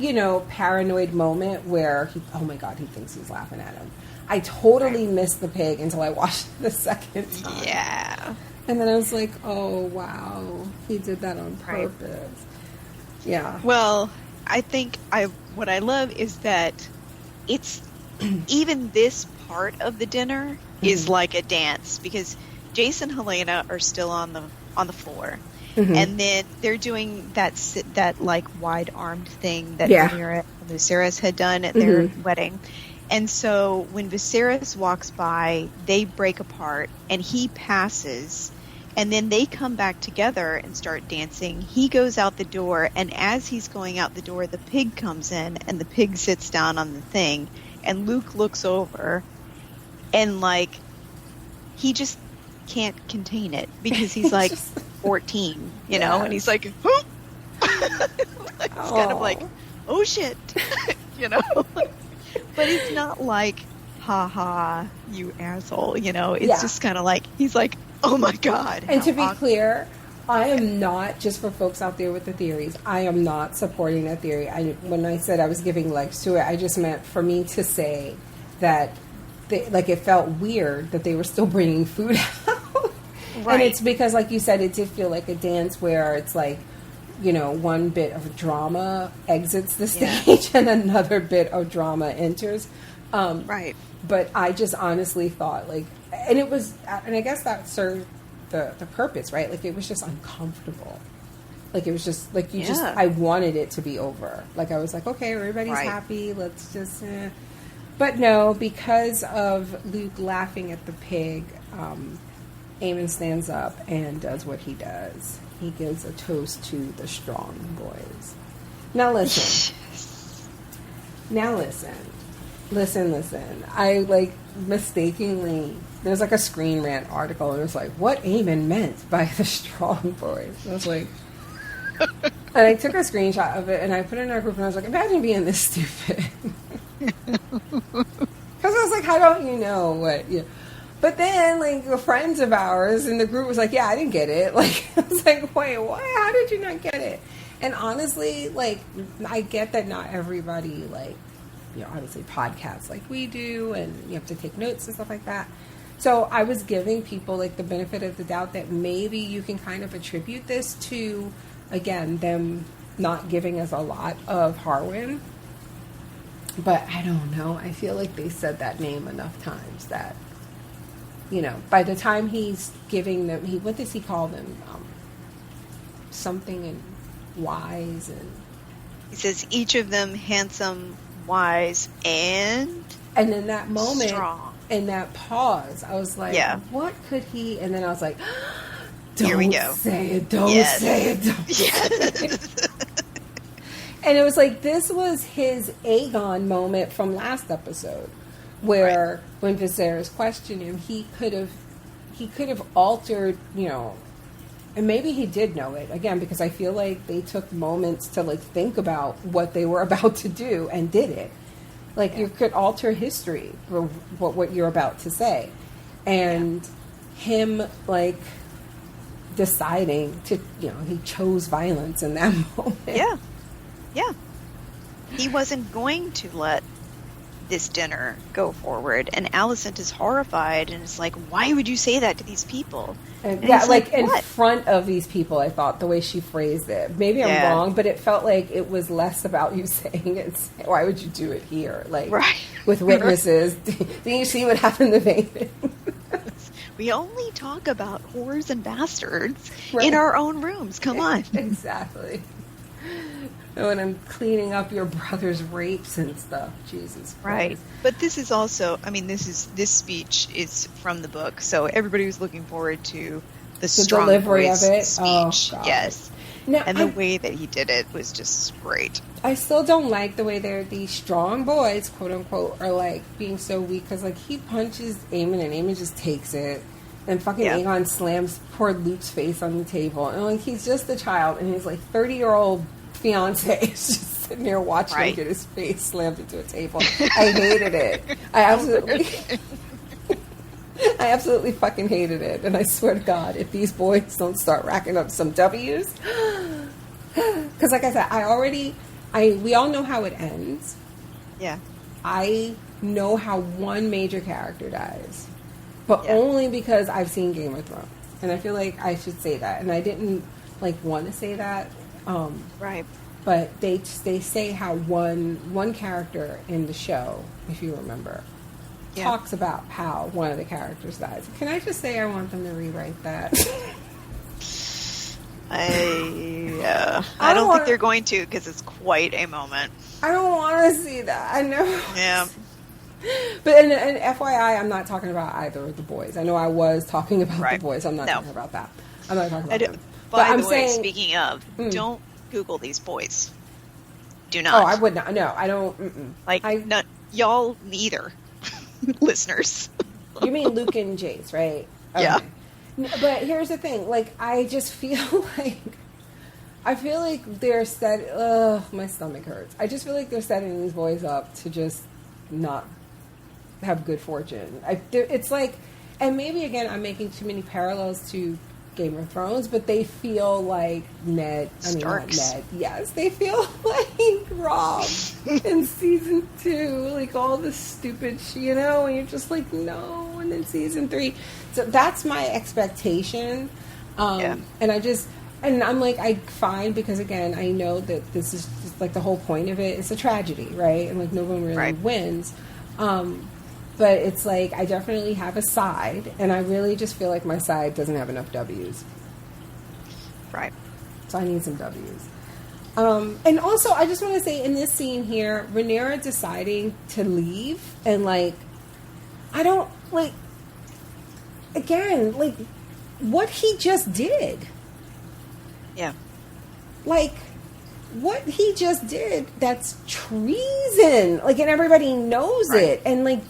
paranoid moment where oh my God, he thinks he's laughing at him. I totally missed the pig until I watched it the second time. Yeah. And then I was like, oh, wow, he did that on purpose. Right. Yeah. Well, I think what I love is that it's even this part of the dinner is like a dance, because Jace and Helena are still on the floor, and then they're doing that like wide-armed thing that Rhaenyra and Viserys had done at their wedding. And so when Viserys walks by, they break apart, and he passes. And then they come back together and start dancing. He goes out the door, and as he's going out the door, the pig comes in, and the pig sits down on the thing. And Luke looks over, and, like, he just can't contain it, because he's, like, 14, know? And he's like, huh? Like, he's kind of like, oh, shit, But it's not like, ha ha, you asshole, It's just kind of like, he's like, oh my God. And to be clear, I am not, just for folks out there with the theories, I am not supporting that theory. When I said I was giving legs to it, I just meant for me to say that, it felt weird that they were still bringing food out. Right. And it's because, like you said, it did feel like a dance where it's like, one bit of drama exits the stage and another bit of drama enters. Right. But I just honestly thought, and I guess that served the purpose, right? Like, it was just uncomfortable. Like, it was just, I wanted it to be over. Like, I was like, okay, everybody's happy, let's just, But no, because of Luke laughing at the pig, Aemond stands up and does what he does. He gives a toast to the Strong Boys. Now listen. Listen. I, like, mistakenly... There's, like, a Screen Rant article, and it was like, what Vaemond meant by the strong boys. And I was like... And I took a screenshot of it, and I put it in our group, and I was like, imagine being this stupid. Because I was like, how don't you know what... You... But then, like, the friends of ours in the group was like, yeah, I didn't get it. Like, I was like, wait, what? How did you not get it? And honestly, like, I get that not everybody, like, you know, obviously podcasts like we do, and you have to take notes and stuff like that. So I was giving people, like, the benefit of the doubt that maybe you can kind of attribute this to, again, them not giving us a lot of Harwin. But I don't know. I feel like they said that name enough times that, you know, by the time he's giving them, what does he call them? Something and wise, and he says each of them handsome, wise, and in that moment, strong. In that pause, I was like, yeah. What could he? And then I was like, don't Here we go. Say it, don't say it, don't say it. And it was like, this was his Aegon moment from last episode, where when Viserys questioned him, he could have altered, you know, and maybe he did know it, again, because I feel like they took moments to, like, think about what they were about to do and did it. Like, you could alter history for what you're about to say. And him, like, deciding to, you know, he chose violence in that moment. Yeah. He wasn't going to let this dinner go forward, and Alicent is horrified and is like, why would you say that to these people? And yeah, like in what? front of these people, I thought, the way she phrased it. Maybe I'm wrong, but it felt like it was less about you saying it. Why would you do it here? Like, with witnesses. Didn't you see what happened to Vaemond? We only talk about whores and bastards in our own rooms. Come on. Exactly. When I'm cleaning up your brother's rapes and stuff, Jesus Christ. Right. But this is also, I mean, this speech is from the book, so everybody was looking forward to the strong delivery voice of it. speech. Oh, yes. Now, and the way that he did it was just great. I still don't like the way these strong boys, quote unquote, are, like, being so weak, because, like, he punches Aemon and Aemon just takes it. And fucking Aegon slams poor Luke's face on the table. And, like, he's just a child, and his, like, 30-year-old fiance is just sitting there watching him get his face slammed into a table. I hated it. I absolutely fucking hated it. And I swear to God, if these boys don't start racking up some W's, because, like I said, we all know how it ends. Yeah. I know how one major character dies, but only because I've seen Game of Thrones, and I feel like I should say that. And I didn't, like, want to say that. Right. But they say how one character in the show, if you remember, talks about how one of the characters dies. Can I just say I want them to rewrite that? I don't think they're going to, because it's quite a moment. I don't want to see that. I know. Yeah. But and FYI, I'm not talking about either of the boys. I know I was talking about the boys. I'm not talking about that. I'm not talking about them. By the way, speaking of, don't Google these boys. Do not. Oh, I would not. No, I don't. Like, not y'all neither, listeners. You mean Luke and Jace, right? Okay. Yeah. But here's the thing. Like, I just feel like they're set. Ugh, my stomach hurts. I just feel like they're setting these boys up to just not have good fortune. It's like, and maybe again, I'm making too many parallels to Game of Thrones, but they feel like Starks. not Ned. Yes, they feel like Rob in season 2, like all the stupid shit, you know, and you're just like, no. And then season 3, so that's my expectation. And I'm like, fine, because again, I know that this is just like the whole point of it. It's a tragedy, right? And like no one really wins. But it's like, I definitely have a side, and I really just feel like my side doesn't have enough W's. Right. So I need some W's. And also, I just want to say, in this scene here, Rhaenyra deciding to leave, and, like, I don't, like, again, like, what he just did. Yeah. Like, what he just did, that's treason. Like, and everybody knows it. And like,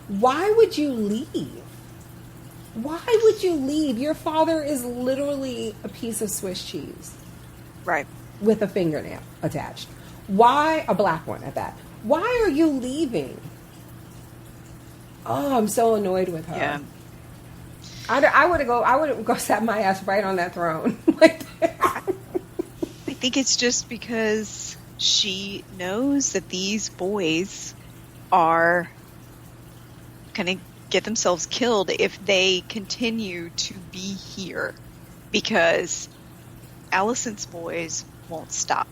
why would you leave? Why would you leave? Your father is literally a piece of Swiss cheese. Right. With a fingernail attached. Why, a black one at that? Why are you leaving? Oh, I'm so annoyed with her. Yeah. I would have go sat my ass right on that throne. Like that. I think it's just because she knows that these boys are going to get themselves killed if they continue to be here, because Alicent's boys won't stop.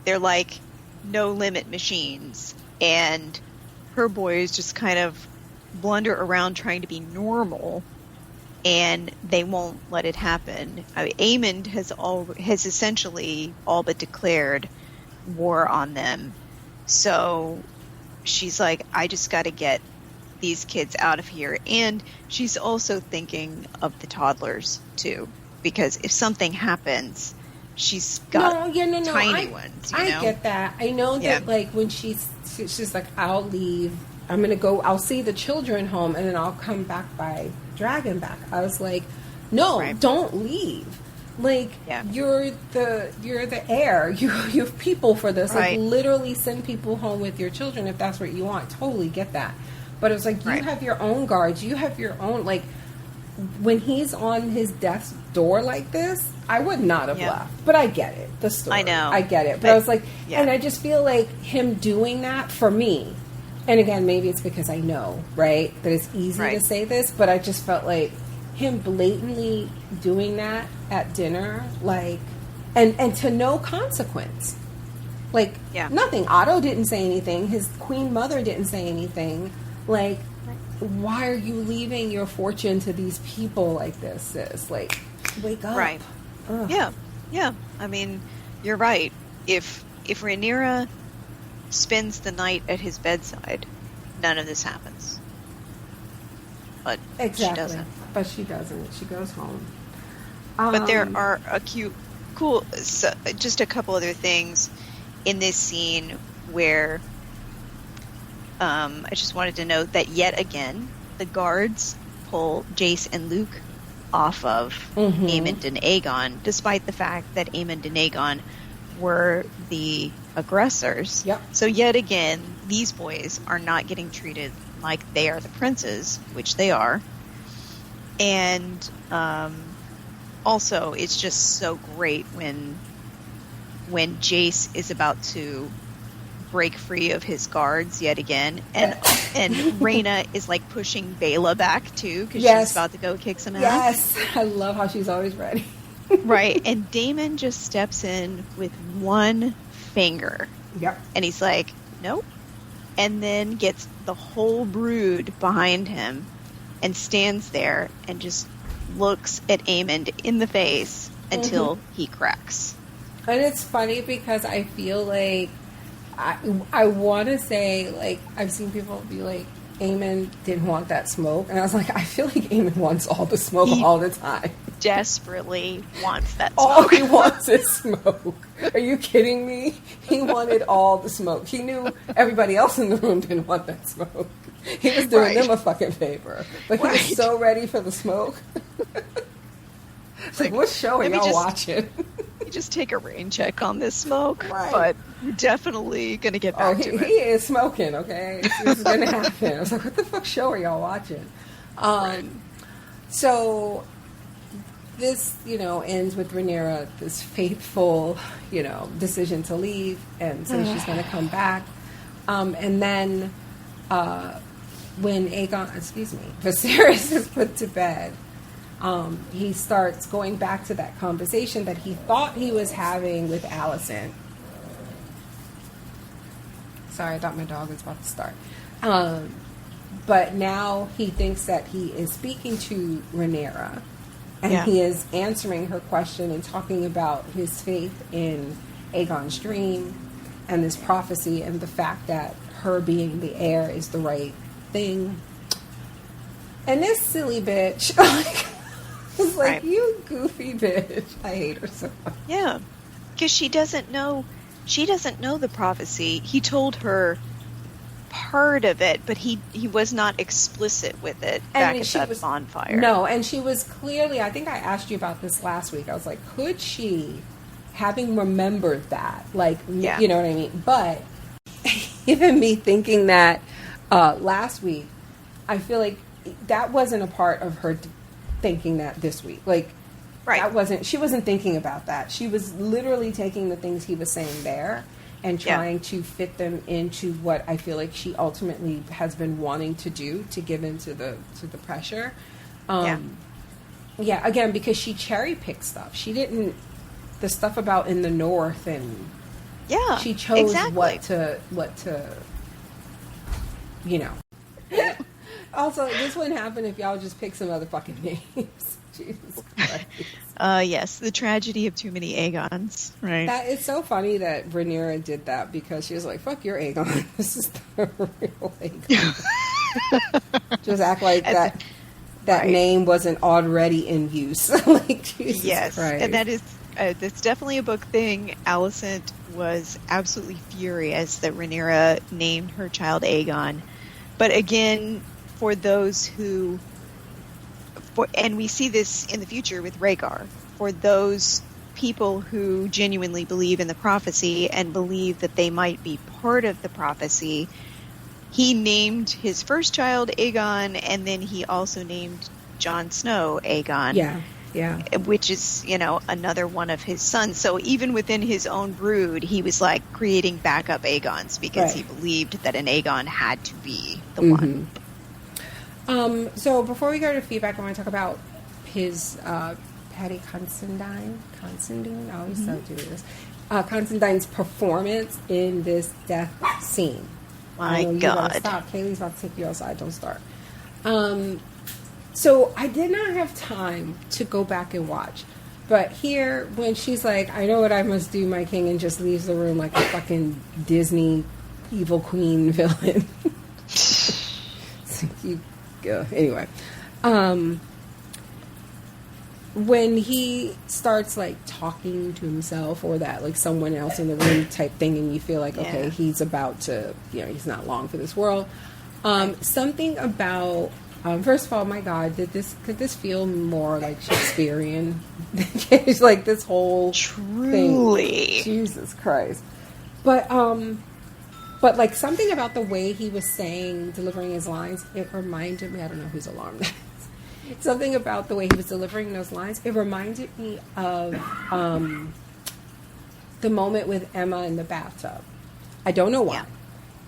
They're like no limit machines, and her boys just kind of blunder around trying to be normal, and they won't let it happen. Vaemond has essentially all but declared war on them. So she's like, I just got to get these kids out of here. And she's also thinking of the toddlers too, because if something happens, she's got tiny ones. I get that. I know that like when she's like, I'll leave. I'm going to go, I'll see the children home, and then I'll come back by dragon back. I was like, no, don't leave. Like, you're the heir. You have people for this. Like, literally send people home with your children if that's what you want. Totally get that. But it was like, you have your own guards. You have your own, like, when he's on his death's door like this, I would not have left. But I get it. The story. I know. I get it. But I was like, and I just feel like him doing that for me. And again, maybe it's because I know, right, that it's easy to say this, but I just felt like him blatantly doing that at dinner, like, and to no consequence. Like, nothing. Otto didn't say anything. His queen mother didn't say anything. Like, why are you leaving your fortune to these people like this, sis? Like, wake up. Right. Ugh. Yeah. I mean, you're right. If Rhaenyra spends the night at his bedside, none of this happens. But she doesn't. But she doesn't. She goes home. But there are just a couple other things in this scene where I just wanted to note that yet again the guards pull Jace and Luke off of Aemond and Aegon, despite the fact that Aemond and Aegon were the aggressors. Yep. So yet again, these boys are not getting treated like they are the princes, which they are. And also, it's just so great when Jace is about to break free of his guards yet again, and Rhaena is like pushing Bela back too, because she's about to go kick some ass. Yes, I love how she's always ready. Right, and Daemon just steps in with one finger. Yep. And he's like, nope. And then gets the whole brood behind him and stands there and just looks at Aemond in the face until he cracks. And it's funny because I feel like I want to say, like, I've seen people be like, Aemond didn't want that smoke. And I was like, I feel like Aemond wants all the smoke all the time. Desperately wants that smoke. All he wants is smoke. Are you kidding me? He wanted all the smoke. He knew everybody else in the room didn't want that smoke. He was doing them a fucking favor. But he was so ready for the smoke. It's like, what show are y'all watching? You just take a rain check on this smoke, but you're definitely going to get back to it. He is smoking, okay? It's going to happen. I was like, what the fuck show are y'all watching? So this, ends with Rhaenyra, this faithful, decision to leave and say she's going to come back. And then when Viserys is put to bed, he starts going back to that conversation that he thought he was having with Alicent. Sorry, I thought my dog was about to start. But now he thinks that he is speaking to Rhaenyra, and he is answering her question and talking about his faith in Aegon's dream and this prophecy and the fact that her being the heir is the right thing. And this silly bitch, you goofy bitch. I hate her so much. Yeah, because she doesn't know she doesn't know the prophecy. He told her part of it, but he was not explicit with it back at that bonfire. No, and she was clearly, I think I asked you about this last week. I was like, could she, having remembered that, like, you know what I mean? But even me thinking that last week, I feel like that wasn't a part of her thinking that this week. Like, she wasn't thinking about that. She was literally taking the things he was saying there and trying to fit them into what I feel like she ultimately has been wanting to do to give into the pressure. Again, because she cherry picked stuff. She didn't, the stuff about in the North, and she chose what to you know. Also, this wouldn't happen if y'all just pick some other fucking names. Jesus Christ. Yes, the tragedy of too many Aegons, right? That is so funny that Rhaenyra did that, because she was like, fuck your Aegon. This is the real Aegon. Just act like that name wasn't already in use. Like, Jesus Christ. And that is, that's definitely a book thing. Alicent was absolutely furious that Rhaenyra named her child Aegon. But again, for those who... and we see this in the future with Rhaegar, for those people who genuinely believe in the prophecy and believe that they might be part of the prophecy, he named his first child Aegon, and then he also named Jon Snow Aegon. Which is, another one of his sons. So even within his own brood, he was like creating backup Aegons because he believed that an Aegon had to be the one. So before we go to feedback, I want to talk about his Paddy Considine. I always so do this. Considine's performance in this death scene. My God! You gotta stop. Kaylee's about to take you outside. Don't start. So I did not have time to go back and watch, but here when she's like, "I know what I must do, my king," and just leaves the room like a fucking Disney evil queen villain. Anyway, when he starts like talking to himself or that like someone else in the room type thing, and you feel like okay, he's about to, he's not long for this world. Something about first of all, my God, could this feel more like Shakespearean? It's like this whole thing. Jesus Christ, but like something about the way he was delivering his lines, it reminded me, I don't know whose alarm that is. Something about the way he was delivering those lines, it reminded me of the moment with Emma in the bathtub. I don't know why. Yeah.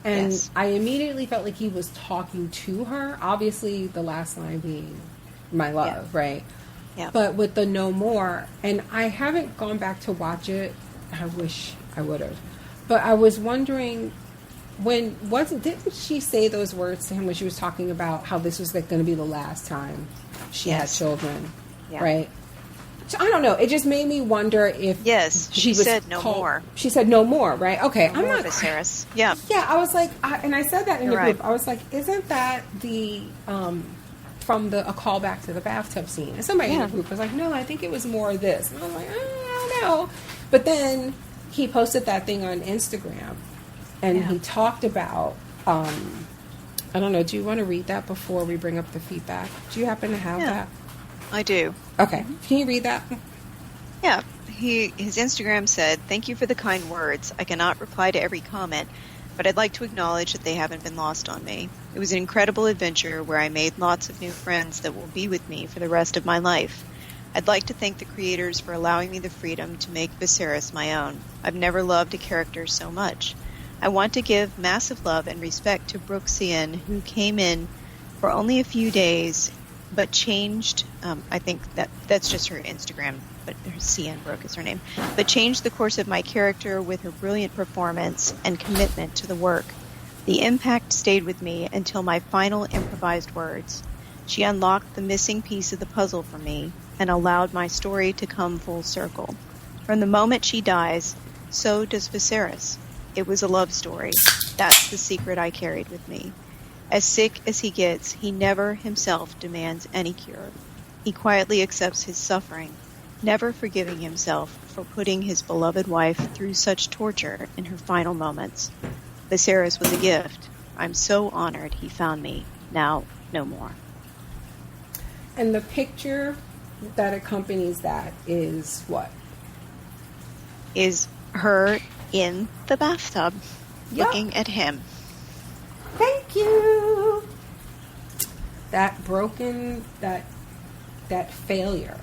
And I immediately felt like he was talking to her. Obviously, the last line being, my love, right? Yeah. But with the no more, and I haven't gone back to watch it. I wish I would have. But I was wondering, didn't she say those words to him when she was talking about how this was like going to be the last time she had children, right? So I don't know. It just made me wonder if she said no more. She said no more, right? Okay, I'm not Viserys. Yeah. I was like, and I said that in the group. I was like, isn't that the from a callback to the bathtub scene? And somebody in the group was like, no, I think it was more of this. And I was like, I don't know. But then he posted that thing on Instagram, and he talked about. I don't know. Do you want to read that before we bring up the feedback? Do you happen to have that? I do. Okay. Can you read that? Yeah. His Instagram said, "Thank you for the kind words. I cannot reply to every comment, but I'd like to acknowledge that they haven't been lost on me. It was an incredible adventure where I made lots of new friends that will be with me for the rest of my life. I'd like to thank the creators for allowing me the freedom to make Viserys my own. I've never loved a character so much. I want to give massive love and respect to Brooke Cian, who came in for only a few days but changed, I think that's just her Instagram, but Cian Brooke is her name, but changed the course of my character with her brilliant performance and commitment to the work. The impact stayed with me until my final improvised words. She unlocked the missing piece of the puzzle for me and allowed my story to come full circle. From the moment she dies, so does Viserys. It was a love story. That's the secret I carried with me. As sick as he gets, he never himself demands any cure. He quietly accepts his suffering. never forgiving himself for putting his beloved wife through such torture in her final moments. Viserys was a gift. I'm so honored he found me. Now, no more. And the picture that accompanies that is what? Is her in the bathtub, looking at him. Thank you. That broken, that failure,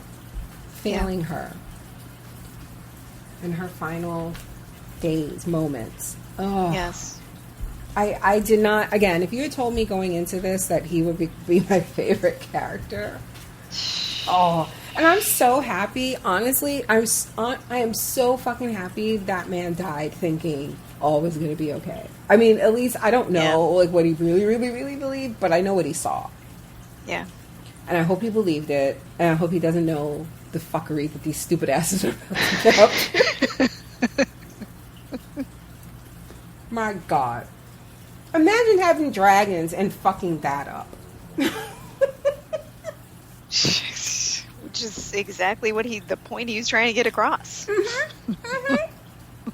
failing her in her final days, moments. Oh, yes. I did not. Again, if you had told me going into this that he would be my favorite character, and I'm so happy. Honestly, I am so fucking happy that man died thinking all was going to be okay. I mean, at least I don't know like what he really, really, really believed, but I know what he saw. Yeah. And I hope he believed it, and I hope he doesn't know the fuckery that these stupid asses are about to get up to. My God. Imagine having dragons and fucking that up. Which is exactly what the point he was trying to get across. Mm-hmm. Mm-hmm.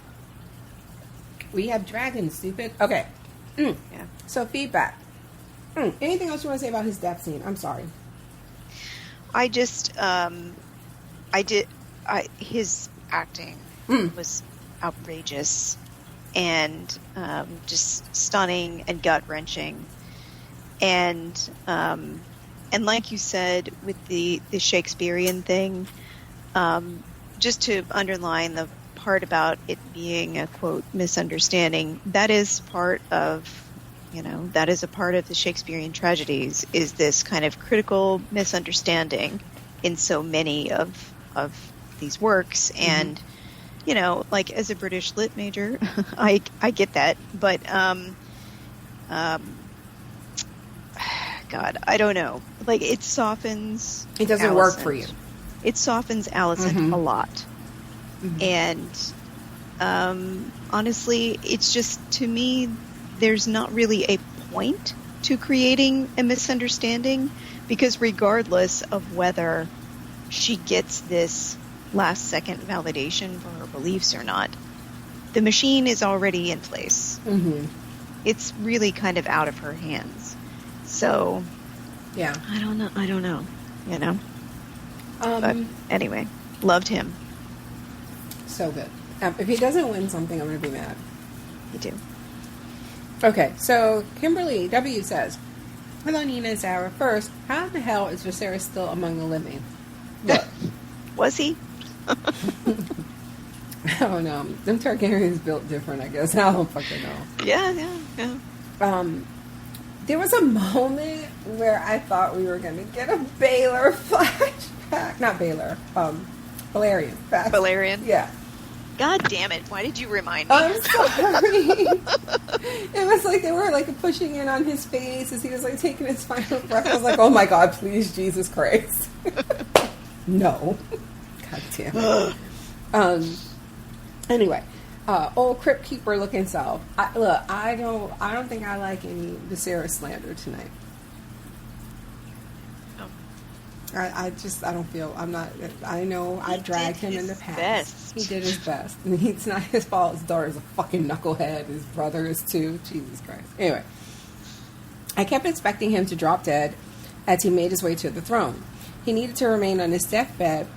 We have dragons, stupid. Okay. Yeah. So feedback. Anything else you want to say about his death scene? I'm sorry. I just, his acting was outrageous and just stunning and gut-wrenching. And like you said, with the Shakespearean thing, just to underline the part about it being a, quote, misunderstanding, that is part of, that is a part of the Shakespearean tragedies, is this kind of critical misunderstanding in so many of these works. Mm-hmm. And, like as a British lit major, I get that. But, God, I don't know. Like, it softens... It doesn't work for you. It softens Alicent a lot. Mm-hmm. And, honestly, it's just, to me, there's not really a point to creating a misunderstanding, because regardless of whether she gets this last-second validation for her beliefs or not, the machine is already in place. Mm-hmm. It's really kind of out of her hands. So, yeah, I don't know, but anyway, loved him. So good. If he doesn't win something, I'm going to be mad. Me too. Okay, so Kimberly W. says, hello, Nina and Sarah. First, how in the hell is Viserys still among the living? Look. Was he? I don't know. Them Targaryens built different, I guess. I don't fucking know. Yeah. There was a moment where I thought we were going to get a Baelor flashback. Not Baelor. Valerian. Valerian? Yeah. God damn it. Why did you remind me? I'm sorry. It was like they were like pushing in on his face as he was like taking his final breath. I was like, oh my God, please, Jesus Christ. No. God damn it. Anyway. Old Crypt Keeper looking self. I don't think I like any Viserys slander tonight. Oh. I don't feel, I know I dragged him in the past. Best. He did his best. And it's not his fault. His daughter's a fucking knucklehead. His brother is too. Jesus Christ. Anyway. I kept expecting him to drop dead as he made his way to the throne. He needed to remain on his deathbed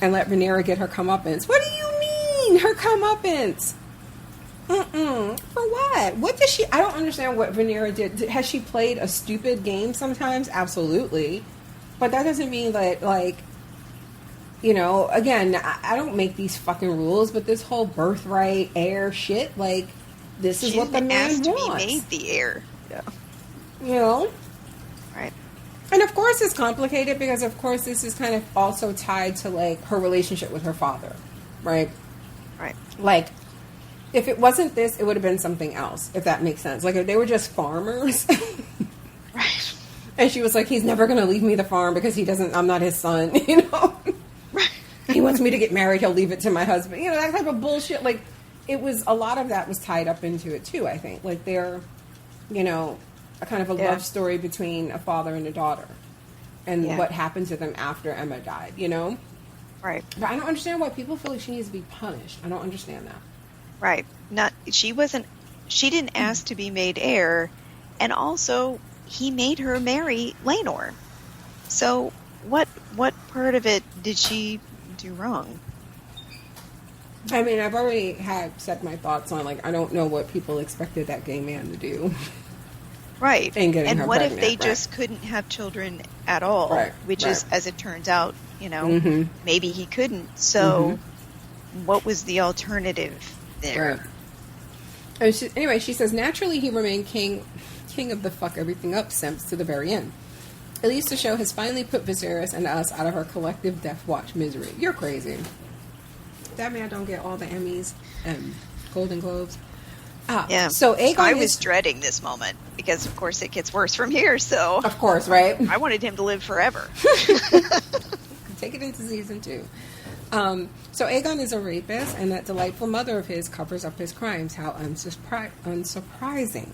and let Rhaenyra get her comeuppance. What do you mean, her comeuppance? For what? What does she... I don't understand what Rhaenyra did. Has she played a stupid game sometimes? Absolutely. But that doesn't mean that, like... again, I don't make these fucking rules, but this whole birthright heir shit, like, this is what the man wants. She to be made the heir. Yeah. Right. And of course it's complicated because, of course, this is kind of also tied to, like, her relationship with her father. Right? Right. Like, if it wasn't this, it would have been something else, if that makes sense. Like, if they were just farmers. Right. And she was like, he's never going to leave me the farm because I'm not his son, Right. He wants me to get married, he'll leave it to my husband. That type of bullshit. Like, it was, a lot of that was tied up into it, too, I think. Like, they're, a kind of a love story between a father and a daughter. And what happened to them after Emma died, Right. But I don't understand why people feel like she needs to be punished. I don't understand that. Right. She didn't ask to be made heir, and also he made her marry Laenor. So what part of it did she do wrong? I mean, I've already said my thoughts on, like, I don't know what people expected that gay man to do. Right. And what if they just couldn't have children at all? Right. Which is, as it turns out, Mm-hmm. maybe he couldn't. So what was the alternative there? Right. Anyway, she says, naturally he remained king of the fuck everything up simps to the very end. At least the show has finally put Viserys and us out of our collective Death Watch misery. You're crazy. That man don't get all the Emmys and Golden Globes. Yeah. So Aegon I was dreading this moment because, of course, it gets worse from here. So of course, right? I wanted him to live forever. Take it into season 2. So Aegon is a rapist, and that delightful mother of his covers up his crimes. How unsurprising.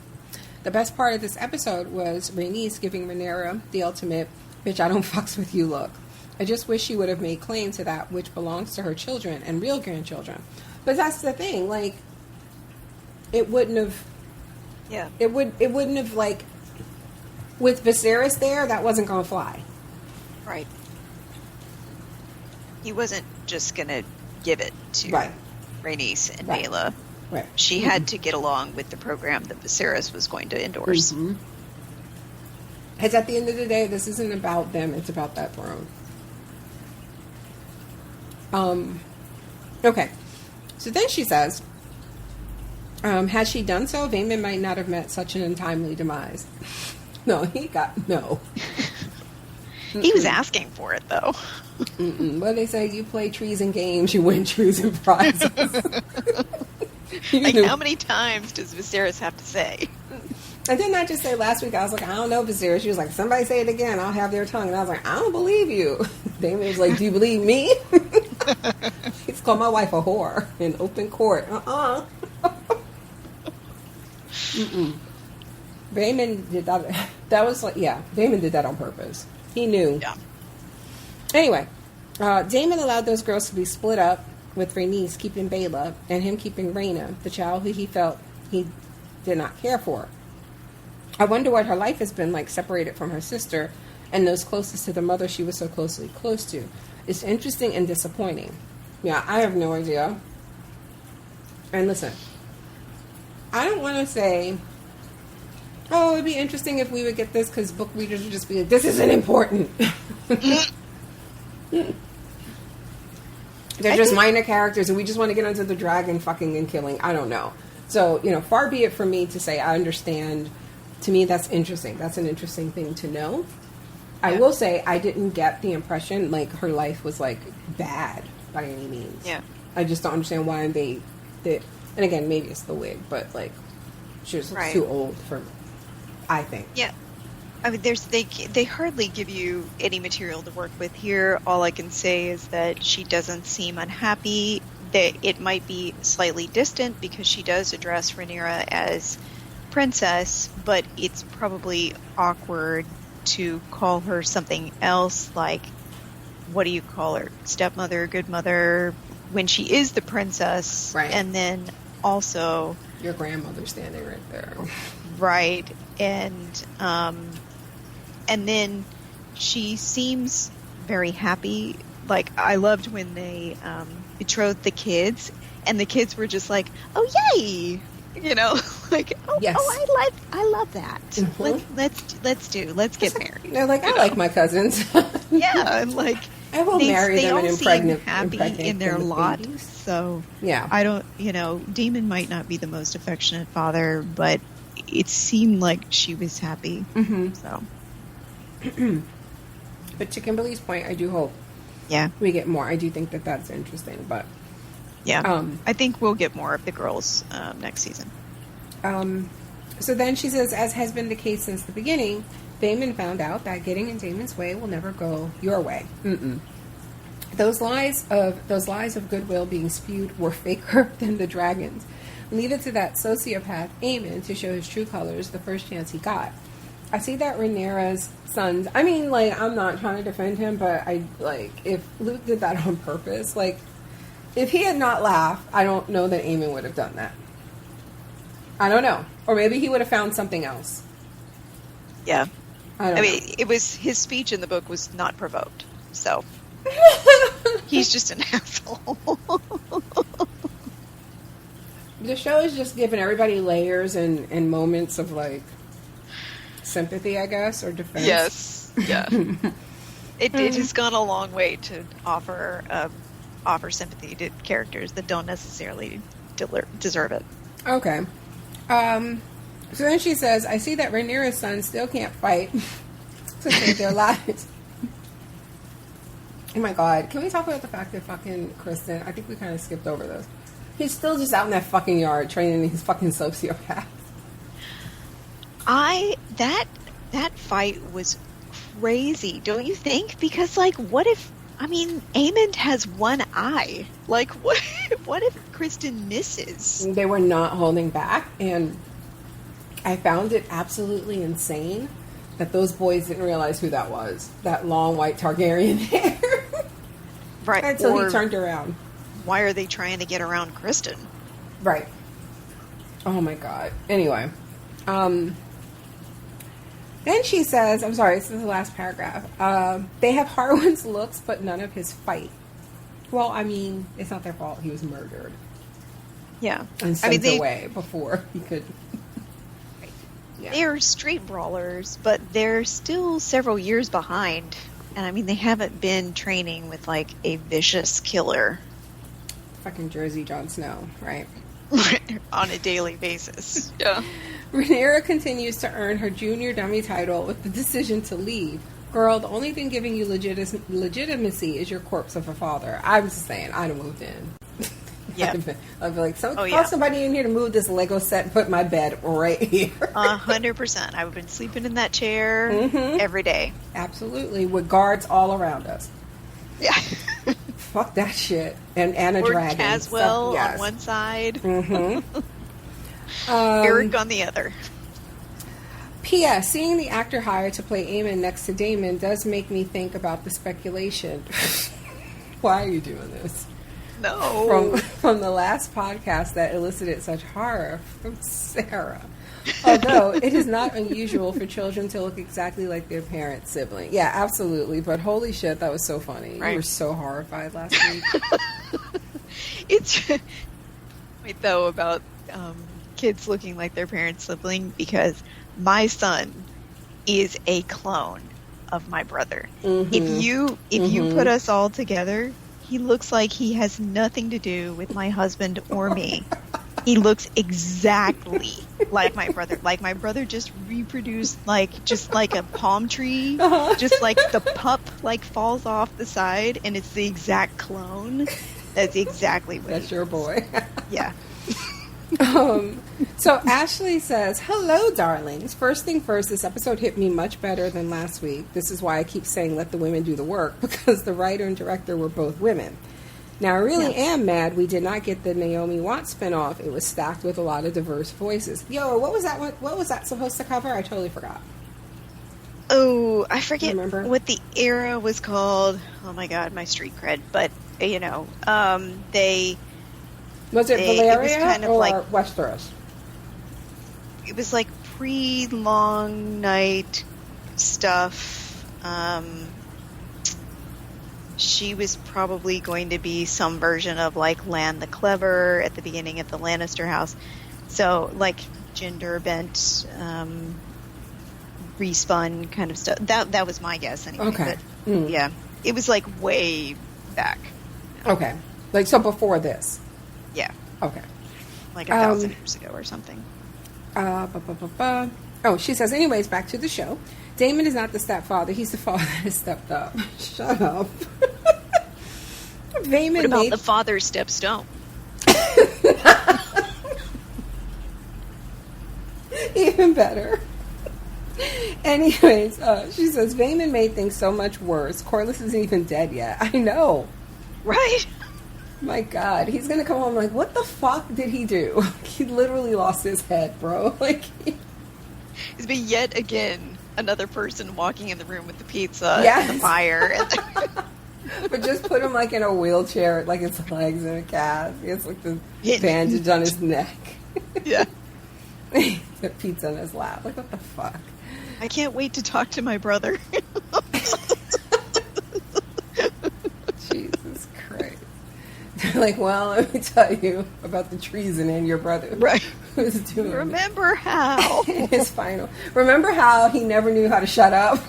The best part of this episode was Rhaenys giving Rhaenyra the ultimate "bitch, I don't fucks with you" look. I just wish she would have made claim to that which belongs to her children and real grandchildren. But that's the thing, like, it wouldn't have. Yeah. It wouldn't have, like, with Viserys there, that wasn't going to fly. Right. He wasn't just going to give it to Rhaenys and Baela. Right. She had to get along with the program that Viserys was going to endorse. Mm-hmm. Because at the end of the day, this isn't about them, it's about that throne. Okay. So then she says, had she done so, Vaemond might not have met such an untimely demise. No. He was asking for it, though. Well, they say you play trees and games, you win trees and prizes. How many times does Viserys have to say? And didn't I just say last week, I was like, I don't know, Viserys. She was like, somebody say it again, I'll have their tongue. And I was like, I don't believe you. David was like, do you believe me? He's called my wife a whore in open court. Vaemond did that. That was like, Vaemond did that on purpose. He knew. Yeah. Anyway, Daemon allowed those girls to be split up, with Rhaenys keeping Baela and him keeping Rhaena, the child who he felt he did not care for. I wonder what her life has been like, separated from her sister and those closest to the mother she was so close to. It's interesting and disappointing. Yeah, I have no idea. And listen, I don't want to say, oh, it'd be interesting if we would get this, because book readers would just be like, this isn't important. They're just minor characters, and we just want to get into the dragon fucking and killing. I don't know. So, far be it from me to say I understand. To me, that's interesting. That's an interesting thing to know. Yeah. I will say I didn't get the impression like her life was like bad by any means. Yeah. I just don't understand why they and again, maybe it's the wig, but like she was too old for me, I think. Yeah. I mean, they hardly give you any material to work with here. All I can say is that she doesn't seem unhappy. That it might be slightly distant because she does address Rhaenyra as princess, but it's probably awkward to call her something else, like, what do you call her? Stepmother, good mother, when she is the princess. Right. And then also your grandmother standing right there. Right. And then she seems very happy. Like, I loved when they betrothed the kids, and the kids were just like, "Oh, yay!" Like, "Oh, yes. I love that. Mm-hmm. Let's get married." They're like, "I like my cousins." Yeah, like I will marry them and impregnate happy in their lot. Babies. So yeah, I don't. Daemon might not be the most affectionate father, but it seemed like she was happy. Mm-hmm. So. But to Kimberly's point, I do hope we get more. I do think that that's interesting, but I think we'll get more of the girls next season. So then she says, as has been the case since the beginning, Vaemond found out that getting in Daemon's way will never go your way. Those lies of goodwill being spewed were faker than the dragons. Leave it to that sociopath Aemon to show his true colors the first chance he got. I see that Rhaenyra's sons. I mean, like, I'm not trying to defend him, but if Luke did that on purpose, like, if he had not laughed, I don't know that Aemon would have done that. I don't know. Or maybe he would have found something else. Yeah. I mean, it was, his speech in the book was not provoked. So, he's just an asshole. The show is just giving everybody layers and moments of, like, sympathy, I guess, or defense. Yes. Yeah. It has gone a long way to offer sympathy to characters that don't necessarily deserve it. Okay. So then she says, I see that Rhaenyra's sons still can't fight to save their lives. Oh my god. Can we talk about the fact that fucking Kristen, I think we kind of skipped over this. He's still just out in that fucking yard training these fucking sociopaths. That fight was crazy, don't you think? Because, like, what if, I mean, Aemond has one eye. Like, what if Kristen misses? They were not holding back, and I found it absolutely insane that those boys didn't realize who that was. That long white Targaryen hair. Right. Until he turned around. Why are they trying to get around Kristen? Right. Oh my god. Anyway. Then she says, I'm sorry, this is the last paragraph. They have Harwin's looks, but none of his fight. Well, I mean, it's not their fault. He was murdered. Yeah. And sent away before he could... Yeah. They're street brawlers, but they're still several years behind. And I mean, they haven't been training with, like, a vicious killer. Fucking Jersey Jon Snow, right? On a daily basis. Yeah. Rhaenyra continues to earn her junior dummy title with the decision to leave. Girl, the only thing giving you legitimacy is your corpse of a father. I was just saying, I'd have moved in. Yeah. I'd be like, call somebody in here to move this Lego set and put my bed right here. 100%. I would have been sleeping in that chair every day. Absolutely. With guards all around us. Yeah. Fuck that shit. And a or dragon. Caswell yes. on one side. Mm-hmm. Eric on the other. P.S. Seeing the actor hired to play Aemon next to Daemon does make me think about the speculation. Why are you doing this? No. From the last podcast that elicited such horror from Sarah. Although it is not unusual for children to look exactly like their parent sibling. Yeah, absolutely. But holy shit, that was so funny. Right. You were so horrified last week. It's wait though about kids looking like their parent sibling, because my son is a clone of my brother. Mm-hmm. If you put us all together, he looks like he has nothing to do with my husband or me. He looks exactly like my brother. Like my brother just reproduced, just like a palm tree. Just like the pup falls off the side, and it's the exact clone. That's exactly what. That's your boy. Yeah. So Ashley says, hello, darlings. First thing first, this episode hit me much better than last week. This is why I keep saying let the women do the work, because the writer and director were both women. Now, I really am mad we did not get the Naomi Watts spinoff. It was stacked with a lot of diverse voices. Yo, what was that? What was that supposed to cover? I totally forgot. Oh, I forget what the era was called. Oh my god, my street cred. But they... Was it Valeria it was kind of or like, Westeros? It was like pre-Long Night stuff. She was probably going to be some version of like Lan the Clever at the beginning of the Lannister house. So like gender bent, respun kind of stuff. That was my guess anyway. Okay. But, yeah. It was like way back. Okay. Like so before this. Yeah. Okay. Like 1,000 years ago or something. Oh, she says, anyways, back to the show. Daemon is not the stepfather. He's the father that has stepped up. Shut up. What about the father steps down? Even better. Anyways, she says, Vaemond made things so much worse. Corlys isn't even dead yet. I know. Right? My God. He's going to come home like, what the fuck did he do? He literally lost his head, bro. Like, he's been yet again another person walking in the room with the pizza Yes. and the fire. But just put him like in a wheelchair, like his legs in a cast. He has like the bandage on his neck. Yeah. The pizza in his lap. Like, what the fuck? I can't wait to talk to my brother. Jesus Christ. They're like, well, let me tell you about the treason in your brother. Right. Who's doing Remember how? his final. Remember how he never knew how to shut up?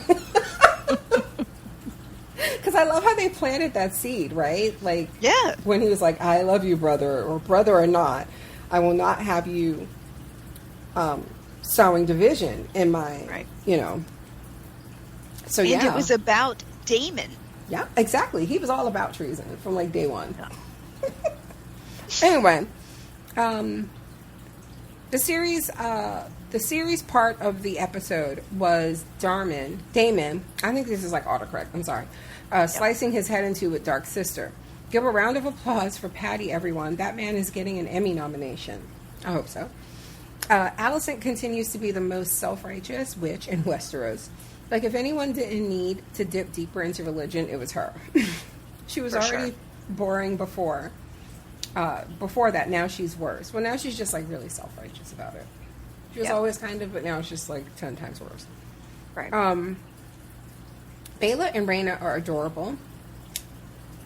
Because I love how they planted that seed, right? Like, Yeah. when he was like, I love you, brother, or brother or not, I will not have you sowing division in my, Right. So, And yeah. it was about Daemon. Yeah, exactly. He was all about treason from, like, day one. Anyway, the series part of the episode was Damon. I think this is like autocorrect. I'm sorry. Slicing his head into with Dark Sister. Give a round of applause for Patty, everyone. That man is getting an Emmy nomination. I hope so. Alicent continues to be the most self-righteous witch in Westeros. Like, if anyone didn't need to dip deeper into religion, it was her. She was already boring before that. Now she's worse. Well, now she's just, like, really self-righteous about it. She was always kind of, but now it's just, like, 10 times worse. Right. Bela and Rhaena are adorable.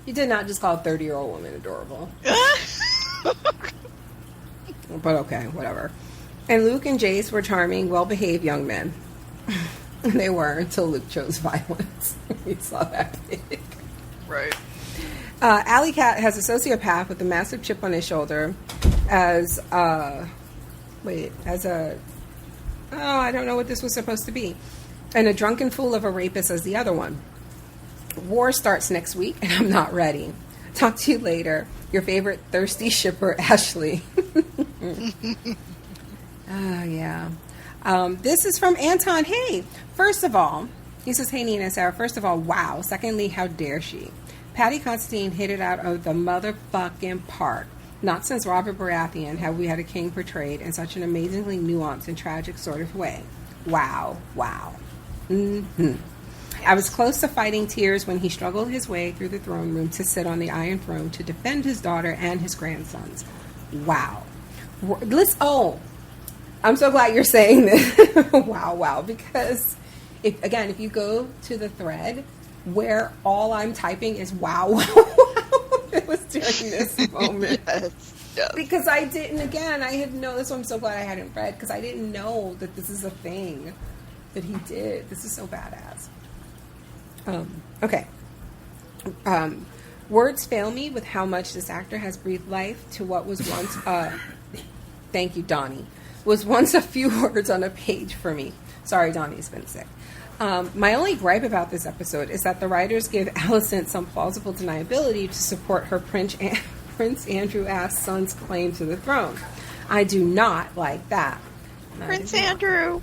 You did not just call a 30-year-old woman adorable. But okay, whatever. And Luke and Jace were charming, well-behaved young men. They were, until Luke chose violence. We saw that big. Right. Alley Cat has a sociopath with a massive chip on his shoulder I don't know what this was supposed to be. And a drunken fool of a rapist as the other one. War starts next week, and I'm not ready. Talk to you later. Your favorite thirsty shipper, Ashley. Oh, yeah. This is from Anton. Hey, first of all, he says, hey, Nina, Sarah, first of all, wow. Secondly, how dare she? Patty Constantine hit it out of the motherfucking park. Not since Robert Baratheon have we had a king portrayed in such an amazingly nuanced and tragic sort of way. Wow. Mm-hmm. I was close to fighting tears when he struggled his way through the throne room to sit on the Iron Throne to defend his daughter and his grandsons. Wow. I'm so glad you're saying this. Wow. Because, if you go to the thread where all I'm typing is wow, it was during this moment. Yes. Because I had no, that's why I'm so glad I hadn't read, because I didn't know that this is a thing that he did. This is so badass. Okay. Words fail me with how much this actor has breathed life to what was once, thank you, Donnie, was once a few words on a page for me. Sorry, Donnie's been sick. My only gripe about this episode is that the writers give Alicent some plausible deniability to support her Prince Andrew-ass son's claim to the throne. I do not like that. Prince Andrew.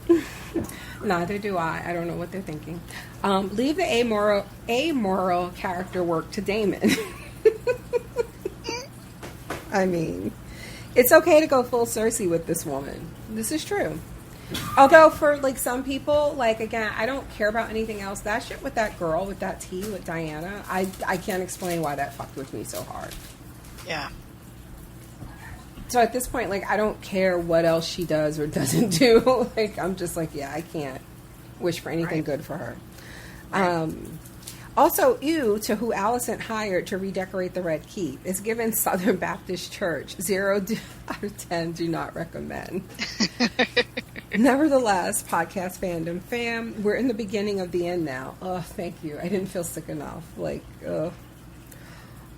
Neither do I. I don't know what they're thinking. Leave the amoral character work to Daemon. I mean, it's okay to go full Cersei with this woman. This is true. Although for, like, some people, like, again, I don't care about anything else. That shit with that girl, with that tea, with Diana, I can't explain why that fucked with me so hard. Yeah. So at this point, like, I don't care what else she does or doesn't do. Like, I'm just like, yeah, I can't wish for anything good for her. Right. Also, ew to who Alicent hired to redecorate the Red Keep. It's given Southern Baptist Church. 0 out of 10 do not recommend. Nevertheless, podcast fandom fam, we're in the beginning of the end now. Oh, thank you. I didn't feel sick enough. Like,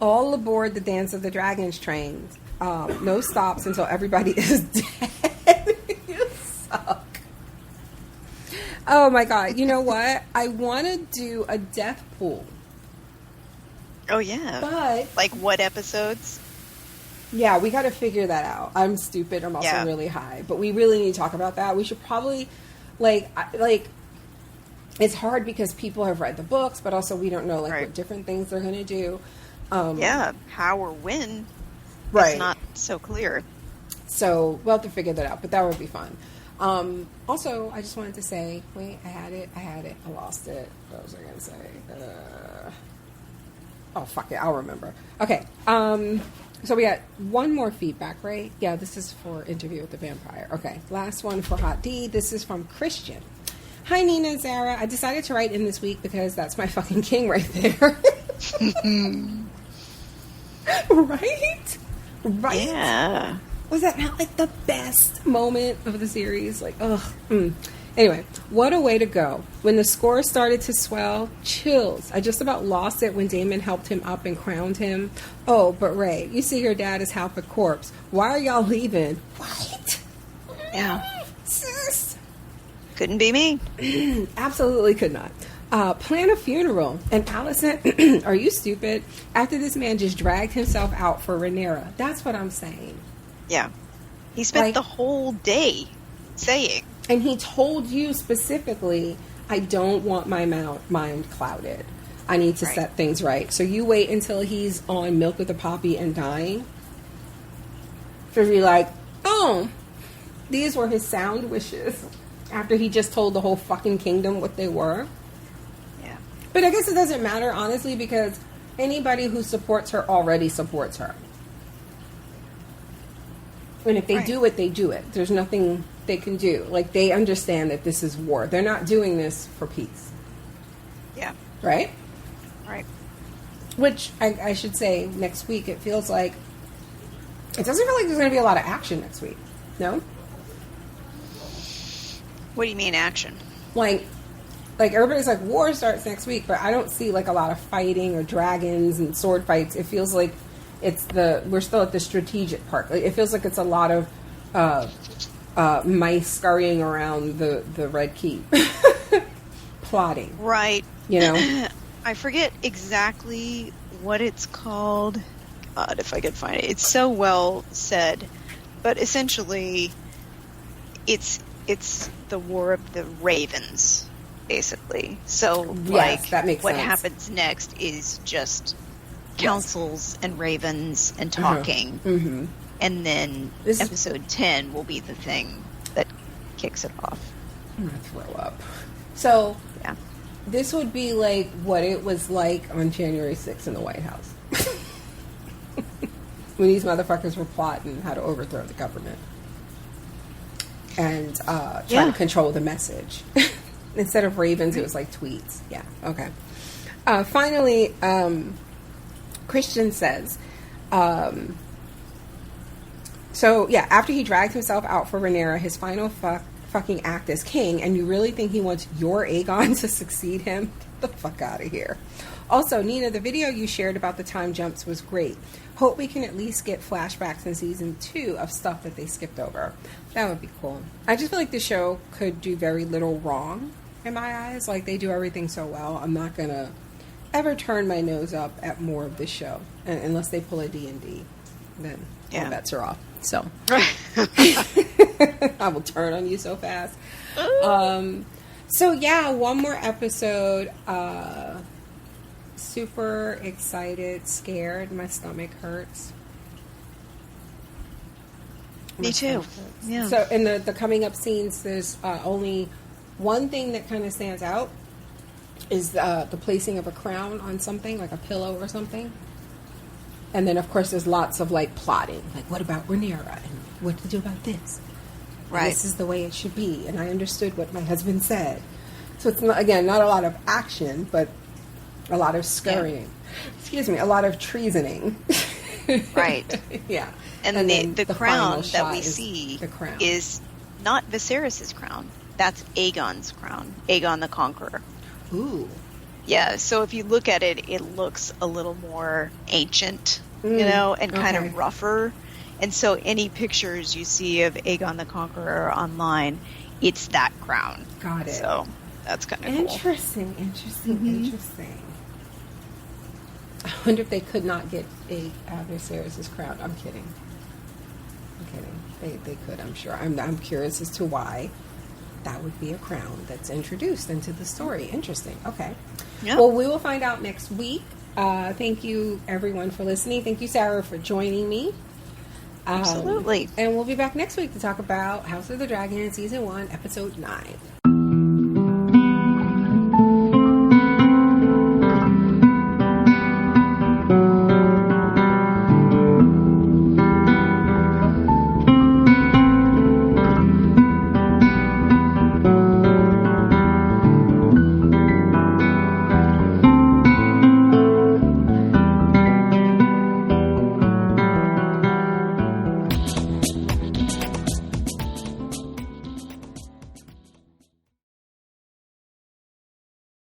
all aboard the Dance of the Dragons train. No stops until everybody is dead. You suck. Oh my god. You know what? I want to do a death pool. Oh, yeah. But like, what episodes? Yeah, we got to figure that out. I'm stupid. I'm also really high. But we really need to talk about that. We should probably, like, it's hard because people have read the books, but also we don't know, like, what different things they're going to do. How or when. Right. It's not so clear. So we'll have to figure that out, but that would be fun. Also, I just wanted to say, wait, I had it, I lost it. What was I going to say? Oh, fuck it, I'll remember. Okay, so we got one more feedback, right? Yeah, this is for Interview with the Vampire. Okay, last one for Hot D. This is from Christian. Hi, Nina and Zara. I decided to write in this week because that's my fucking king right there. Right? Right? Yeah. Was that not like the best moment of the series? Like, ugh. Anyway, what a way to go. When the score started to swell, chills. I just about lost it when Damon helped him up and crowned him. Oh, but Ray, you see your dad is half a corpse. Why are y'all leaving? What? Yeah. Sis. Couldn't be me. Absolutely could not. Plan a funeral. And Allison, are you stupid? After this man just dragged himself out for Rhaenyra. That's what I'm saying. Yeah. He spent the whole day saying. And he told you specifically, I don't want my mind clouded. I need to set things right. So you wait until he's on Milk with the Poppy and dying. To be like, oh, these were his sound wishes. After he just told the whole fucking kingdom what they were. Yeah. But I guess it doesn't matter, honestly, because anybody who supports her already supports her. And if they do it, they do it. There's nothing they can do. Like, they understand that this is war. They're not doing this for peace. Yeah. Right? Right. Which, I should say, next week, it feels like... It doesn't feel like there's going to be a lot of action next week. No? What do you mean, action? Like everybody's like, war starts next week, but I don't see, like, a lot of fighting or dragons and sword fights. It feels like we're still at the strategic part. Like, it feels like it's a lot of mice scurrying around the Red Keep. Plotting. Right. You know? I forget exactly what it's called. God, if I could find it. It's so well said. But essentially, it's the War of the Ravens, basically. So, yes, that makes what sense. happens next is just councils and ravens and talking. Mm-hmm. And then episode 10 will be the thing that kicks it off. I'm going to throw up. So, yeah. This would be like what it was like on January 6th in the White House. When these motherfuckers were plotting how to overthrow the government. And trying to control the message. Instead of ravens, it was like tweets. Yeah, okay. Finally, Christian says, after he dragged himself out for Rhaenyra, his final fucking act as king, and you really think he wants your Aegon to succeed him? Get the fuck out of here. Also, Nina, the video you shared about the time jumps was great. Hope we can at least get flashbacks in season 2 of stuff that they skipped over. That would be cool. I just feel like the show could do very little wrong in my eyes. Like, they do everything so well. I'm not going to ever turn my nose up at more of this show. Unless they pull a D&D. Then all bets are off. So. I will turn on you so fast. One more episode. Super excited, scared. My stomach hurts. Me too. Yeah. So in the coming up scenes, there's only one thing that kind of stands out is the placing of a crown on something, like a pillow or something. And then, of course, there's lots of, like, plotting. Like, what about Rhaenyra? And what to do about this? Right. And this is the way it should be. And I understood what my husband said. So it's, not a lot of action, but a lot of scurrying. Yeah. Excuse me, a lot of treasoning. Right. Yeah. And the crown that we see is not Viserys' crown. That's Aegon's crown. Aegon the Conqueror. Ooh. Yeah, so if you look at it, it looks a little more ancient, and kind of rougher. And so any pictures you see of Aegon the Conqueror online, it's that crown. Got it. So that's kind of interesting. Interesting. I wonder if they could not get Viserys' crown. I'm kidding. They could, I'm sure. I'm curious as to why that would be a crown that's introduced into the story. Interesting. Okay. Yep. Well, we will find out next week. Thank you, everyone, for listening. Thank you, Sarah, for joining me. Absolutely. And we'll be back next week to talk about House of the Dragon, Season 1, Episode 9.